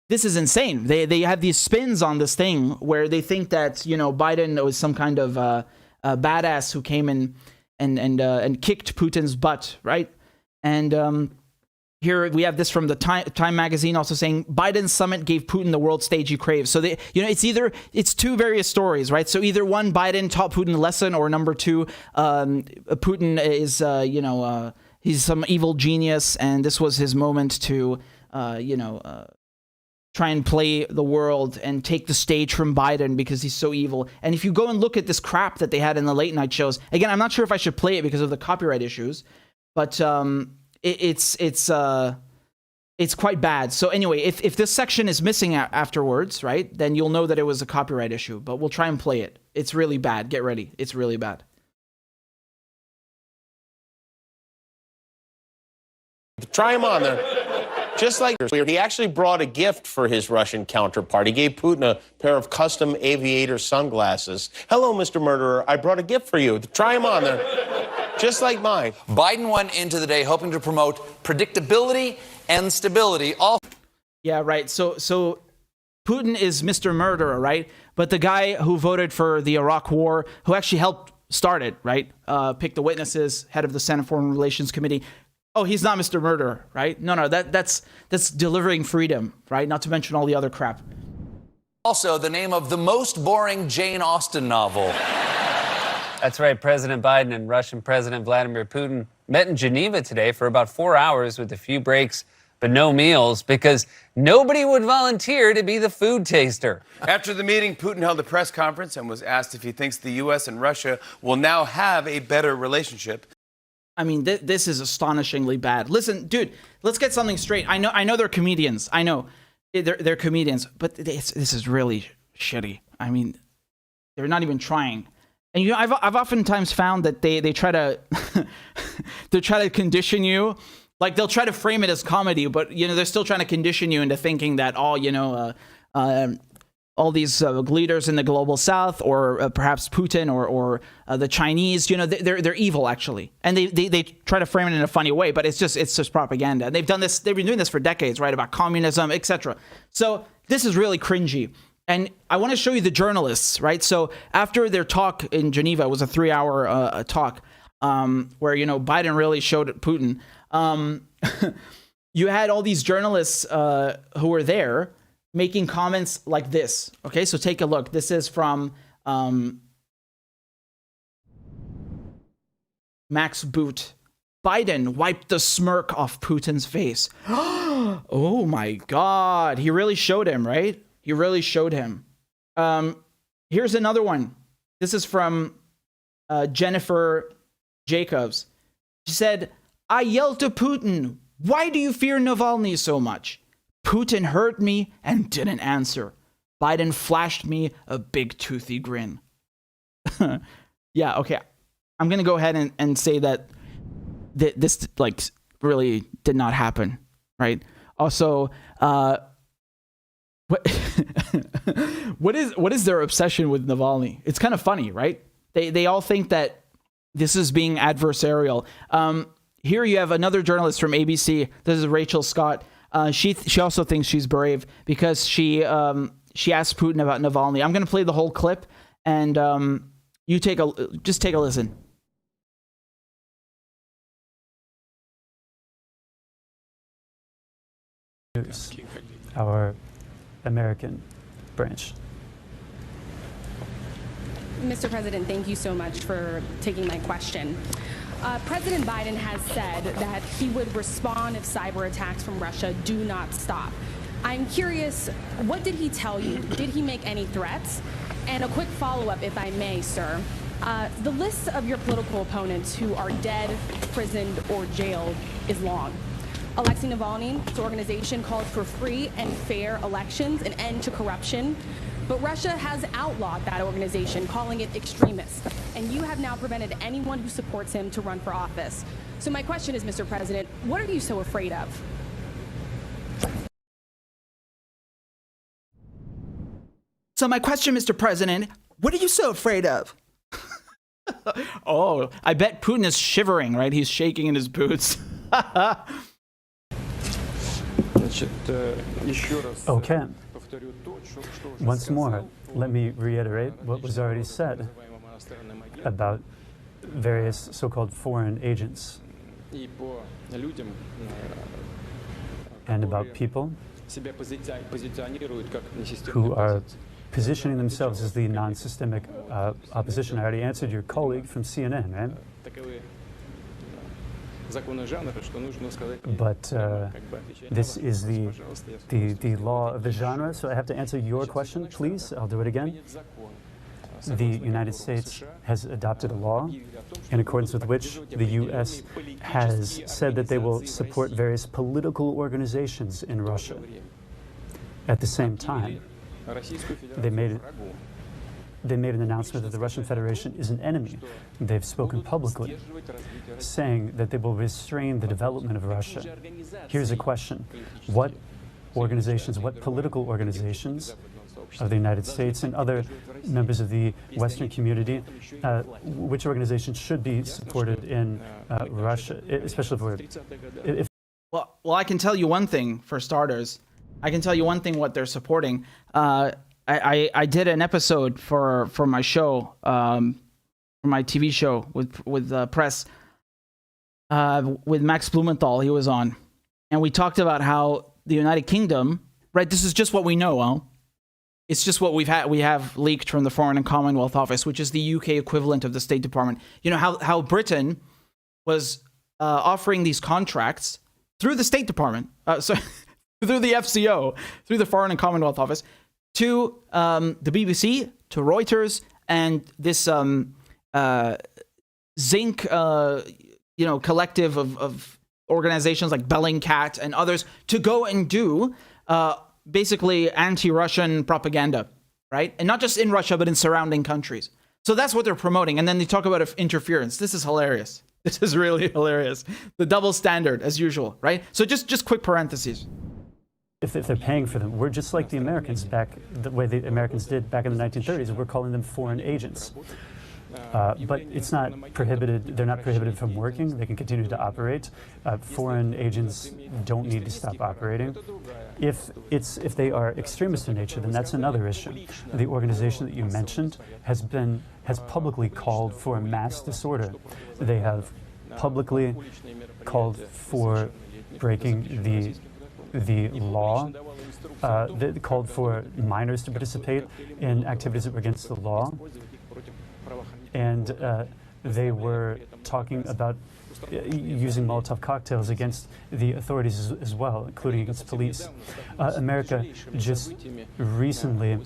this is insane. They have these spins on this thing where they think that, you know, Biden was some kind of a badass who came in and kicked Putin's butt, right? And here we have this from the Time magazine also saying Biden's summit gave Putin the world stage he craves. So they, you know, it's two various stories, right? So either one, Biden taught Putin a lesson, or number two, Putin is he's some evil genius, and this was his moment to try and play the world and take the stage from Biden because he's so evil. And if you go and look at this crap that they had in the late night shows, again, I'm not sure if I should play it because of the copyright issues, but it's quite bad. So anyway, if this section is missing afterwards, right, then you'll know that it was a copyright issue, but we'll try and play it. It's really bad. Get ready. It's really bad. Try him on there. Just like he actually brought a gift for his Russian counterpart. He gave Putin a pair of custom aviator sunglasses. Hello, Mr. Murderer. I brought a gift for you. Try him on there. Just like mine. Biden went into the day hoping to promote predictability and stability. Yeah, right. So Putin is Mr. Murderer, right? But the guy who voted for the Iraq War, who actually helped start it, right? Pick the witnesses, head of the Senate Foreign Relations Committee. Oh, he's not Mr. Murderer, right? No, that's delivering freedom, right? Not to mention all the other crap. Also, the name of the most boring Jane Austen novel. That's right. President Biden and Russian President Vladimir Putin met in Geneva today for about 4 hours with a few breaks but no meals because nobody would volunteer to be the food taster. After the meeting, Putin held a press conference and was asked if he thinks the U.S. and Russia will now have a better relationship. I mean, this is astonishingly bad. Listen, dude, let's get something straight. I know they're comedians. I know they're comedians, but this is really shitty. I mean, they're not even trying. And I've oftentimes found that they try to they try to condition you. Like, they'll try to frame it as comedy, but they're still trying to condition you into thinking that all these leaders in the global south, or perhaps Putin or the Chinese, they're evil, actually. And they try to frame it in a funny way, but it's just propaganda. And they've been doing this for decades, right? About communism, etc. So this is really cringy. And I want to show you the journalists, right? So after their talk in Geneva, it was a 3-hour talk where, Biden really showed Putin. You had all these journalists who were there making comments like this. Okay, so take a look. This is from Max Boot. Biden wiped the smirk off Putin's face. Oh my God. He really showed him, right? He really showed him. Here's another one. This is from Jennifer Jacobs. She said, I yelled to Putin, why do you fear Navalny so much? Putin heard me and didn't answer. Biden flashed me a big toothy grin. Yeah, okay. I'm going to go ahead and say that this really did not happen, right? Also, what is their obsession with Navalny? It's kind of funny, right? They all think that this is being adversarial. Here you have another journalist from ABC. This is Rachel Scott. She also thinks she's brave because she asked Putin about Navalny. I'm going to play the whole clip, and you take a listen. Our American branch. Mr. President, thank you so much for taking my question. President Biden has said that he would respond if cyber attacks from Russia do not stop. I'm curious, what did he tell you? Did he make any threats? And a quick follow-up, if I may, sir. The list of your political opponents who are dead, imprisoned, or jailed is long. Alexei Navalny's organization calls for free and fair elections, an end to corruption. But Russia has outlawed that organization, calling it extremist. And you have now prevented anyone who supports him to run for office. So my question is, Mr. President, what are you so afraid of? So my question, Mr. President, what are you so afraid of? Oh, I bet Putin is shivering, right? He's shaking in his boots. Okay. Once more, let me reiterate what was already said about various so-called foreign agents and about people who are positioning themselves as the non-systemic opposition. I already answered your colleague from CNN, right? But this is the law of the genre, so I have to answer your question, please. I'll do it again. The United States has adopted a law in accordance with which the U.S. has said that they will support various political organizations in Russia. At the same time, they made an announcement that the Russian Federation is an enemy. They've spoken publicly, saying that they will restrain the development of Russia. Here's a question. What organizations, what political organizations of the United States and other members of the Western community, which organizations should be supported in Russia, especially if... Well, I can tell you one thing, for starters. I can tell you one thing what they're supporting. I did an episode for my show, for my TV show with press, with Max Blumenthal. He was on, and we talked about how the United Kingdom, right? This is just what we know. Huh? It's just what we have leaked from the Foreign and Commonwealth Office, which is the UK equivalent of the State Department. You know how Britain was offering these contracts through the State Department, through the FCO, through the Foreign and Commonwealth Office, to the BBC, to Reuters, and this Zinc, collective of organizations like Bellingcat and others to go and do basically anti-Russian propaganda, right? And not just in Russia, but in surrounding countries. So that's what they're promoting. And then they talk about interference. This is hilarious. This is really hilarious. The double standard, as usual, right? So just quick parentheses. If they're paying for them, we're just like the Americans the way the Americans did back in the 1930s. We're calling them foreign agents. But it's not prohibited. They're not prohibited from working. They can continue to operate. Foreign agents don't need to stop operating. If they are extremist in nature, then that's another issue. The organization that you mentioned has publicly called for mass disorder. They have publicly called for breaking the law. They called for minors to participate in activities that were against the law. And they were talking about using Molotov cocktails against the authorities as well, including against police. America just recently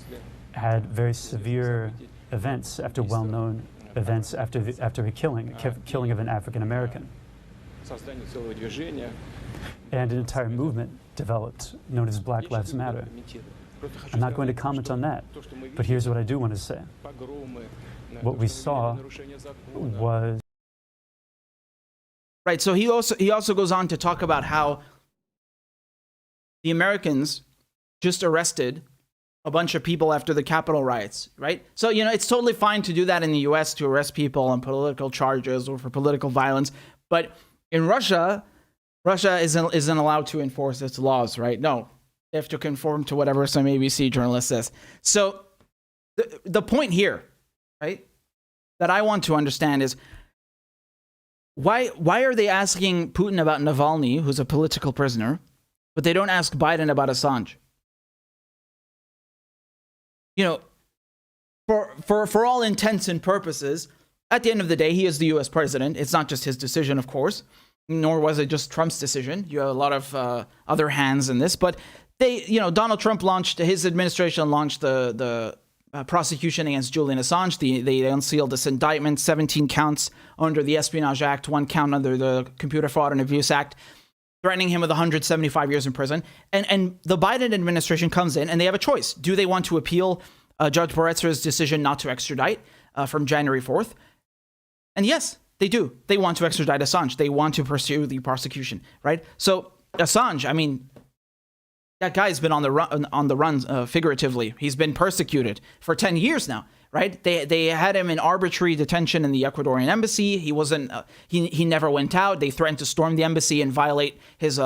had very severe events after well-known events after a killing of an African American. And an entire movement developed known as Black Lives Matter. I'm not going to comment on that, but here's what I do want to say. What we saw was right. So he also goes on to talk about how the Americans just arrested a bunch of people after the Capitol riots, right? So it's totally fine to do that in the U.S. to arrest people on political charges or for political violence, but in Russia isn't allowed to enforce its laws, right? No, they have to conform to whatever some ABC journalist says. So the point here, right, that I want to understand is why are they asking Putin about Navalny, who's a political prisoner, but they don't ask Biden about Assange? For all intents and purposes, at the end of the day, he is the U.S. president. It's not just his decision, of course, nor was it just Trump's decision. You have a lot of other hands in this, but Donald Trump his administration launched the prosecution against Julian Assange. They unsealed this indictment, 17 counts under the Espionage Act, 1 count under the Computer Fraud and Abuse Act, threatening him with 175 years in prison. And the Biden administration comes in and they have a choice. Do they want to appeal Judge Baretzer's decision not to extradite from January 4th? And yes, they do. They want to extradite Assange. They want to pursue the prosecution, right? So Assange, that guy's been on the run figuratively. He's been persecuted for 10 years now, right? They had him in arbitrary detention in the Ecuadorian embassy. He wasn't. He never went out. They threatened to storm the embassy and violate his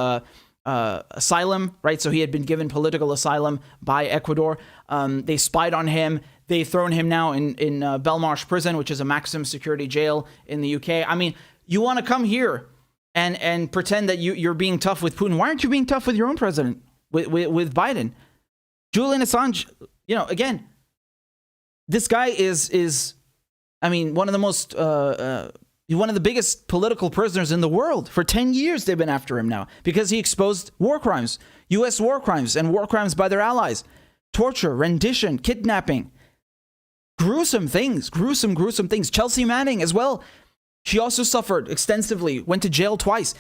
asylum, right? So he had been given political asylum by Ecuador. They spied on him. They've thrown him now in Belmarsh prison, which is a maximum security jail in the UK. You want to come here and pretend that you're being tough with Putin? Why aren't you being tough with your own president? With Biden? Julian Assange, again, this guy is one of the most, one of the biggest political prisoners in the world. For 10 years, they've been after him now because he exposed war crimes, U.S. war crimes and war crimes by their allies, torture, rendition, kidnapping, gruesome things. Chelsea Manning as well. She also suffered extensively, went to jail twice.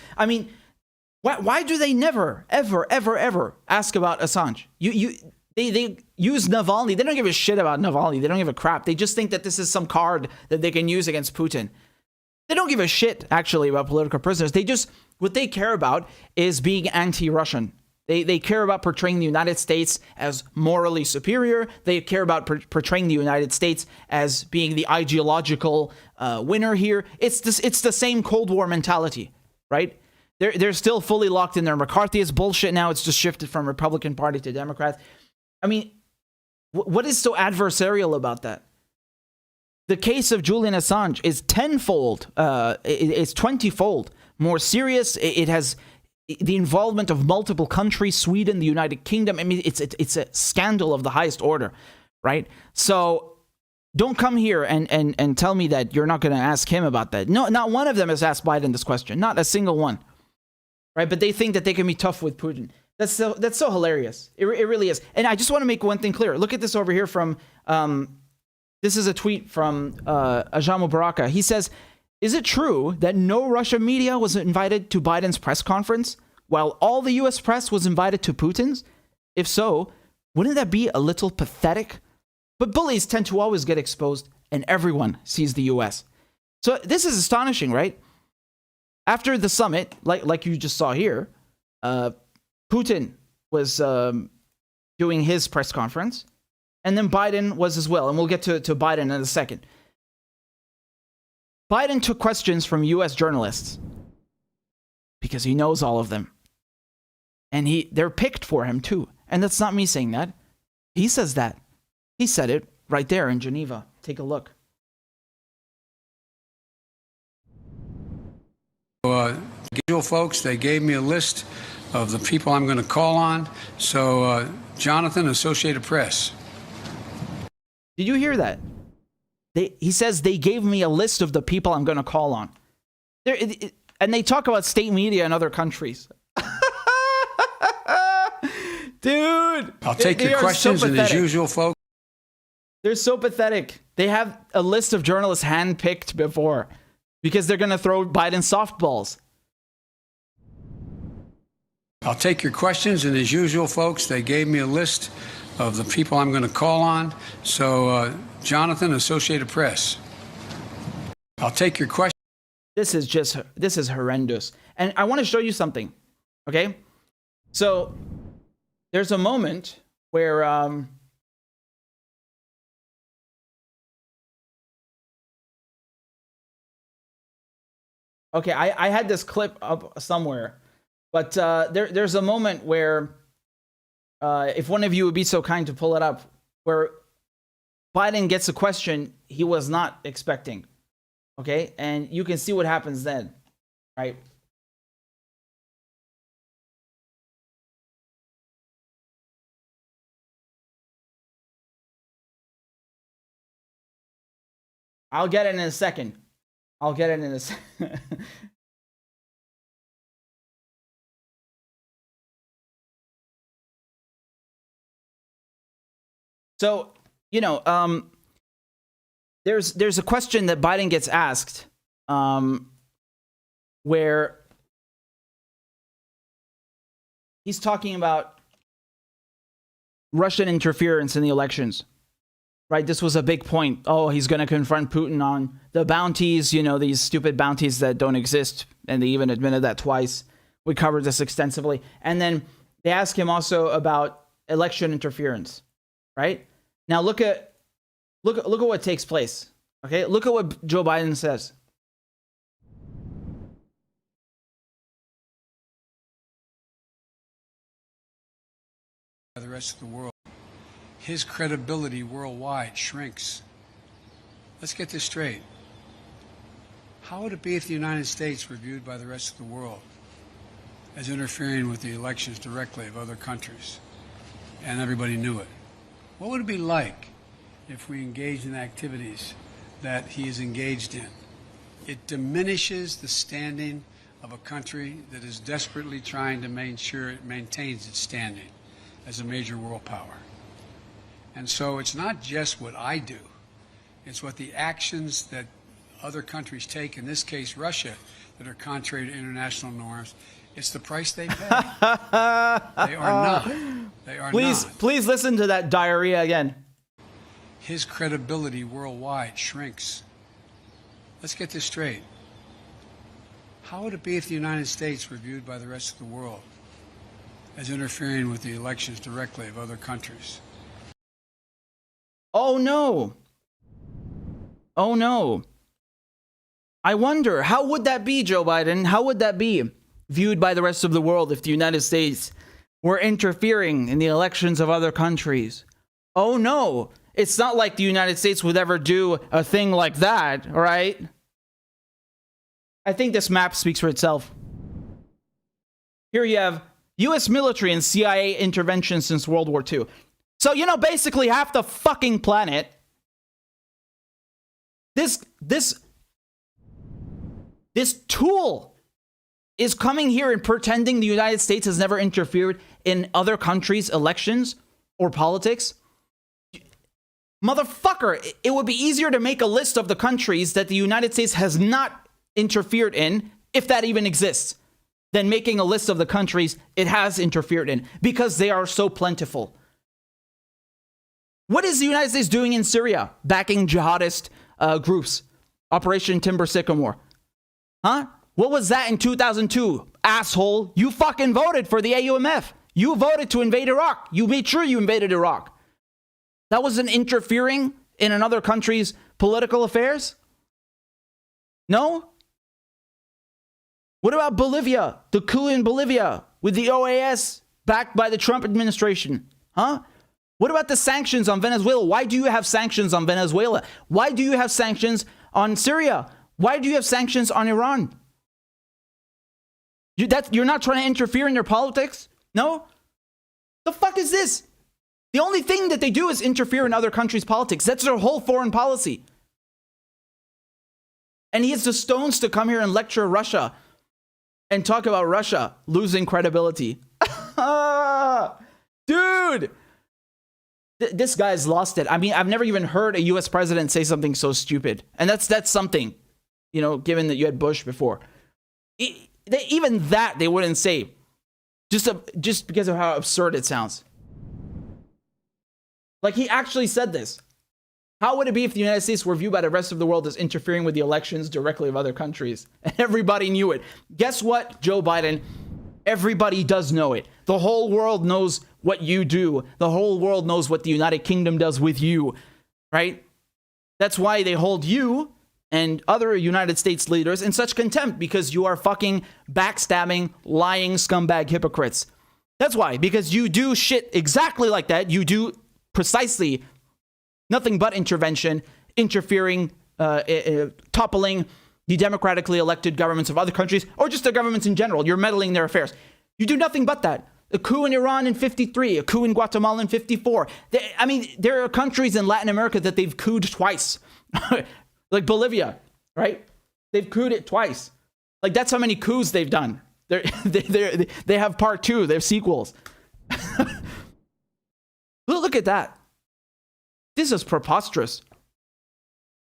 Why do they never, ever ask about Assange? They use Navalny. They don't give a shit about Navalny. They don't give a crap. They just think that this is some card that they can use against Putin. They don't give a shit, actually, about political prisoners. What they care about is being anti-Russian. They care about portraying the United States as morally superior. They care about portraying the United States as being the ideological winner here. It's the same Cold War mentality, right? They're still fully locked in their McCarthyist bullshit now. It's just shifted from Republican Party to Democrat. What is so adversarial about that? The case of Julian Assange is tenfold, it's 20-fold more serious. It has the involvement of multiple countries, Sweden, the United Kingdom. It's a scandal of the highest order, right? So don't come here and tell me that you're not going to ask him about that. No, not one of them has asked Biden this question. Not a single one. right? But they think that they can be tough with Putin. That's so hilarious. It really is. And I just want to make one thing clear. Look at this over here from, this is a tweet from Ajam Mubaraka. He says, is it true that no Russian media was invited to Biden's press conference while all the US press was invited to Putin's? If so, wouldn't that be a little pathetic? But bullies tend to always get exposed and everyone sees the US. So this is astonishing, right? After the summit, like you just saw here, Putin was doing his press conference, and then Biden was as well. And we'll get to Biden in a second. Biden took questions from US journalists because he knows all of them. And they're picked for him too. And that's not me saying that. He says that. He said it right there in Geneva. Take a look. Usual folks, they gave me a list of the people I'm going to call on. So, Jonathan, Associated Press. Did you hear that? He says they gave me a list of the people I'm going to call on. And they talk about state media in other countries. Dude. I'll take your questions, and as usual, folks. They're so pathetic. They have a list of journalists handpicked before because they're going to throw Biden softballs. I'll take your questions, and as usual, folks, they gave me a list of the people I'm going to call on. So, Jonathan, Associated Press. I'll take your questions. This is horrendous. And I want to show you something, okay? So, there's a moment where, okay, I had this clip up somewhere, but there's a moment where, if one of you would be so kind to pull it up, where Biden gets a question he was not expecting, okay? And you can see what happens then, right? I'll get it in a second. So, you know, there's a question that Biden gets asked, where he's talking about Russian interference in the elections. Right, this was a big point. Oh, he's going to confront Putin on the bounties, you know, these stupid bounties that don't exist. And they even admitted that twice. We covered this extensively. And then they ask him also about election interference, right? Now look at what takes place. Okay, look at what Joe Biden says. The rest of the world. His credibility worldwide shrinks. Let's get this straight. How would it be if the United States were viewed by the rest of the world as interfering with the elections directly of other countries and everybody knew it? What would it be like if we engaged in activities that he is engaged in? It diminishes the standing of a country that is desperately trying to make sure it maintains its standing as a major world power. And so it's not just what I do, it's what the actions that other countries take, in this case Russia, that are contrary to international norms. It's the price they pay. They are not. Please listen to that diarrhea again. His credibility worldwide shrinks. Let's get this straight. How would it be if the United States were viewed by the rest of the world as interfering with the elections directly of other countries? Oh no. Oh no. I wonder, how would that be, Joe Biden? How would that be viewed by the rest of the world if the United States were interfering in the elections of other countries? Oh no. It's not like the United States would ever do a thing like that, right? I think this map speaks for itself. Here you have US military and CIA intervention since World War II. So, you know, basically half the fucking planet, this tool is coming here and pretending the United States has never interfered in other countries' elections or politics. Motherfucker, it would be easier to make a list of the countries that the United States has not interfered in, if that even exists, than making a list of the countries it has interfered in, because they are so plentiful. What is the United States doing in Syria, backing jihadist groups? Operation Timber Sycamore. Huh? What was that in 2002? Asshole, you fucking voted for the AUMF. You voted to invade Iraq. You made sure you invaded Iraq. That wasn't interfering in another country's political affairs? No? What about Bolivia? The coup in Bolivia with the OAS backed by the Trump administration? Huh? What about the sanctions on Venezuela? Why do you have sanctions on Venezuela? Why do you have sanctions on Syria? Why do you have sanctions on Iran? You're not trying to interfere in their politics? No? The fuck is this? The only thing that they do is interfere in other countries' politics. That's their whole foreign policy. And he has the stones to come here and lecture Russia and talk about Russia losing credibility. Dude! This guy's lost it. I mean, I've never even heard a US president say something so stupid. And that's something, you know, given that you had Bush before. Even that they wouldn't say, just because of how absurd it sounds. Like, he actually said this. How would it be if the United States were viewed by the rest of the world as interfering with the elections directly of other countries? And everybody knew it. Guess what, Joe Biden? Everybody does know it. The whole world knows what you do. The whole world knows what the United Kingdom does with you, right? That's why they hold you and other United States leaders in such contempt, because you are fucking backstabbing, lying scumbag hypocrites. That's why, because you do shit exactly like that. You do precisely nothing but intervention, interfering, toppling the democratically elected governments of other countries, or just the governments in general. You're meddling in their affairs. You do nothing but that. A coup in Iran in 53, a coup in Guatemala in 54. I mean, there are countries in Latin America that they've couped twice. Like Bolivia, right? They've couped it twice. Like, that's how many coups they've done. They have part two. They have sequels. Look at that. This is preposterous.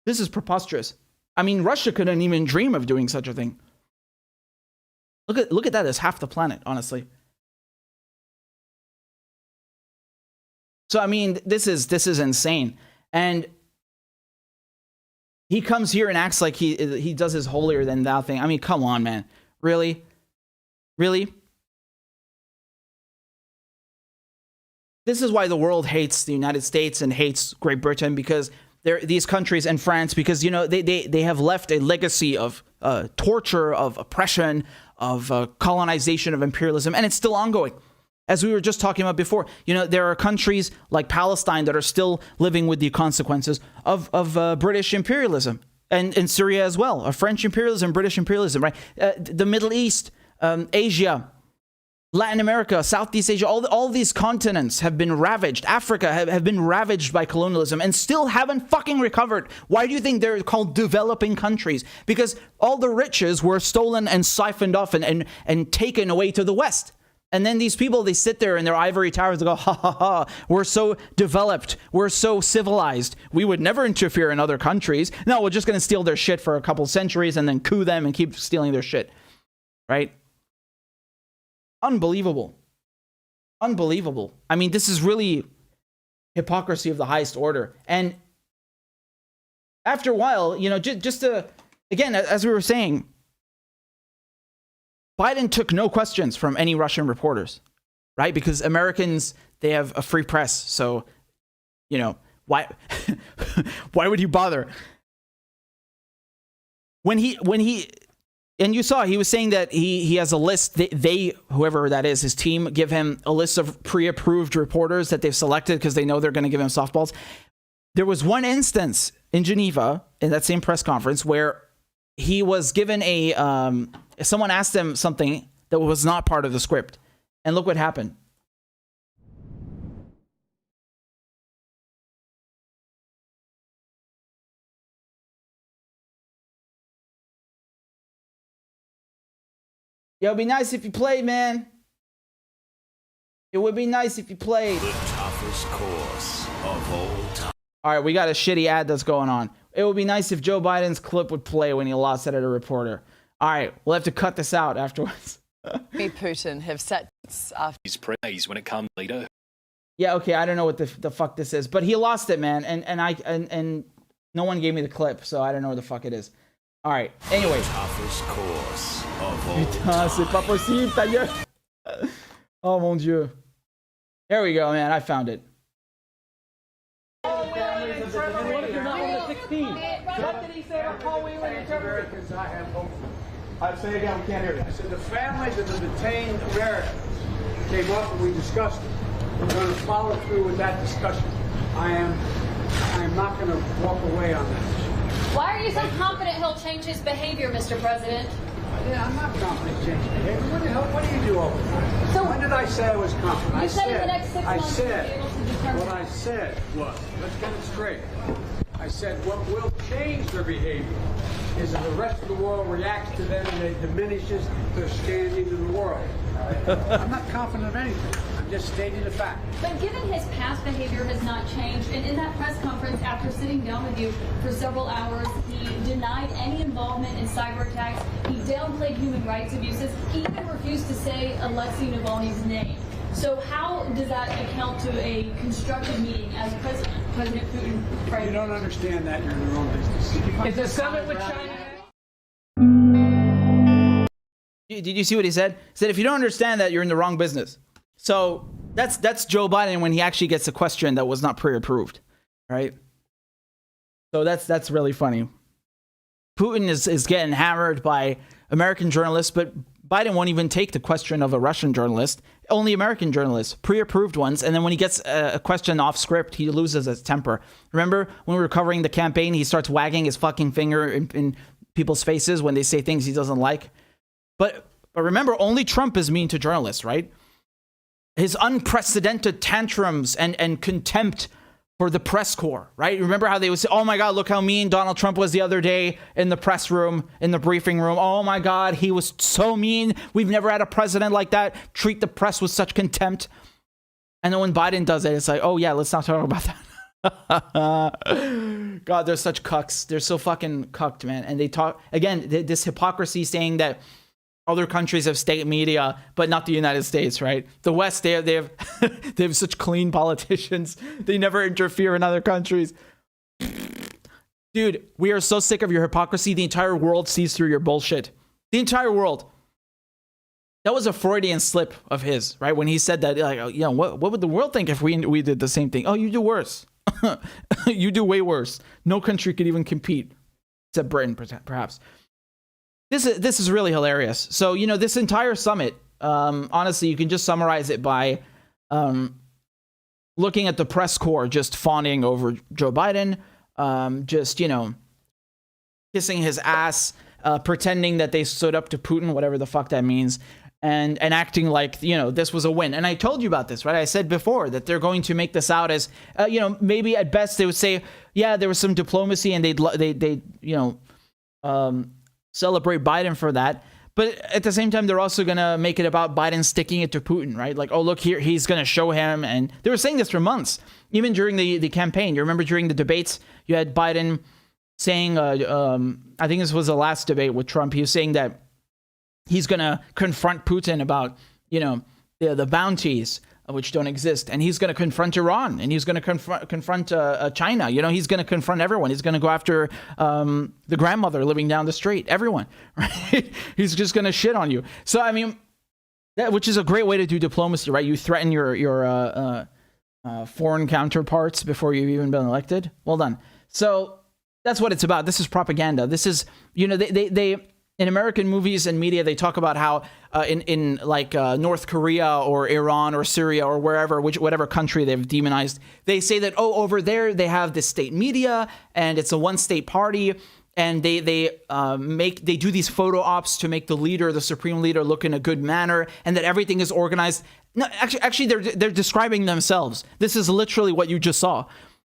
This is preposterous. I mean, Russia couldn't even dream of doing such a thing. Look at that as half the planet, honestly. So, I mean, this is insane. And he comes here and acts like he does his holier than thou thing. I mean, come on, man. Really? Really? This is why the world hates the United States and hates Great Britain, because these countries, and France, because, you know, they have left a legacy of torture, of oppression, of colonization, of imperialism, and it's still ongoing. As we were just talking about before, you know, there are countries like Palestine that are still living with the consequences of British imperialism, and in Syria as well, of French imperialism, British imperialism, right? The Middle East, Asia, Latin America, Southeast Asia, all these continents have been ravaged. Africa have been ravaged by colonialism and still haven't fucking recovered. Why do you think they're called developing countries? Because all the riches were stolen and siphoned off and taken away to the West. And then these people, they sit there in their ivory towers and go, ha ha ha, we're so developed, we're so civilized, we would never interfere in other countries. No, we're just going to steal their shit for a couple centuries and then coup them and keep stealing their shit, right? Unbelievable. Unbelievable. I mean, this is really hypocrisy of the highest order. And after a while, you know, just to, again, as we were saying, Biden took no questions from any Russian reporters, right? Because Americans, they have a free press. So, you know, why would you bother? When he, and you saw, he was saying that he has a list, they, whoever that is, his team, give him a list of pre-approved reporters that they've selected because they know they're going to give him softballs. There was one instance in Geneva, in that same press conference, where he was given someone asked him something that was not part of the script. And look what happened. Yo, it'd be nice if you played, man. It would be nice if you played. The toughest course of all time. All right, we got a shitty ad that's going on. It would be nice if Joe Biden's clip would play when he lost that at a reporter. All right, we'll have to cut this out afterwards. Putin have set after his praise when it comes leader. Yeah, okay, I don't know what the fuck this is, but he lost it, man, and no one gave me the clip, so I don't know what the fuck it is. All right, anyway. The toughest course of all Putain, c'est pas possible, ta gueule. Oh mon Dieu. There we go, man. I found it. What did he say about Paul Whelan interpreting? I have hope. I say again, we can't hear you. I said the families of the detained Americans came up and we discussed it. We're going to follow through with that discussion. I am not going to walk away on that issue. Why are you so confident he'll change his behavior, Mr. President? Yeah, I'm not confident changing behavior. What the hell? What do you do over there? So when did I say I was confident? You said in the next 6 months you'll be able to determine. What I said was, let's get it straight. I said what will change their behavior is if the rest of the world reacts to them and it diminishes their standing in the world. I'm not confident of anything. I'm just stating the fact. But given his past behavior has not changed, and in that press conference after sitting down with you for several hours, he denied any involvement in cyber attacks. He downplayed human rights abuses. He even refused to say Alexei Navalny's name. So how does that account to a constructive meeting as President Putin? You don't understand that. You're in the wrong business. Is the summit with China? Did you see what he said? He said, if you don't understand that, you're in the wrong business. So that's Joe Biden when he actually gets a question that was not pre-approved, right? So that's really funny. Putin is getting hammered by American journalists, but Biden won't even take the question of a Russian journalist. Only American journalists, pre-approved ones. And then when he gets a question off script, he loses his temper. Remember when we were covering the campaign, he starts wagging his fucking finger in people's faces when they say things he doesn't like. But remember, only Trump is mean to journalists, right? His unprecedented tantrums and contempt for the press corps, right? Remember how they would say, oh my God, look how mean Donald Trump was the other day in the press room, in the briefing room. Oh my God, he was so mean. We've never had a president like that treat the press with such contempt. And then when Biden does it, it's like, oh yeah, let's not talk about that. God, they're such cucks. They're so fucking cucked, man. And they talk, again, this hypocrisy saying that other countries have state media, but not the United States, right? The West, they have such clean politicians. They never interfere in other countries. Dude, we are so sick of your hypocrisy. The entire world sees through your bullshit. The entire world. That was a Freudian slip of his, right? When he said that, like, you know, what would the world think if we did the same thing? Oh, you do worse. You do way worse. No country could even compete, except Britain, perhaps. This is really hilarious. So, you know, this entire summit, honestly, you can just summarize it by looking at the press corps just fawning over Joe Biden, just, you know, kissing his ass, pretending that they stood up to Putin, whatever the fuck that means, and acting like, you know, this was a win. And I told you about this, right? I said before that they're going to make this out as, you know, maybe at best they would say, yeah, there was some diplomacy and they'd you know, celebrate Biden for that. But at the same time, they're also going to make it about Biden sticking it to Putin, right? Like, oh, look here, he's going to show him. And they were saying this for months, even during the campaign. You remember during the debates, you had Biden saying, I think this was the last debate with Trump. He was saying that he's going to confront Putin about, you know, the bounties, which don't exist. And he's going to confront Iran, and he's going to confront China. You know, he's going to confront everyone. He's going to go after the grandmother living down the street, everyone, right? He's just going to shit on you. So, I mean, which is a great way to do diplomacy, right? You threaten your foreign counterparts before you've even been elected. Well done. So that's what it's about. This is propaganda. This is, you know, they in American movies and media, they talk about how in North Korea or Iran or Syria or wherever, whatever country they've demonized, they say that, oh, over there they have this state media and it's a one-state party, and they do these photo ops to make the leader, the supreme leader, look in a good manner, and that everything is organized. No, actually, they're describing themselves. This is literally what you just saw.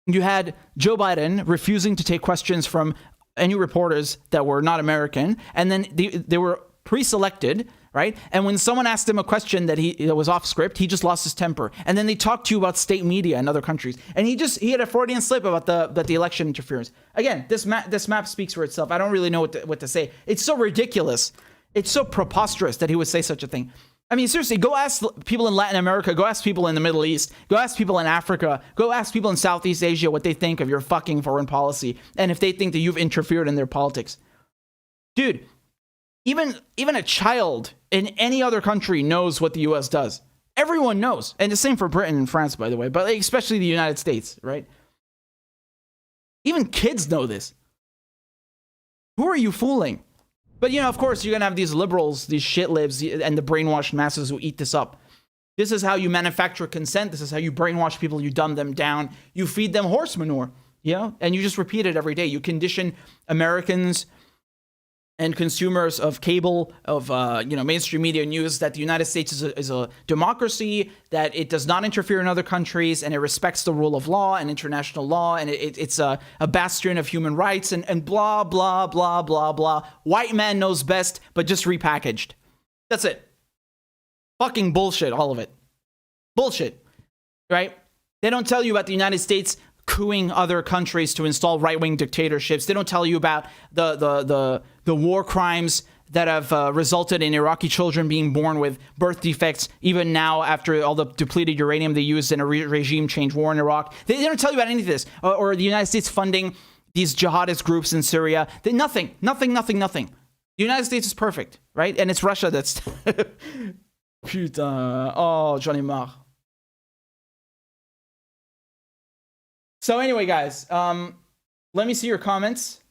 You had Joe Biden refusing to take questions from any reporters that were not American, and then they were pre-selected, right? And when someone asked him a question that was off script, he just lost his temper. And then they talked to you about state media in other countries. And he had a Freudian slip about the election interference. Again, this map speaks for itself. I don't really know what to say. It's so ridiculous. It's so preposterous that he would say such a thing. I mean, seriously, go ask people in Latin America, go ask people in the Middle East, go ask people in Africa, go ask people in Southeast Asia what they think of your fucking foreign policy and if they think that you've interfered in their politics. Dude, even a child in any other country knows what the US does. Everyone knows. And the same for Britain and France, by the way, but especially the United States, right? Even kids know this. Who are you fooling? But, you know, of course, you're going to have these liberals, these shit libs, and the brainwashed masses who eat this up. This is how you manufacture consent. This is how you brainwash people. You dumb them down. You feed them horse manure, you know? And you just repeat it every day. You condition Americans and consumers of cable, of mainstream media news, that the United States is a democracy, that it does not interfere in other countries, and it respects the rule of law and international law, and it's a bastion of human rights, and blah, blah, blah, blah, blah. White man knows best, but just repackaged. That's it. Fucking bullshit, all of it. Bullshit, right? They don't tell you about the United States cooing other countries to install right-wing dictatorships. They don't tell you about the war crimes that have resulted in Iraqi children being born with birth defects, even now after all the depleted uranium they used in a regime change war in Iraq. They don't tell you about any of this. Or the United States funding these jihadist groups in Syria. Nothing. The United States is perfect, right? And it's Russia that's... Putain. Oh, j'en ai marre. So anyway, guys, let me see your comments.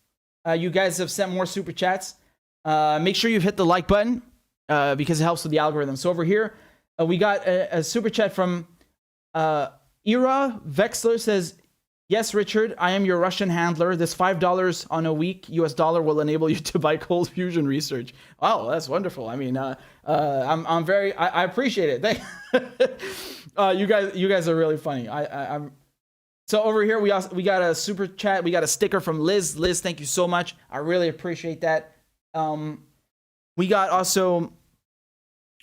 You guys have sent more super chats. Make sure you hit the like button because it helps with the algorithm. So over here, we got a super chat from Ira Vexler says, "Yes, Richard, I am your Russian handler. This $5 on a week US dollar will enable you to buy Cold Fusion research." Oh, that's wonderful. I mean, I'm very, I appreciate it. You guys are really funny. I'm. So over here, we got a super chat. We got a sticker from Liz. Liz, thank you so much. I really appreciate that. We got also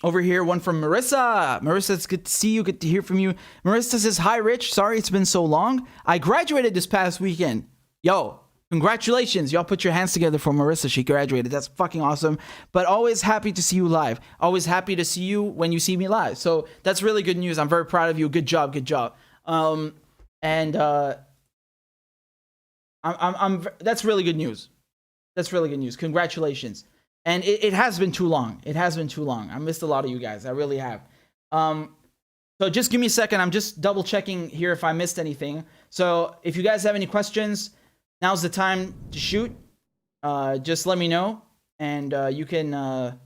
over here one from Marissa. Marissa, it's good to see you. Good to hear from you. Marissa says, "Hi, Rich. Sorry it's been so long. I graduated this past weekend." Yo, congratulations. Y'all put your hands together for Marissa. She graduated. That's fucking awesome. But always happy to see you live. Always happy to see you when you see me live. So that's really good news. I'm very proud of you. Good job. Good job. And that's really good news. That's really good news. Congratulations. And it has been too long. It has been too long. I missed a lot of you guys. I really have. So just give me a second. I'm just double checking here if I missed anything. So if you guys have any questions, now's the time to shoot. Just let me know. And you can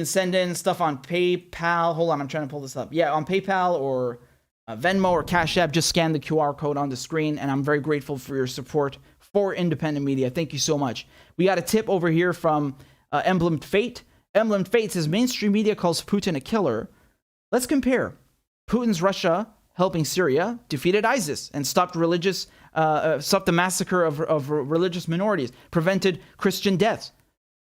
send in stuff on PayPal. Hold on, I'm trying to pull this up. Yeah, on PayPal or Venmo or Cash App. Just scan the QR code on the screen. And I'm very grateful for your support for independent media. Thank you so much. We got a tip over here from Emblemed Fate. Emblemed Fate says, mainstream media calls Putin a killer. Let's compare. Putin's Russia helping Syria defeated ISIS and stopped the massacre of religious minorities, prevented Christian deaths.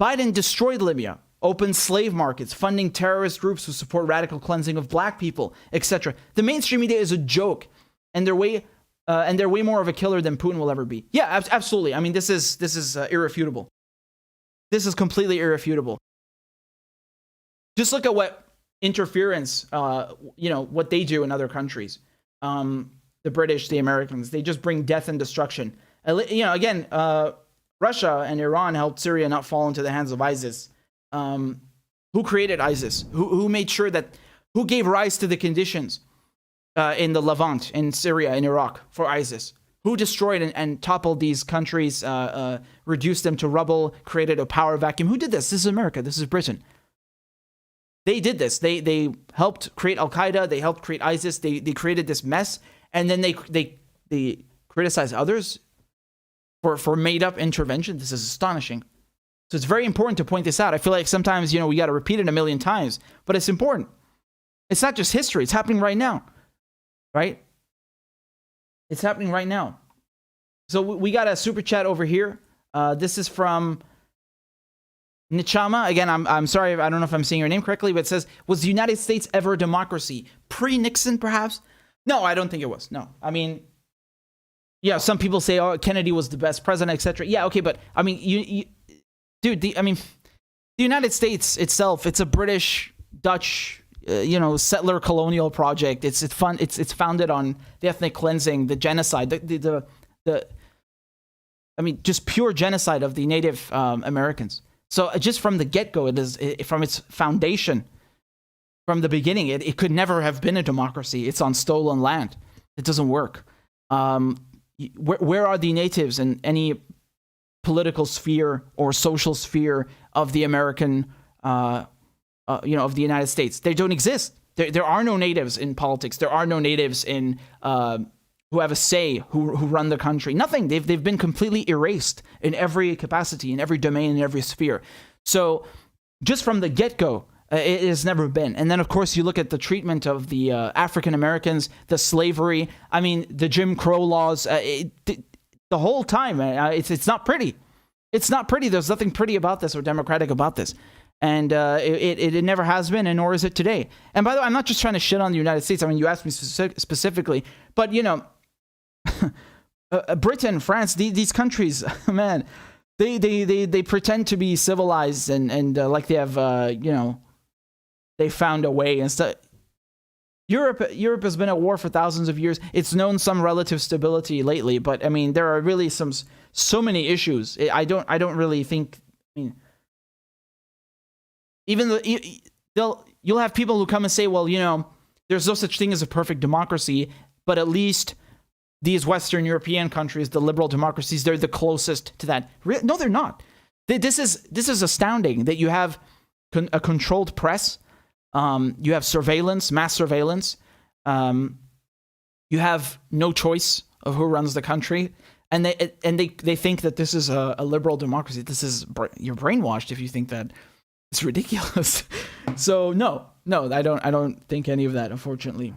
Biden destroyed Libya, opened slave markets, funding terrorist groups who support radical cleansing of black people, etc. The mainstream media is a joke, and they're way more of a killer than Putin will ever be. Yeah, absolutely. I mean, this is irrefutable. This is completely irrefutable. Just look at what interference, what they do in other countries. The British, the Americans, they just bring death and destruction. Again, Russia and Iran helped Syria not fall into the hands of ISIS. Who created ISIS? Who made sure that, who gave rise to the conditions in the Levant, in Syria, in Iraq for ISIS? Who destroyed and toppled these countries, reduced them to rubble, created a power vacuum? Who did this? This is America. This is Britain. They did this. They helped create Al-Qaeda. They helped create ISIS. They created this mess. And then they criticize others for made-up intervention. This is astonishing. So it's very important to point this out. I feel like sometimes, we got to repeat it a million times. But it's important. It's not just history. It's happening right now. Right? It's happening right now. So we got a super chat over here. This is from Nichama, again, I'm sorry, I don't know if I'm saying your name correctly, but it says, was the United States ever a democracy? Pre-Nixon, perhaps? No, I don't think it was. No. I mean, yeah, some people say, oh, Kennedy was the best president, etc. Yeah, okay, but I mean, dude, the United States itself, it's a British, Dutch, settler colonial project. It's founded on the ethnic cleansing, the genocide, just pure genocide of the Native Americans. So just from the get-go, from its foundation, from the beginning, it could never have been a democracy. It's on stolen land. It doesn't work. Where are the natives in any political sphere or social sphere of the American, of the United States? They don't exist. There are no natives in politics. There are no natives in who have a say, who run the country. Nothing. They've been completely erased in every capacity, in every domain, in every sphere. So just from the get-go, it has never been. And then, of course, you look at the treatment of the African Americans, the slavery. I mean, the Jim Crow laws. The whole time, it's not pretty. It's not pretty. There's nothing pretty about this or democratic about this. And it never has been, and nor is it today. And by the way, I'm not just trying to shit on the United States. I mean, you asked me specifically, but Britain, France, these countries, man, they pretend to be civilized and like they have, they found a way and stuff. Europe has been at war for thousands of years. It's known some relative stability lately, but I mean, there are really so many issues. I don't really think. I mean, even you'll have people who come and say, well, there's no such thing as a perfect democracy, but at least these Western European countries, the liberal democracies, they're the closest to that. No, they're not. This is astounding that you have a controlled press. You have surveillance, mass surveillance. You have no choice of who runs the country, and they think that this is a liberal democracy. You're brainwashed if you think that. It's ridiculous. So no, I don't think any of that, unfortunately.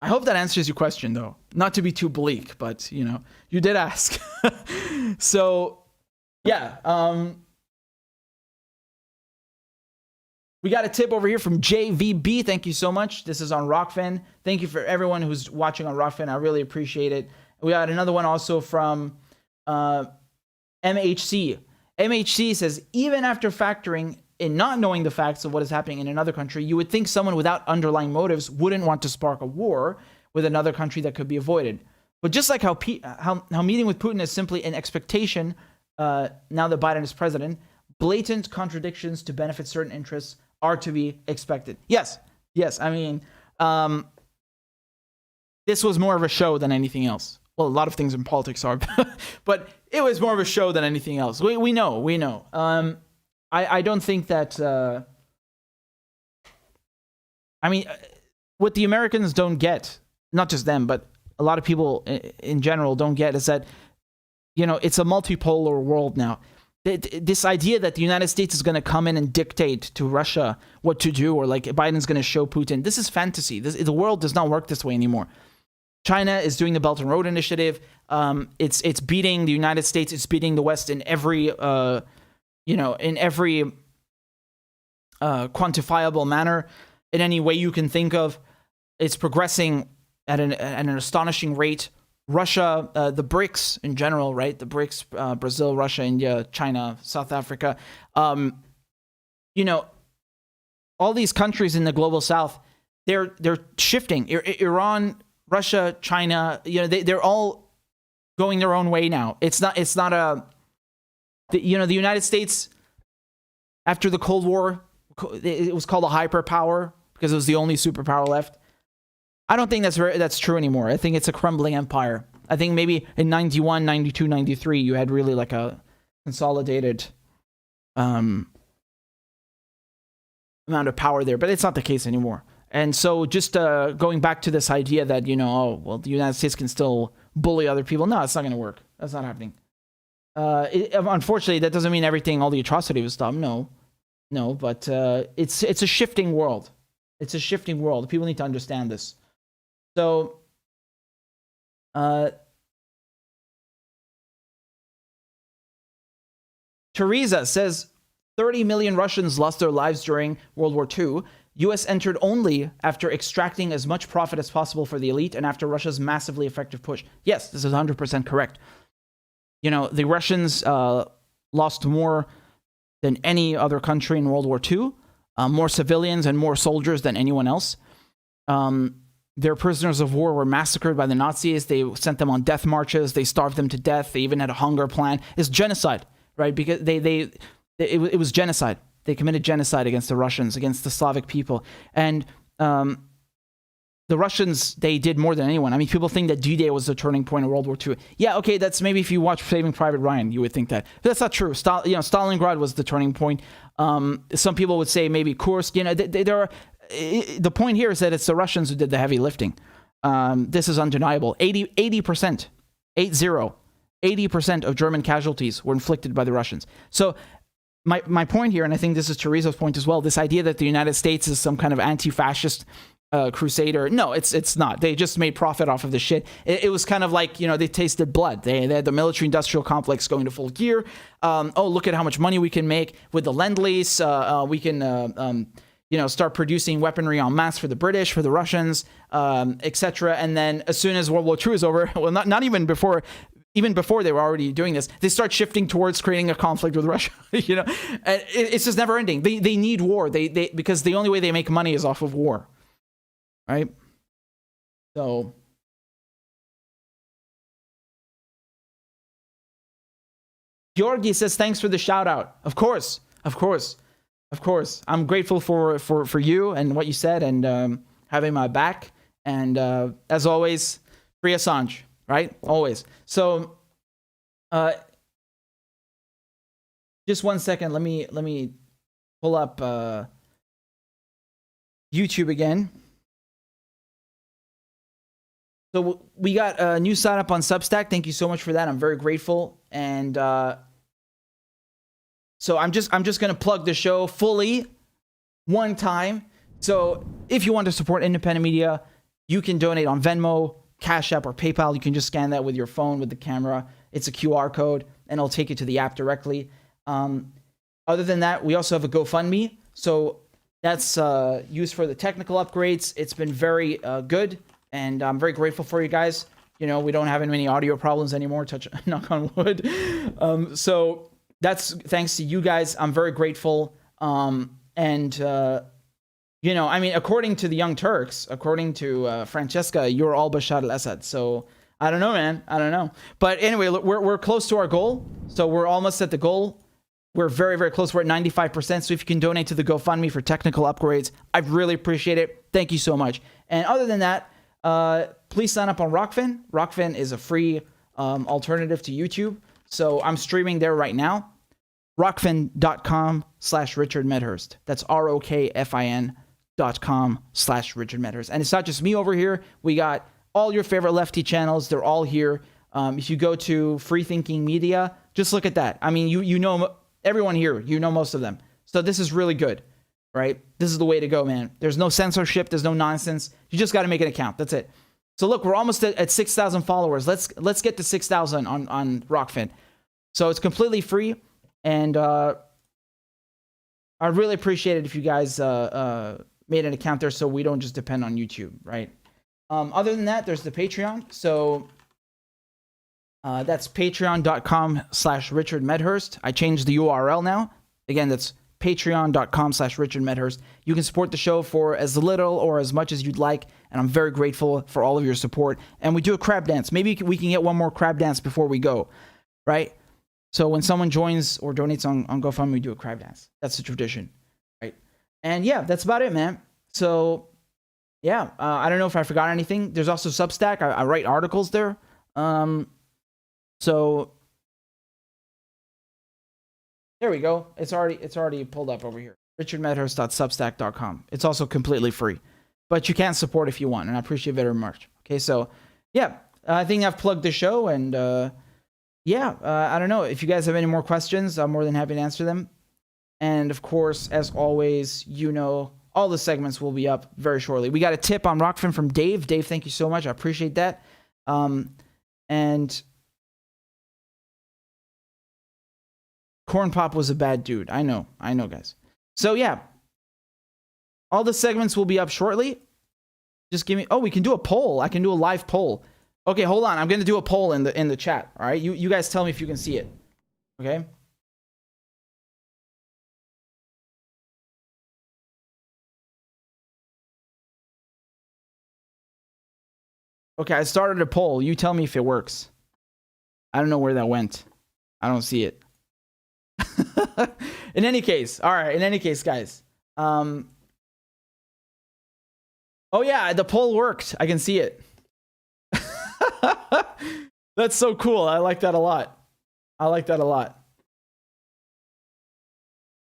I hope that answers your question, though. Not to be too bleak, but you did ask. So yeah. We got a tip over here from JVB. Thank you so much. This is on Rockfin. Thank you for everyone who's watching on Rockfin. I really appreciate it. We got another one also from MHC. MHC says, even after factoring in not knowing the facts of what is happening in another country, you would think someone without underlying motives wouldn't want to spark a war with another country that could be avoided. But just like how meeting with Putin is simply an expectation now that Biden is president, blatant contradictions to benefit certain interests are to be expected. Yes. I mean, this was more of a show than anything else. Well, a lot of things in politics are, but it was more of a show than anything else. We know. I don't think that. I mean, what the Americans don't get, not just them, but a lot of people in general don't get, is that it's a multipolar world now. This idea that the United States is going to come in and dictate to Russia what to do, or like Biden's going to show Putin, this is fantasy. The world does not work this way anymore. China is doing the Belt and Road Initiative. It's beating the United States. It's beating the West in every quantifiable manner, in any way you can think of. It's progressing at an astonishing rate. Russia, the BRICS in general, right? The BRICS, Brazil, Russia, India, China, South Africa. All these countries in the global South, they're shifting. Iran, Russia, China, they're all going their own way now. It's not the United States, after the Cold War, it was called a hyperpower because it was the only superpower left. I don't think that's true anymore. I think it's a crumbling empire. I think maybe in 91, 92, 93, you had really like a consolidated amount of power there, but it's not the case anymore. And so just going back to this idea that, the United States can still bully other people. No, it's not going to work. That's not happening. Unfortunately, that doesn't mean all the atrocity was stopped. No, but it's a shifting world. It's a shifting world. People need to understand this. So, Teresa says 30 million Russians lost their lives during World War II. U.S. entered only after extracting as much profit as possible for the elite and after Russia's massively effective push. Yes, this is 100% correct. You know, the Russians lost more than any other country in World War II, more civilians and more soldiers than anyone else. Their prisoners of war were massacred by the Nazis. They sent them on death marches. They starved them to death. They even had a hunger plan. It's genocide, right? Because it was genocide. They committed genocide against the Russians, against the Slavic people. And the Russians, they did more than anyone. I mean, people think that D-Day was the turning point in World War II. Yeah, okay, that's maybe if you watch Saving Private Ryan, you would think that. But that's not true. Stalingrad was the turning point. Some people would say maybe Kursk. You know, the point here is that it's the Russians who did the heavy lifting. This is undeniable. 80% of German casualties were inflicted by the Russians. So my point here, and I think this is Teresa's point as well, this idea that the United States is some kind of anti-fascist crusader. No, it's not. They just made profit off of this shit. It was kind of like, you know, they tasted blood. They had the military-industrial complex going to full gear. Oh, look at how much money we can make with the Lend-Lease. We can, you know, start producing weaponry en masse for the British, for the Russians, etc. And then as soon as World War II is over, well, not even before. Even before they were already doing this, they start shifting towards creating a conflict with Russia. You know, and it's just never ending. They need war. Because the only way they make money is off of war, right? So, Georgi says thanks for the shout out. Of course. I'm grateful for you and what you said and having my back. And as always, free Assange. Right? Always. So, just 1 second. Let me pull up YouTube again. So we got a new sign up on Substack. Thank you so much for that. I'm very grateful. And so I'm just gonna plug the show fully one time. So if you want to support independent media, you can donate on Venmo, Cash App, or PayPal. You can just scan that with your phone with the camera. It's a QR code, and it'll take you to the app directly. Other than that, we also have a GoFundMe. So that's used for the technical upgrades. It's been very good, and I'm very grateful for you guys. You know, we don't have any audio problems anymore. Knock on wood. So that's thanks to you guys. I'm very grateful. You know, I mean, according to the Young Turks, according to Francesca, you're all Bashar al-Assad. So I don't know, man. I don't know. But anyway, we're close to our goal. So we're almost at the goal. We're very, very close. We're at 95%. So if you can donate to the GoFundMe for technical upgrades, I really appreciate it. Thank you so much. And other than that, please sign up on Rockfin. Rockfin is a free alternative to YouTube. So I'm streaming there right now. Rockfin.com/Richard Medhurst. That's ROKFIN.com/Richard Medhurst. And it's not just me over here. We got all your favorite lefty channels. They're all here. If you go to Free Thinking Media, just look at that. I mean, you know everyone here. You know most of them. So this is really good, right? This is the way to go, man. There's no censorship. There's no nonsense. You just got to make an account. That's it. So look, we're almost at 6,000 followers. Let's get to 6,000 on Rockfin. So it's completely free. And I'd really appreciate it if you guys made an account there so we don't just depend on YouTube, right? Other than that, there's the Patreon. So that's patreon.com/Richard Medhurst. I changed the URL now. Again, that's patreon.com/Richard Medhurst. You can support the show for as little or as much as you'd like. And I'm very grateful for all of your support. And we do a crab dance. Maybe we can get one more crab dance before we go, right? So when someone joins or donates on GoFundMe, we do a crab dance. That's the tradition, right? And yeah, that's about it, man. So yeah, I don't know if I forgot anything. There's also Substack. I write articles there. So there we go. It's already pulled up over here. richardmedhurst.substack.com. It's also completely free, but you can support if you want, and I appreciate it very much. Okay, so yeah, I think I've plugged the show, and yeah, I don't know. If you guys have any more questions, I'm more than happy to answer them. And of course, as always, you know, all the segments will be up very shortly. We got a tip on Rockfin from Dave. Dave, thank you so much. I appreciate that. And Corn Pop was a bad dude. I know, guys. So yeah, all the segments will be up shortly. Just give me. Oh, we can do a poll. I can do a live poll. Okay, hold on. I'm gonna do a poll in the chat. All right, you guys tell me if you can see it. Okay. Okay, I started a poll. You tell me if it works. I don't know where that went. I don't see it. In any case, all right. In any case, guys. Oh yeah, the poll worked. I can see it. That's so cool. I like that a lot. I like that a lot.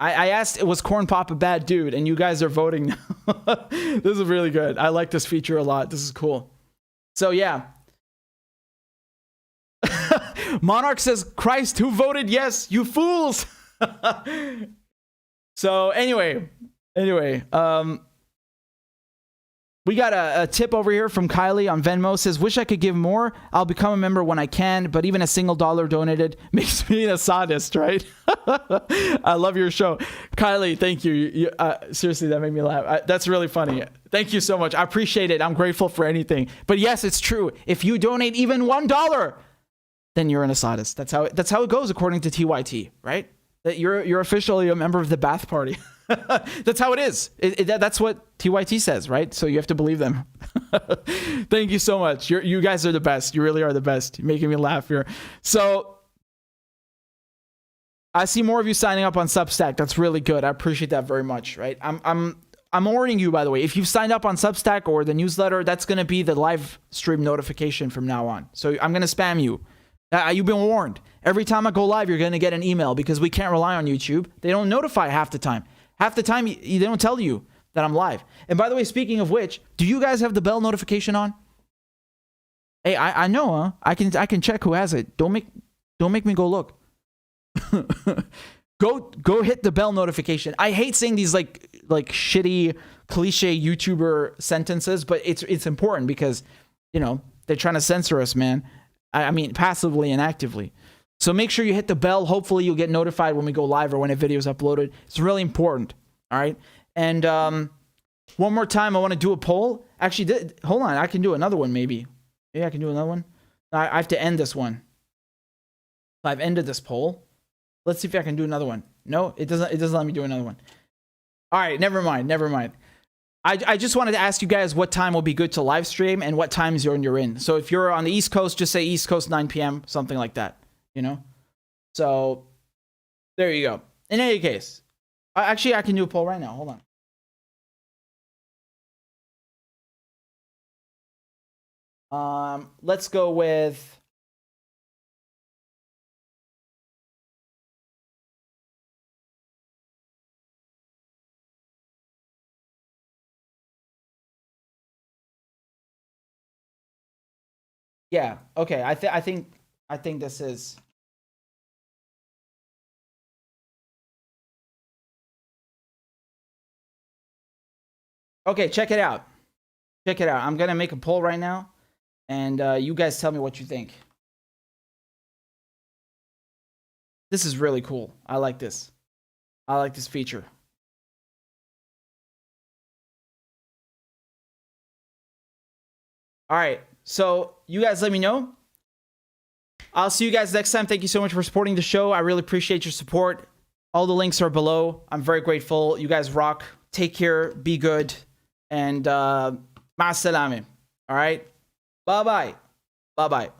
I asked, was Corn Pop a bad dude? And you guys are voting now. This is really good. I like this feature a lot. This is cool. So yeah. Monarch says, Christ, who voted yes? You fools. So anyway, we got a tip over here from Kylie on Venmo. Says, wish I could give more. I'll become a member when I can, but even a single dollar donated makes me a sadist, right? I love your show. Kylie, thank you. Seriously, that made me laugh. That's really funny. Thank you so much. I appreciate it. I'm grateful for anything. But yes, it's true. If you donate even $1, then you're an sadist. That's how it goes according to TYT, right? That you're officially a member of the Bath Party. That's how it is. That's what TYT says, right? So you have to believe them. Thank you so much. You guys are the best. You really are the best. You're making me laugh here. So I see more of you signing up on Substack. That's really good. I appreciate that very much, right? I'm warning you, by the way, if you've signed up on Substack or the newsletter, that's going to be the live stream notification from now on. So I'm going to spam you. You've been warned. Every time I go live, you're going to get an email because we can't rely on YouTube. They don't notify half the time. Half the time, they don't tell you that I'm live. And by the way, speaking of which, do you guys have the bell notification on? Hey, I know, huh? I can check who has it. Don't make me go look. Go hit the bell notification. I hate saying these like shitty cliche YouTuber sentences, but it's important because, you know, they're trying to censor us, man. I mean, passively and actively. So make sure you hit the bell. Hopefully you'll get notified when we go live or when a video is uploaded. It's really important. All right. And one more time, I want to do a poll. Actually, hold on. I can do another one maybe. Maybe I can do another one. I have to end this one. I've ended this poll. Let's see if I can do another one. No, it doesn't let me do another one. All right. Never mind. I just wanted to ask you guys what time will be good to live stream and what time zone you're in. So if you're on the East Coast, just say East Coast 9 p.m., something like that, you know? So there you go. In any case, actually, I can do a poll right now. Hold on. Let's go with... Yeah. Okay. I think this is. Okay. Check it out. I'm gonna make a poll right now, and you guys tell me what you think. This is really cool. I like this. I like this feature. All right. So you guys let me know. I'll see you guys next time. Thank you so much for supporting the show. I really appreciate your support. All the links are below. I'm very grateful. You guys rock. Take care. Be good. And ma'as salame. All right. Bye-bye. Bye-bye.